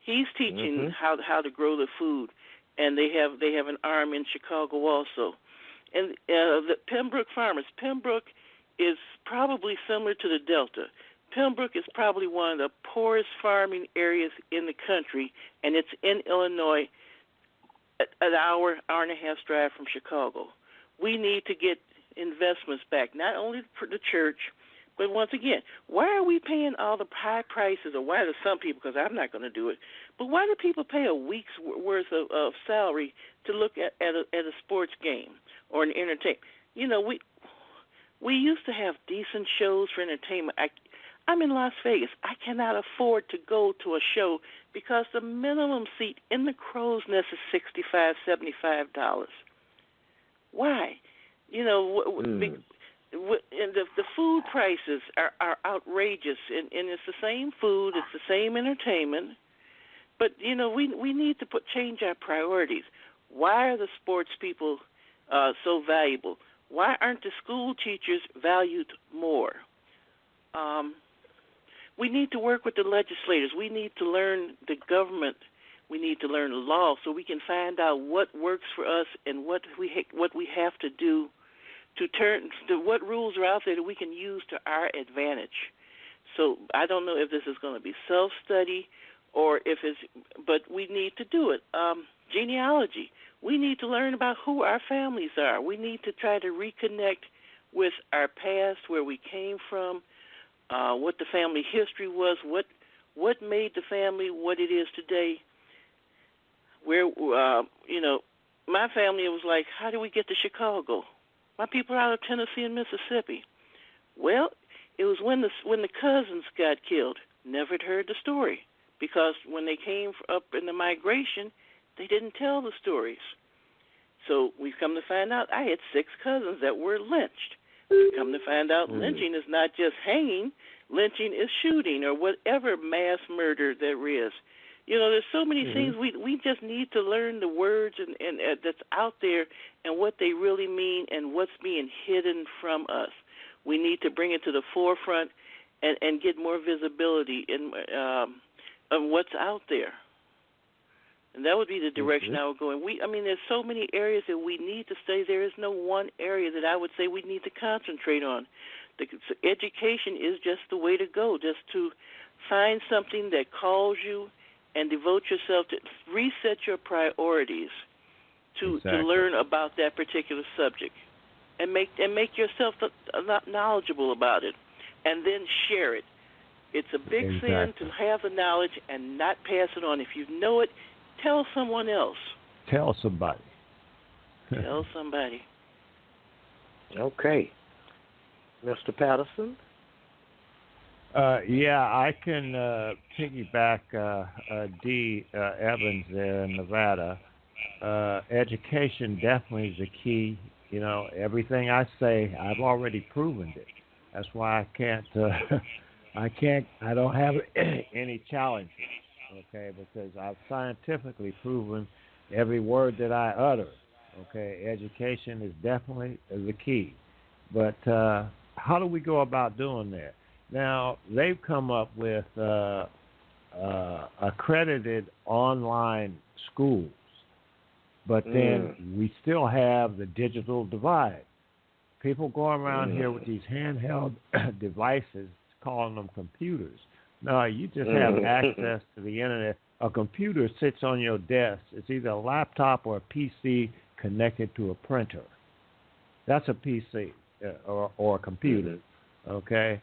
He's teaching how to grow the food, and they have an arm in Chicago also. And the Pembroke farmers. Pembroke is probably similar to the Delta. Pembroke is probably one of the poorest farming areas in the country, and it's in Illinois, an hour and a half drive from Chicago. We need to get investments back, not only for the church, but once again, why are we paying all the high prices, or why do some people, because I'm not going to do it, but why do people pay a week's worth of salary to look at a sports game or an entertainment? You know, we used to have decent shows for entertainment. I'm in Las Vegas. I cannot afford to go to a show because the minimum seat in the Crow's Nest is $65, $75. Why? You know, and the food prices are outrageous, and it's the same food, it's the same entertainment, but, you know, we need to change our priorities. Why are the sports people so valuable? Why aren't the school teachers valued more? We need to work with the legislators. We need to learn the government. We need to learn the law so we can find out what works for us and what we have to do what rules are out there that we can use to our advantage. So I don't know if this is going to be self-study or but we need to do it. Genealogy. We need to learn about who our families are. We need to try to reconnect with our past, where we came from, what the family history was, what made the family what it is today. Where my family, it was like, how do we get to Chicago? My people are out of Tennessee and Mississippi. Well, it was when the cousins got killed. Never had heard the story because when they came up in the migration, they didn't tell the stories. So we've come to find out I had 6 cousins that were lynched. We've come to find out lynching is not just hanging. Lynching is shooting or whatever mass murder there is. There's so many things we just need to learn the words and that's out there and what they really mean and what's being hidden from us. We need to bring it to the forefront and get more visibility in of what's out there. And that would be the direction I would go in. There's so many areas that we need to study. There is no one area that I would say we need to concentrate on. Education is just the way to go, just to find something that calls you and devote yourself to reset your priorities to learn about that particular subject and make yourself knowledgeable about it and then share it. It's a big sin to have the knowledge and not pass it on. If you know it, tell someone else. Tell somebody. Tell somebody. Okay. Mr. Patterson? I can piggyback D. Evans there in Nevada. Education definitely is the key. Everything I say, I've already proven it. That's why I don't have any challenges, okay, because I've scientifically proven every word that I utter, okay. Education is definitely the key. But how do we go about doing that? Now, they've come up with accredited online schools, but then we still have the digital divide. People going around here with these handheld devices, calling them computers. No, you just have access to the internet. A computer sits on your desk. It's either a laptop or a PC connected to a printer. That's a PC or a computer, okay?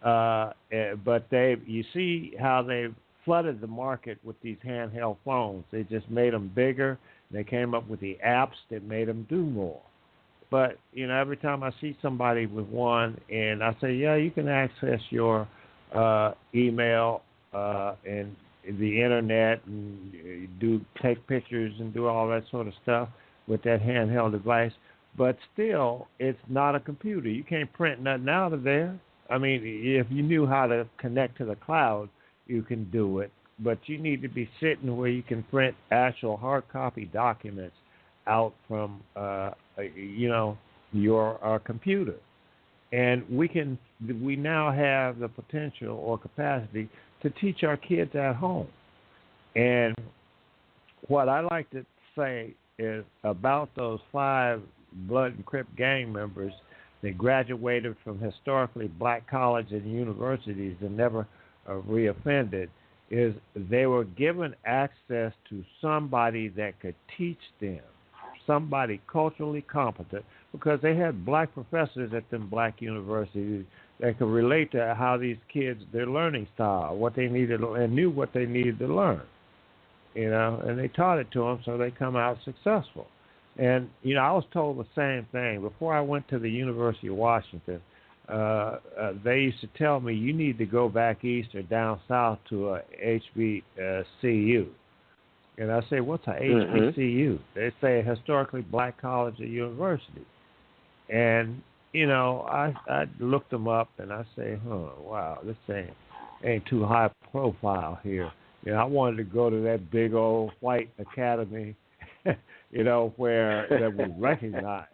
But you see how they've flooded the market with these handheld phones. They just made them bigger. They came up with the apps that made them do more. But, every time I see somebody with one and I say, yeah, you can access your email and the internet and take pictures and do all that sort of stuff with that handheld device. But still, it's not a computer. You can't print nothing out of there. If you knew how to connect to the cloud, you can do it. But you need to be sitting where you can print actual hard copy documents out from, your computer. And we now have the potential or capacity to teach our kids at home. And what I like to say is about those 5 Blood and Crip gang members that graduated from historically black colleges and universities and never reoffended, is they were given access to somebody that could teach them, somebody culturally competent, because they had black professors at them black universities that could relate to how these kids, their learning style, what they needed, and knew what they needed to learn, and they taught it to them so they come out successful. And, I was told the same thing. Before I went to the University of Washington, they used to tell me, you need to go back east or down south to a HBCU. And I say, what's a HBCU? They say a historically black college or university. And, I looked them up and I say, wow, this ain't too high profile here. I wanted to go to that big old white academy, where that was recognized.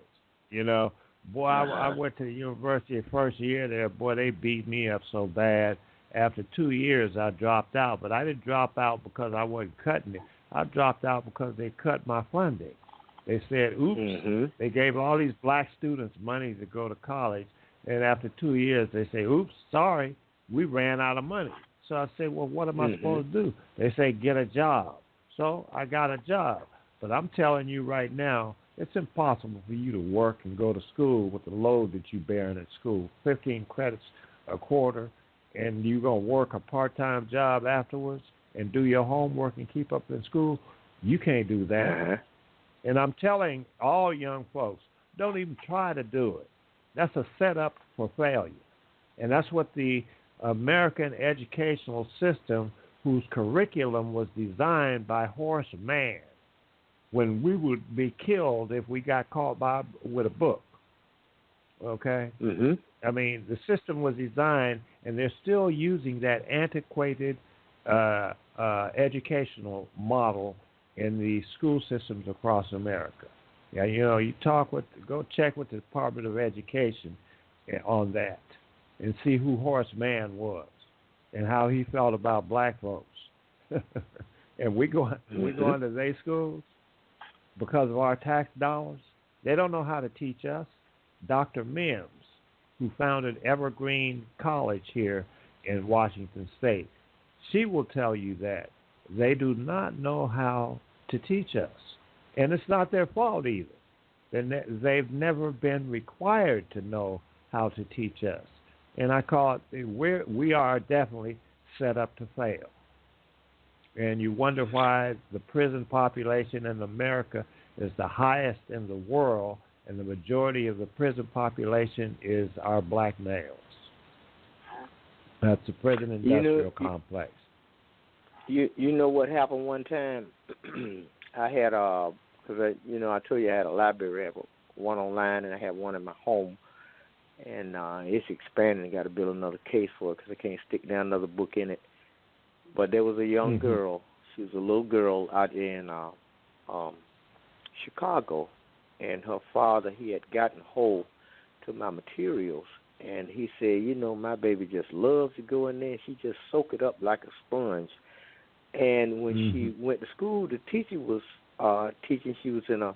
Boy, I went to the university the first year there. Boy, they beat me up so bad. After 2 years, I dropped out. But I didn't drop out because I wasn't cutting it. I dropped out because they cut my funding. They said, oops. They gave all these black students money to go to college. And after 2 years, they say, oops, sorry, we ran out of money. So I said, well, what am I supposed to do? They say, get a job. So I got a job. But I'm telling you right now, it's impossible for you to work and go to school with the load that you're bearing at school, 15 credits a quarter, and you're going to work a part-time job afterwards and do your homework and keep up in school. You can't do that. And I'm telling all young folks, don't even try to do it. That's a setup for failure. And that's what the American educational system, whose curriculum was designed by Horace Mann, when we would be killed if we got caught with a book. Okay? Mm-hmm. I mean, the system was designed, and they're still using that antiquated educational model in the school systems across America. Yeah, you go check with the Department of Education on that and see who Horace Mann was and how he felt about black folks. And we go into their schools because of our tax dollars. They don't know how to teach us. Dr. Mims, who founded Evergreen College here in Washington State, she will tell you that they do not know how to teach us. And it's not their fault either. They've never been required to know how to teach us. And I call it, we are definitely set up to fail. And you wonder why the prison population in America is the highest in the world, and the majority of the prison population is our black males. That's the prison industrial complex. You know what happened one time? I had because I told you I had a library. I have one online and I have one in my home, and it's expanding. I got to build another case for it because I can't stick down another book in it. But there was a young girl. She was a little girl out in Chicago, and her father, he had gotten hold to my materials, and he said, my baby just loves to go in there, and she just soak it up like a sponge. And when she went to school, the teacher was teaching. She was in a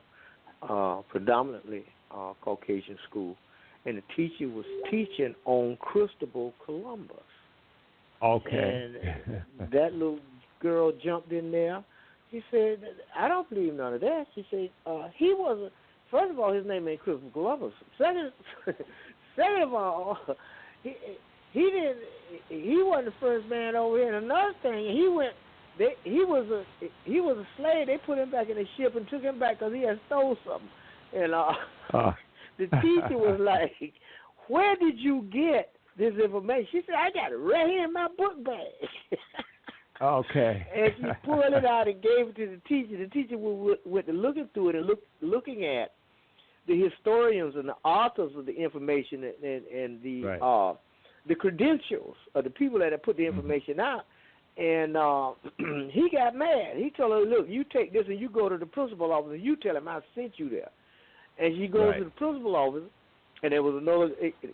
predominantly Caucasian school, and the teacher was teaching on Christopher Columbus. Okay. And that little girl jumped in there. She said, I don't believe none of that. She said, he wasn't, first of all, his name ain't Christopher Columbus. Second of all, he wasn't the first man over here. And another thing, he was a slave. They put him back in the ship and took him back because he had stole something. And the teacher was like, where did you get this information? She said, I got it right here in my book bag. Okay. And she pulled it out and gave it to the teacher. The teacher went to looking through it and looking at the historians and the authors of the information and the credentials of the people that had put the information out. And he got mad. He told her, look, you take this and you go to the principal office and you tell him I sent you there. And she goes to the principal office, and there was another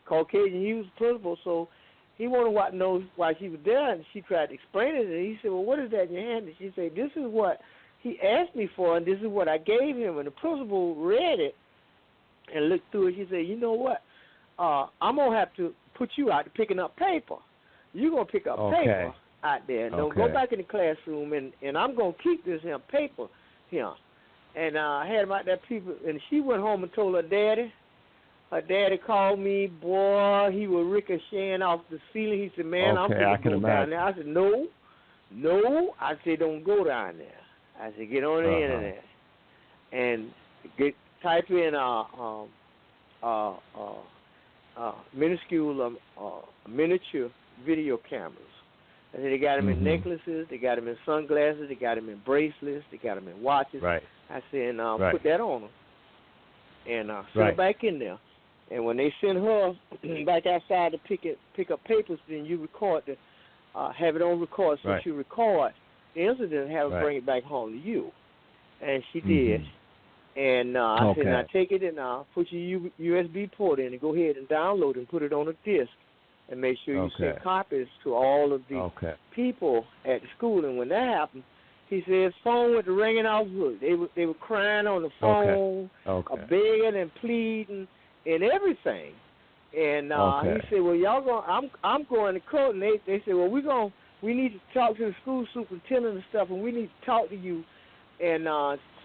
Caucasian, he was the principal, so he wanted to know why she was there, and she tried to explain it, and he said, well, what is that in your hand? And she said, this is what he asked me for, and this is what I gave him. And the principal read it and looked through it. She said, you know what? I'm going to have to put you out to picking up paper. You're going to pick up paper out there. Don't go back in the classroom, and I'm going to keep this here paper here. And I had him out there, people, and she went home and told her daddy. Her daddy called me, boy, he was ricocheting off the ceiling. He said, man, I'm going to go down there. I said, no. I said, don't go down there. I said, get on the internet and type in miniature video cameras. I said, they got them in necklaces, they got them in sunglasses, they got them in bracelets, they got them in watches. Right. I said, put that on them and send her back in there. And when they send her back outside to pick up papers, then you record have it on record. So she record the incident and have her bring it back home to you. And she did. And I said, now take it and put your USB port in and go ahead and download it and put it on a disc and make sure you send copies to all of the people at the school. And when that happened, he said his phone went to ringing off hook. They were crying on the phone, begging and pleading and everything. And he said, well, y'all going, I'm going to court. And they said, well, we need to talk to the school superintendent and stuff, and we need to talk to you. And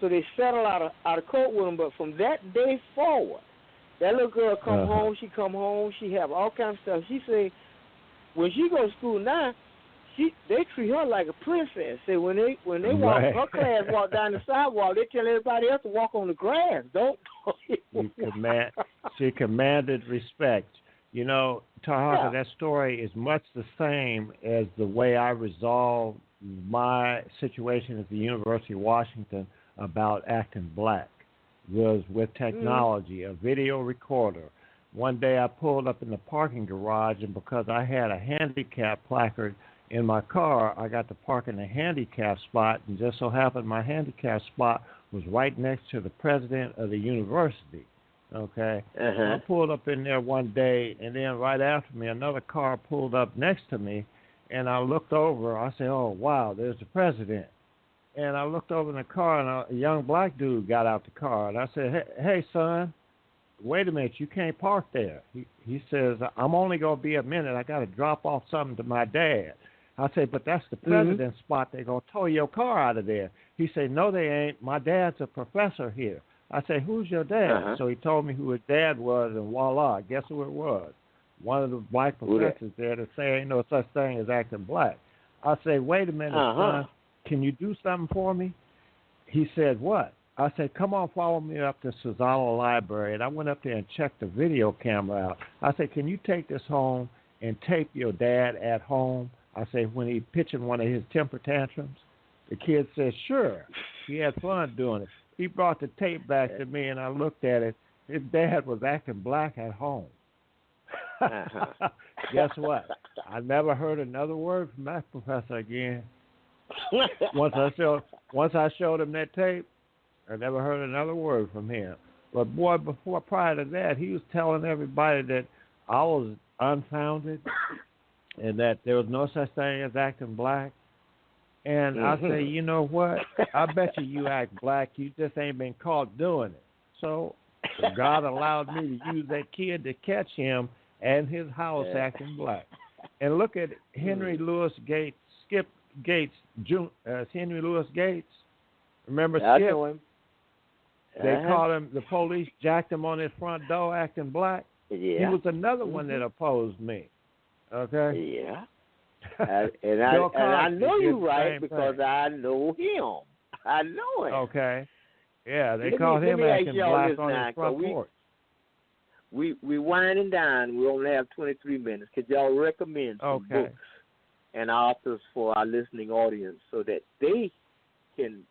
so they settled out of court with him. But from that day forward, that little girl come home. She have all kinds of stuff. She said when she goes to school now, they treat her like a princess. See, when they walk, right. her class walk down the sidewalk, they tell everybody else to walk on the grass. Don't. She commanded respect. You know, Tarhaka, Yeah. that story is much the same as the way I resolved my situation at the University of Washington about acting black. Was with technology, a video recorder. One day I pulled up in the parking garage, and because I had a handicap placard in my car, I got to park in a handicap spot, and just so happened my handicap spot was right next to the president of the university. Okay? I pulled up in there one day, and then right after me, another car pulled up next to me, and I looked over. I said, oh, wow, there's the president. And I looked over in the car, and a young black dude got out the car. And I said, hey, son, wait a minute. You can't park there. He says, I'm only going to be a minute. I got to drop off something to my dad. I said, but that's the president's spot. They're going to tow your car out of there. He said, no, they ain't. My dad's a professor here. I said, who's your dad? So he told me who his dad was, and voila, guess who it was? One of the black professors there to say ain't no such thing as acting black. I said, wait a minute, son. Can you do something for me? He said, what? I said, come on, follow me up to Sazala Library. And I went up there and checked the video camera out. I said, can you take this home and tape your dad at home? I said, when he pitching one of his temper tantrums? The kid said, sure. He had fun doing it. He brought the tape back to me, and I looked at it. His dad was acting black at home. Guess what? I never heard another word from that professor again. Once I showed him that tape, I never heard another word from him. But boy, prior to that, he was telling everybody that I was unfounded and that there was no such thing as acting black. And I say, you know what? I bet you act black. You just ain't been caught doing it. So God allowed me to use that kid to catch him and his house acting black. And look at Henry Louis Gates, Skip Gates, Henry Louis Gates. Remember Skip? I know him. They caught him, the police jacked him on his front door acting black. Yeah. He was another one that opposed me. Okay? Yeah. And I know you're right because I know him. I know him. Okay. Yeah, they caught him acting black on his front porch. We winding down. We only have 23 minutes. Could y'all recommend some books and authors for our listening audience so that they can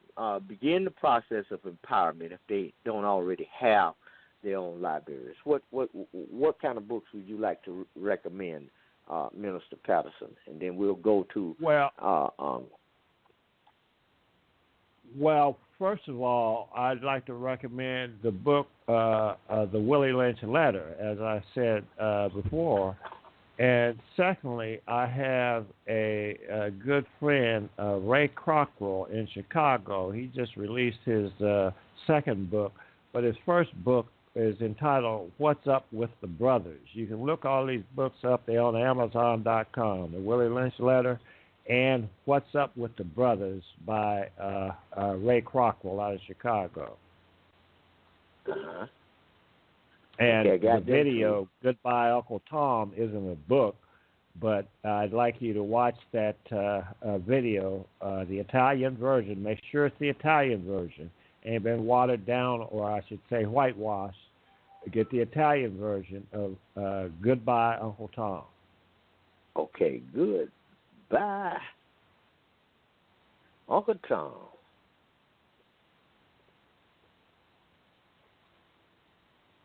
begin the process of empowerment if they don't already have their own libraries? What kind of books would you like to recommend, Minister Patterson? And then we'll go to Well, first of all, I'd like to recommend the book, The Willie Lynch Letter, as I said before. And secondly, I have a good friend, Ray Crockrell in Chicago. He just released his second book, but his first book is entitled What's Up with the Brothers. You can look all these books up. They're on Amazon.com. The Willie Lynch Letter and What's Up with the Brothers by Ray Crockrell out of Chicago. And the video, Goodbye Uncle Tom, isn't a book, but I'd like you to watch that video, the Italian version. Make sure it's the Italian version. Ain't been watered down, or I should say whitewashed. Get the Italian version of Goodbye Uncle Tom. Okay, good. Bye, Uncle Tom.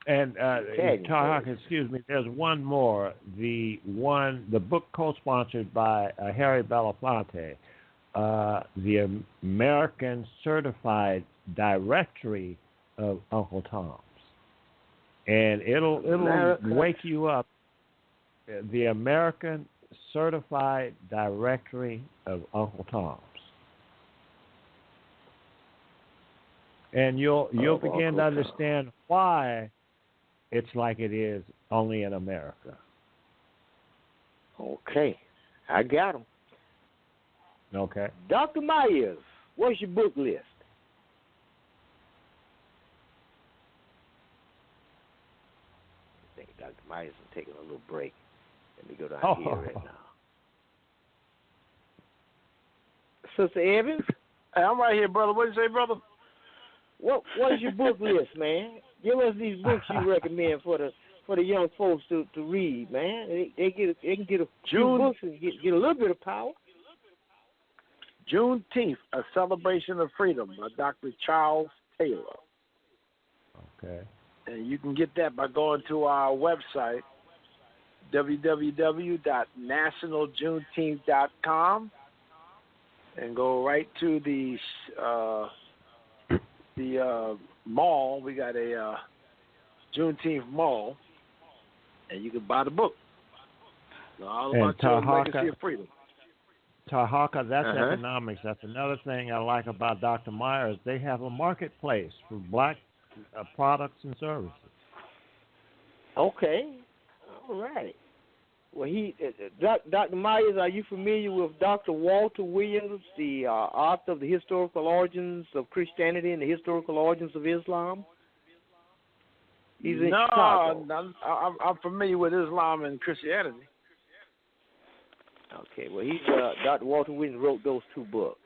And Tarhaka, excuse me, there's one more. The book co-sponsored by Harry Belafonte, the American Certified Directory of Uncle Toms, and it'll wake you up. The American Certified Directory of Uncle Toms, and you'll begin to understand why it's like it is only in America. Okay, I got them. Okay, Dr. Meyers, what's your book list? I think Dr. Meyers is taking a little break. Let me go down here right now. Sister Evans? Hey, I'm right here, brother. What did you say, brother? What is your book list, man? Give us these books you recommend for the young folks to read, man. They can get a few books and get a little bit of power. June Teenth, A Celebration of Freedom by Dr. Charles Taylor. Okay. And you can get that by going to our website, www.nationaljuneteenth.com, and go right to the mall. We got a Juneteenth mall, and you can buy the book. All about your legacy of freedom. Tarhaka, that's economics. That's another thing I like about Dr. Meyers. They have a marketplace for black products and services. Okay. All right. Well, Dr. Meyers, are you familiar with Dr. Walter Williams, the author of The Historical Origins of Christianity and the Historical Origins of Islam? He's in Chicago. I'm familiar with Islam and Christianity. Okay, well, Dr. Walter Williams wrote those two books.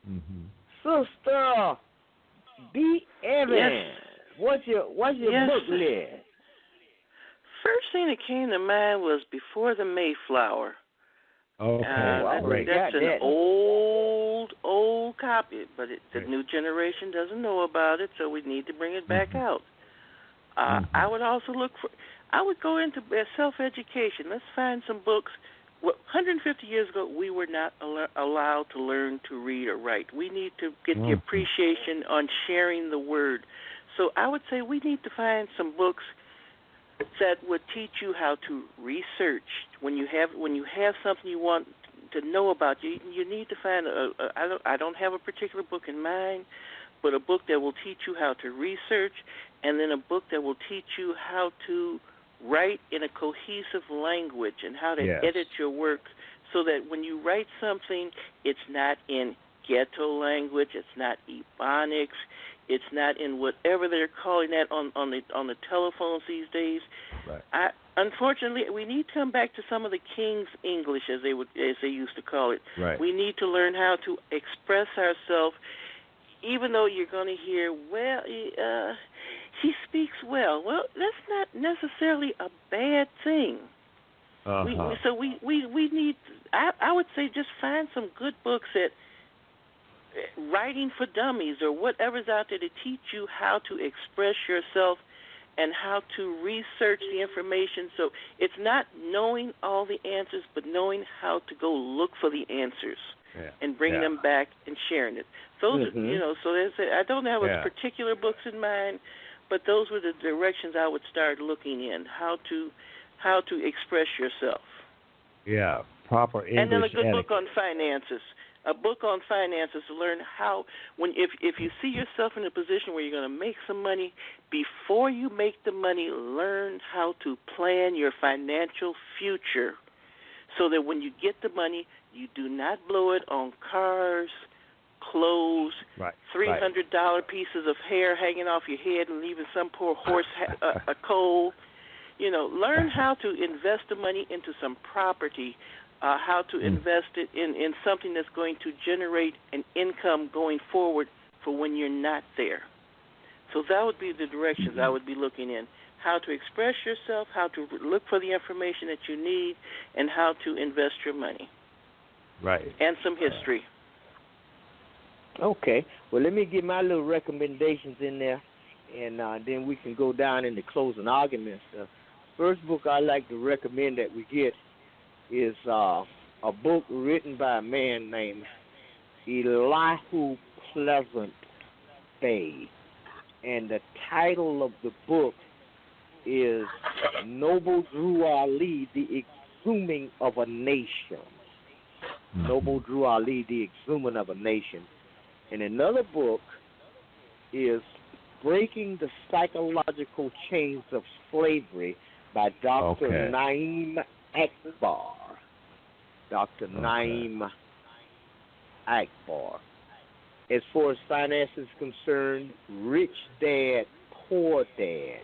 Mm-hmm. Sister B. Evans, what's your book list? First thing that came to mind was Before the Mayflower. Okay, that's an old copy, but the new generation doesn't know about it, so we need to bring it back out. I would also I would go into self-education. Let's find some books. 150 years ago, we were not allowed to learn to read or write. We need to get the appreciation on sharing the word. So I would say we need to find some books that would teach you how to research. When you have something you want to know about, you need to find I don't have a particular book in mind, but a book that will teach you how to research, and then a book that will teach you how to write in a cohesive language and how to edit your work so that when you write something, it's not in ghetto language, it's not Ebonics, it's not in whatever they're calling that on the telephones these days. Right. Unfortunately, we need to come back to some of the King's English, as they used to call it. Right. We need to learn how to express ourselves, even though you're going to hear, well, he speaks well. Well, that's not necessarily a bad thing. We need, I would say, just find some good books at Writing for Dummies or whatever's out there to teach you how to express yourself and how to research the information. So it's not knowing all the answers, but knowing how to go look for the answers and bring them back and sharing it. Those, so I don't have particular books in mind, but those were the directions I would start looking in, how to express yourself. Yeah, proper English. And then a good book on finances. A book on finances to learn how, if you see yourself in a position where you're going to make some money, before you make the money, learn how to plan your financial future so that when you get the money, you do not blow it on cars, clothes, $300 pieces of hair hanging off your head and leaving some poor horse a cold. Learn how to invest the money into some property, how to invest it in something that's going to generate an income going forward for when you're not there. So that would be the directions I would be looking in. How to express yourself, how to look for the information that you need, and how to invest your money. Right. And some history. Okay. Well, let me get my little recommendations in there, and then we can go down into closing arguments. First book I like to recommend that we get is a book written by a man named Elihu Pleasant Bay. And the title of the book is Noble Drew Ali, The Exhuming of a Nation. Noble Drew Ali, The Exhuming of a Nation. And another book is Breaking the Psychological Chains of Slavery by Dr. Naim Akbar. Dr. Naim Akbar. As far as finance is concerned, Rich Dad, Poor Dad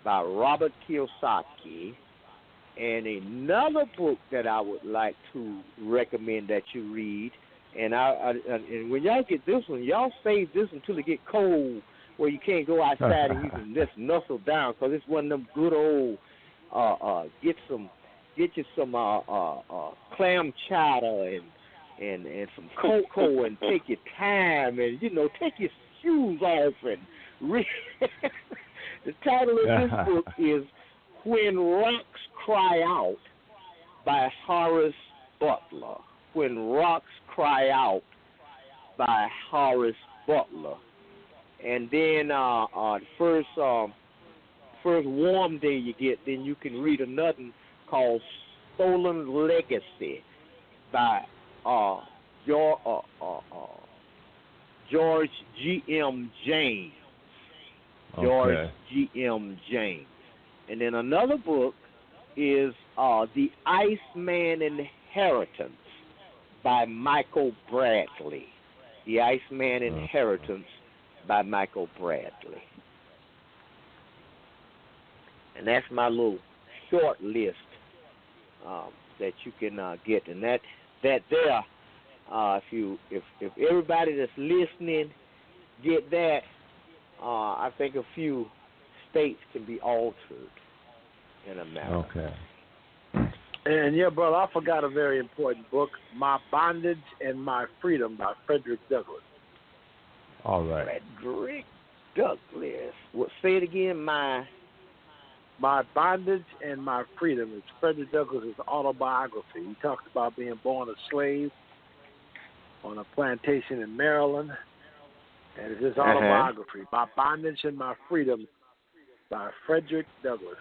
by Robert Kiyosaki. And another book that I would like to recommend that you read And and when y'all get this one, y'all save this until it get cold, where you can't go outside and you can just nuzzle down, because it's one of them good old get you some clam chowder and some cocoa and take your time and take your shoes off and read. The title of this book is When Rocks Cry Out by Horace Butler. When Rocks Cry Out by Horace Butler. And then first warm day you get, then you can read another called Stolen Legacy by George G.M. James. George G.M. James. And then another book is The Iceman Inheritance by Michael Bradley. The Iceman Inheritance by Michael Bradley. And that's my little short list that you can get. And that there, if everybody that's listening get that, I think a few states can be altered in America. Okay. And yeah, brother, I forgot a very important book, My Bondage and My Freedom by Frederick Douglass. All right. Frederick Douglass. Say it again, My Bondage and My Freedom. It's Frederick Douglass' autobiography. He talks about being born a slave on a plantation in Maryland, and it's his autobiography, My Bondage and My Freedom by Frederick Douglass.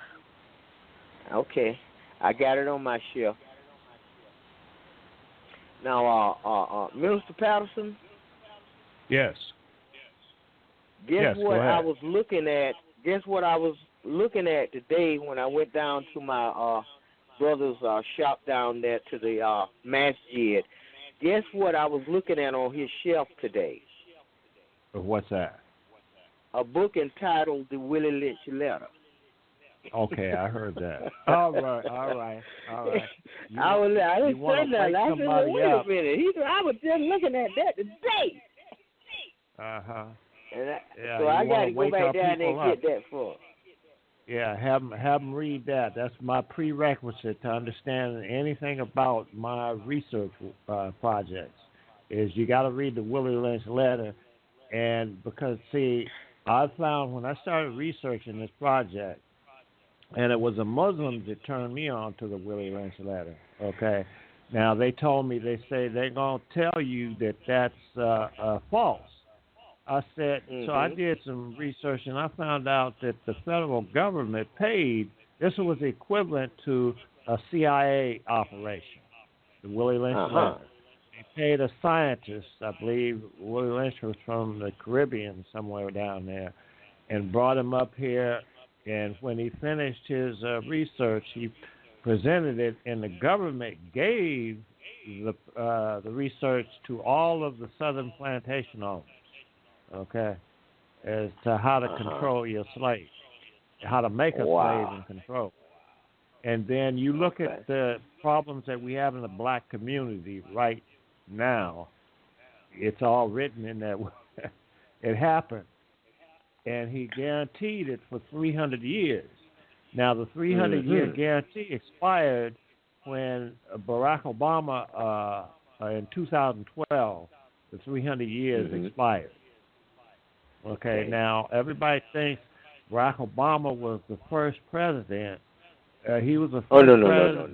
Okay. I got it on my shelf. Now, Minister Patterson? Yes. Guess what I was looking at? Guess what I was looking at today when I went down to my brother's shop down there to the masjid. Guess what I was looking at on his shelf today? What's that? A book entitled The Willie Lynch Letter. Okay, I heard that. All right. I didn't say nothing. I said, well, wait a minute. I was just looking at that today. So I got to go back down there and get that for him. Yeah, have them read that. That's my prerequisite to understand anything about my research projects. Is you got to read the Willie Lynch Letter, and because I found when I started researching this project, and it was a Muslim that turned me on to the Willie Lynch Letter. Okay, now they told me they're gonna tell you that that's false. I said, so I did some research, and I found out that the federal government paid. This was equivalent to a CIA operation. The Willie Lynch Letter. They paid a scientist, I believe Willie Lynch was from the Caribbean, somewhere down there, and brought him up here. And when he finished his research, he presented it, and the government gave the research to all of the southern plantation owners, okay, as to how to control your slave, how to make a slave and control. And then you look at the problems that we have in the black community right now. It's all written in that. It happened. And he guaranteed it for 300 years. Now, the 300-year guarantee expired when Barack Obama, in 2012, the 300 years expired. Okay, now everybody thinks Barack Obama was the first president. He was the first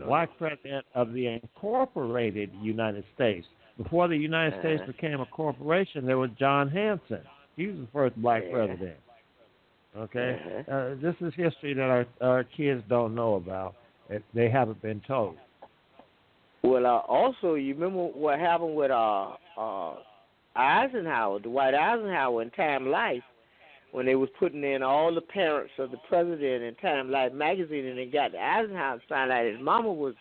black president of the incorporated United States. Before the United States became a corporation, there was John Hanson. He was the first black president. Okay? This is history that our kids don't know about. They haven't been told. Well, also, you remember what happened with Eisenhower, Dwight Eisenhower in Time Life, when they was putting in all the parents of the president in Time Life magazine, and they got Eisenhower to find out his mama was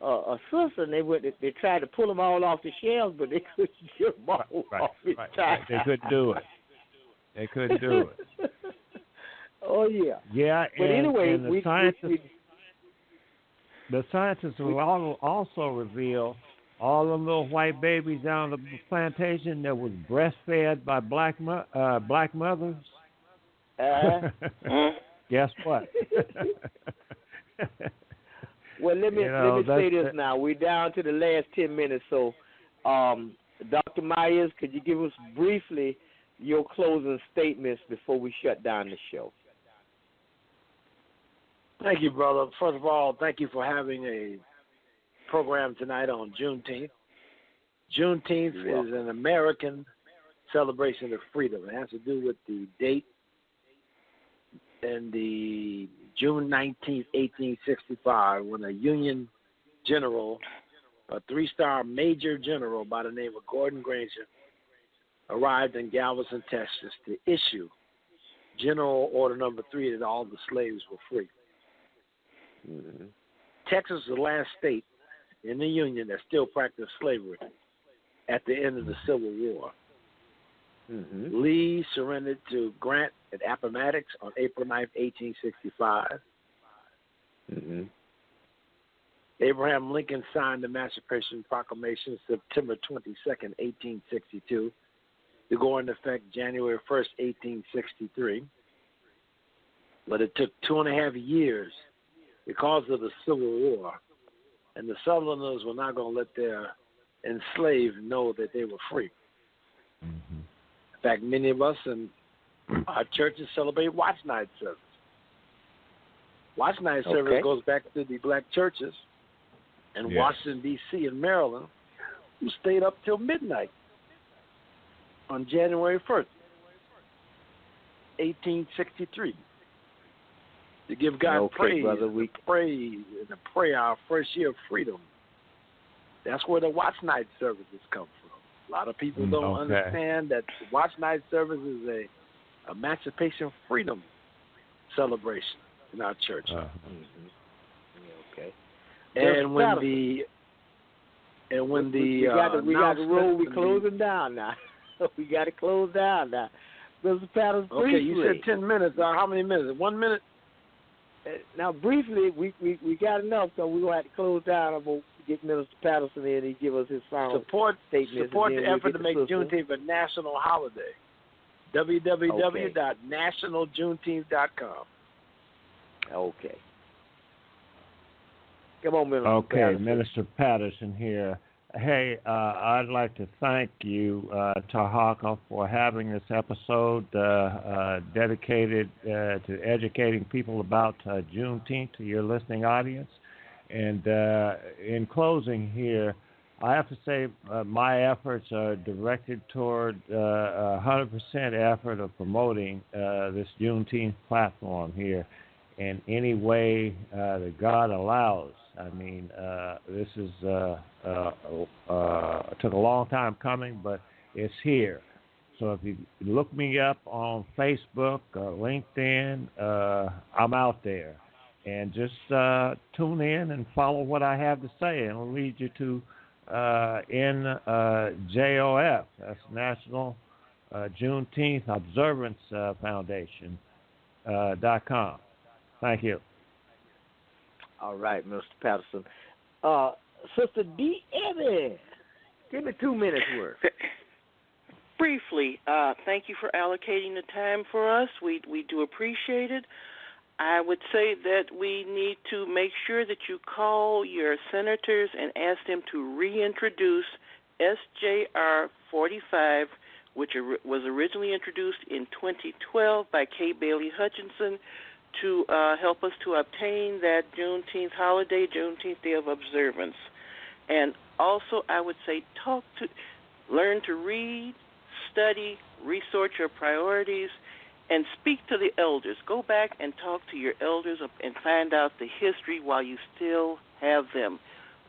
a sister, and they tried to pull them all off the shelves, but they couldn't get them all off his time. They couldn't do it. They couldn't do it. Oh, yeah. Yeah, but anyway, the scientists will also reveal all them little white babies down the plantation that was breastfed by black mothers. Guess what? Well, let me say this now. We're down to the last 10 minutes, so Dr. Meyers, could you give us briefly your closing statements before we shut down the show? Thank you, brother. First of all, thank you for having a program tonight on Juneteenth. Juneteenth is an American celebration of freedom. It has to do with the date and the June 19th, 1865, when a Union general, a three-star major general by the name of Gordon Granger, arrived in Galveston, Texas to issue General Order Number 3 that all the slaves were free. Mm-hmm. Texas is the last state in the Union that still practiced slavery at the end of the Civil War. Mm-hmm. Lee surrendered to Grant at Appomattox on April 9th, 1865. Mm-hmm. Abraham Lincoln signed the Emancipation Proclamation September 22nd, 1862, to go into effect January 1st, 1863. But it took 2.5 years because of the Civil War, and the Southerners were not going to let their enslaved know that they were free. Mm-hmm. In fact, many of us in our churches celebrate Watch Night service. Watch Night service goes back to the black churches in Washington, D.C. and Maryland, who stayed up till midnight on January 1st, 1863. To give God praise, brother, we praise and to pray our first year of freedom. That's where the Watch Night services come from. A lot of people don't understand that the Watch Night service is a emancipation freedom celebration in our church. Okay. And when we got to roll. We're closing down now. We got to close down now. Mr. Patterson, briefly. Okay, you said 10 minutes. How many minutes? 1 minute? Now, briefly, we got enough, so we're going to have to close down. I'm going to get Minister Patterson in and give us his final statement. Support the effort to make Juneteenth a national holiday. www.nationaljuneteenth.com. Okay. Come on, Minister Patterson. Minister Patterson here. Hey, I'd like to thank you, Tarhaka, for having this episode dedicated to educating people about Juneteenth to your listening audience. And in closing here, I have to say my efforts are directed toward 100% effort of promoting this Juneteenth platform here in any way that God allows. I mean, this is took a long time coming, but it's here. So if you look me up on Facebook or LinkedIn, I'm out there. And just tune in and follow what I have to say, and it'll lead you to NJOF. That's National Juneteenth Observance Foundation.com. Thank you. All right, Mr. Patterson. Sister D. Evie, give me 2 minutes worth. Briefly, thank you for allocating the time for us. We do appreciate it. I would say that we need to make sure that you call your senators and ask them to reintroduce SJR 45, which was originally introduced in 2012 by Kay Bailey Hutchinson, to help us to obtain that Juneteenth holiday, Juneteenth Day of Observance. And also, I would say learn to read, study, research your priorities, and speak to the elders. Go back and talk to your elders and find out the history while you still have them.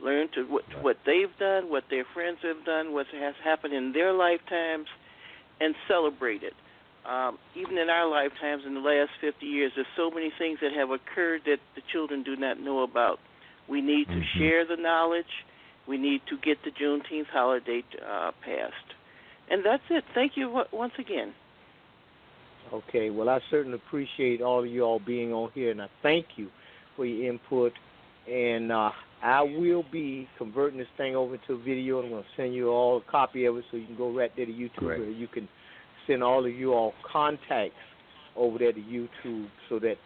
Learn to what they've done, what their friends have done, what has happened in their lifetimes, and celebrate it. Even in our lifetimes, in the last 50 years, there's so many things that have occurred that the children do not know about. We need to share the knowledge. We need to get the Juneteenth holiday passed. And that's it. Thank you once again. Okay, well, I certainly appreciate all of you all being on here, and I thank you for your input. And I will be converting this thing over to a video. I'm going to send you all a copy of it so you can go right there to YouTube. Where you can send all of you all contacts over there to YouTube so that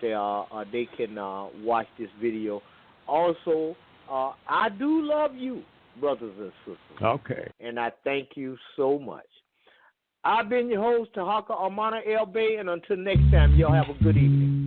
they can watch this video. Also, I do love you, brothers and sisters. Okay. And I thank you so much. I've been your host, Tarhaka Amana El Bey, and until next time, y'all have a good evening.